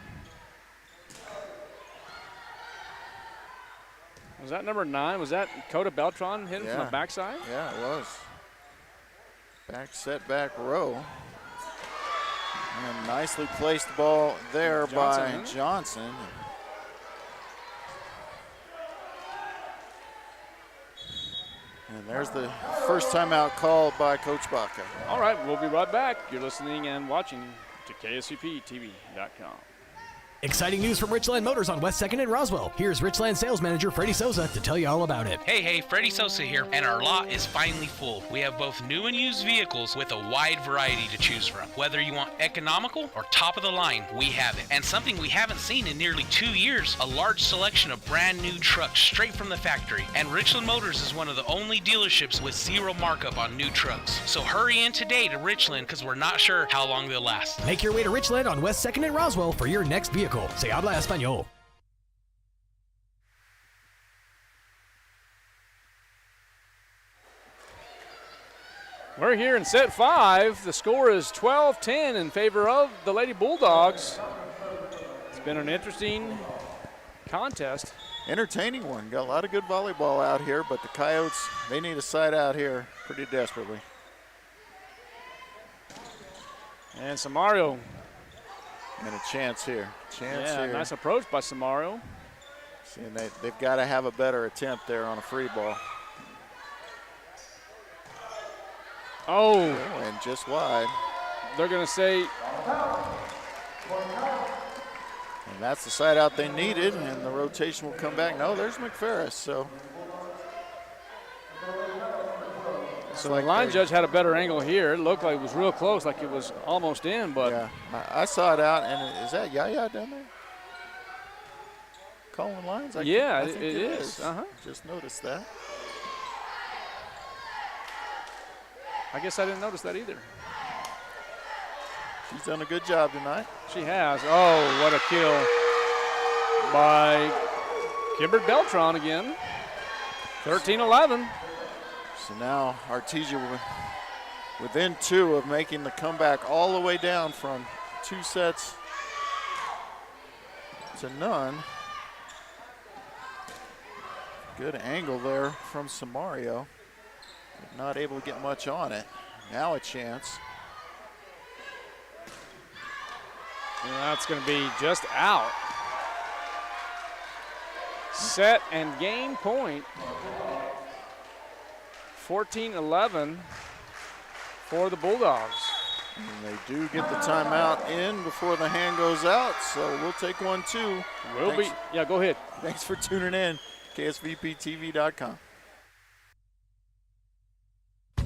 Was that number 9? Was that Coda Beltran hitting from the backside? Yeah, it was. Back set, back row. And a nicely placed ball there by Johnson. And there's the first timeout called by Coach Baca. All right, we'll be right back. You're listening and watching to KSUPTV.com. Exciting news from Richland Motors on West 2nd and Roswell. Here's Richland sales manager Freddie Souza to tell you all about it. Hey, Freddie Souza here, and our lot is finally full. We have both new and used vehicles with a wide variety to choose from. Whether you want economical or top of the line, we have it. And something we haven't seen in nearly 2 years, a large selection of brand new trucks straight from the factory. And Richland Motors is one of the only dealerships with 0 markup on new trucks. So hurry in today to Richland, because we're not sure how long they'll last. Make your way to Richland on West 2nd and Roswell for your next vehicle. Se habla español. We're here in set 5. The score is 12-10 in favor of the Lady Bulldogs. It's been an interesting contest. Entertaining one. Got a lot of good volleyball out here, but the Coyotes, they need a side out here pretty desperately. And Samario. And a chance here. Here. Nice approach by Samario. See, and they've got to have a better attempt there on a free ball. Oh, and just wide. They're going to say. And that's the side out they needed, and the rotation will come back. No, there's Mcferris, so. So the line judge had a better angle here. It looked like it was real close, like it was almost in, but. Yeah, I saw it out, and is that Yaya down there? Calling lines? I think it is. Just noticed that. I guess I didn't notice that either. She's done a good job tonight. She has. Oh, what a kill by Kimbert Beltran again. 13-11. So now Artesia within 2 of making the comeback all the way down from 2 sets to none. Good angle there from Samario. But not able to get much on it. Now a chance. And that's going to be just out. Set and game point. 14-11 for the Bulldogs. And they do get the timeout in before the hand goes out, so we'll take one too. Yeah, go ahead. Thanks for tuning in, KSVPTV.com.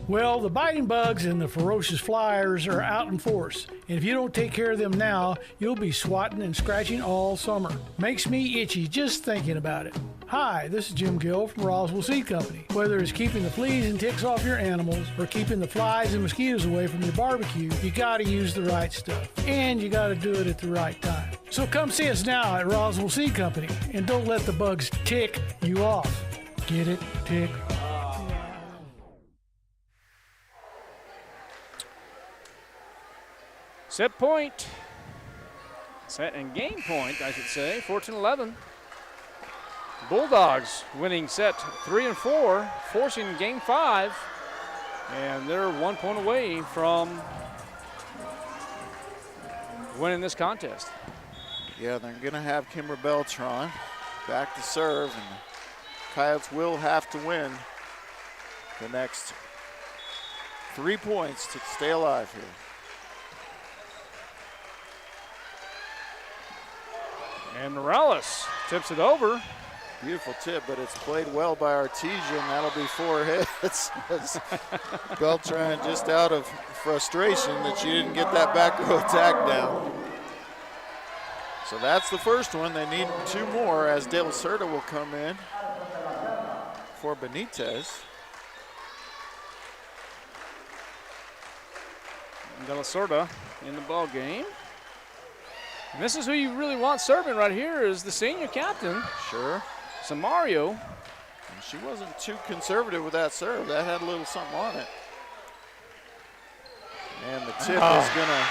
Well, the biting bugs and the ferocious flyers are out in force, and if you don't take care of them now, you'll be swatting and scratching all summer. Makes me itchy just thinking about it. Hi, this is Jim Gill from Roswell Seed Company. Whether it's keeping the fleas and ticks off your animals or keeping the flies and mosquitoes away from your barbecue, you gotta use the right stuff, and you gotta do it at the right time. So come see us now at Roswell Seed Company, and don't let the bugs tick you off. Get it? Tick. Set point. Set and game point, I should say. 14-11. Bulldogs winning set 3 and 4, forcing game 5. And they're 1 point away from winning this contest. Yeah, they're going to have Kimber Beltran back to serve, and the Coyotes will have to win the next 3 points to stay alive here. And Morales tips it over. Beautiful tip, but it's played well by Artesia, and that'll be 4 hits. Beltran just out of frustration that she didn't get that back row attack down. So that's the first one. They need 2 more as De La Cerda will come in for Benitez. De La Cerda in the ball game. And this is who you really want serving right here is the senior captain. Sure. Samario. And she wasn't too conservative with that serve. That had a little something on it. And the tip is going to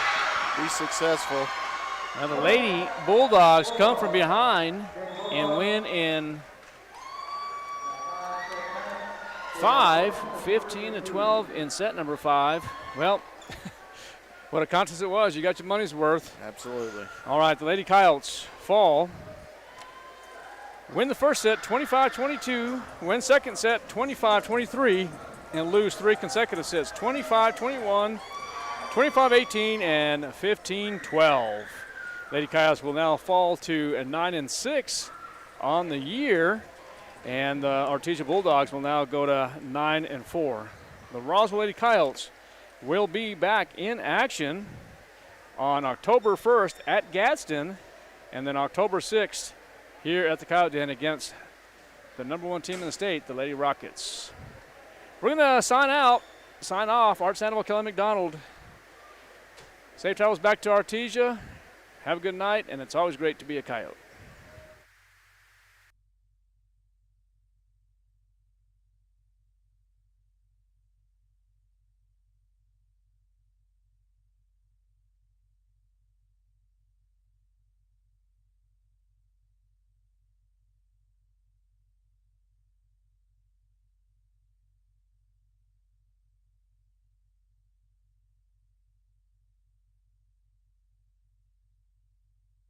be successful. Now the Lady Bulldogs come from behind and win in 5, 15-12 in set number 5. Well, what a contest it was. You got your money's worth. Absolutely. All right, the Lady Coyotes fall. Win the first set 25-22, win second set 25-23, and lose 3 consecutive sets 25-21, 25-18, and 15-12. Lady Coyotes will now fall to a 9-6 on the year, and the Artesia Bulldogs will now go to 9-4. The Roswell Lady Coyotes will be back in action on October 1st at Gadsden, and then October 6th here at the Coyote Den against the #1 team in the state, the Lady Rockets. We're going to sign off. Art Sandoval, Kelly McDonald. Safe travels back to Artesia. Have a good night, and it's always great to be a Coyote.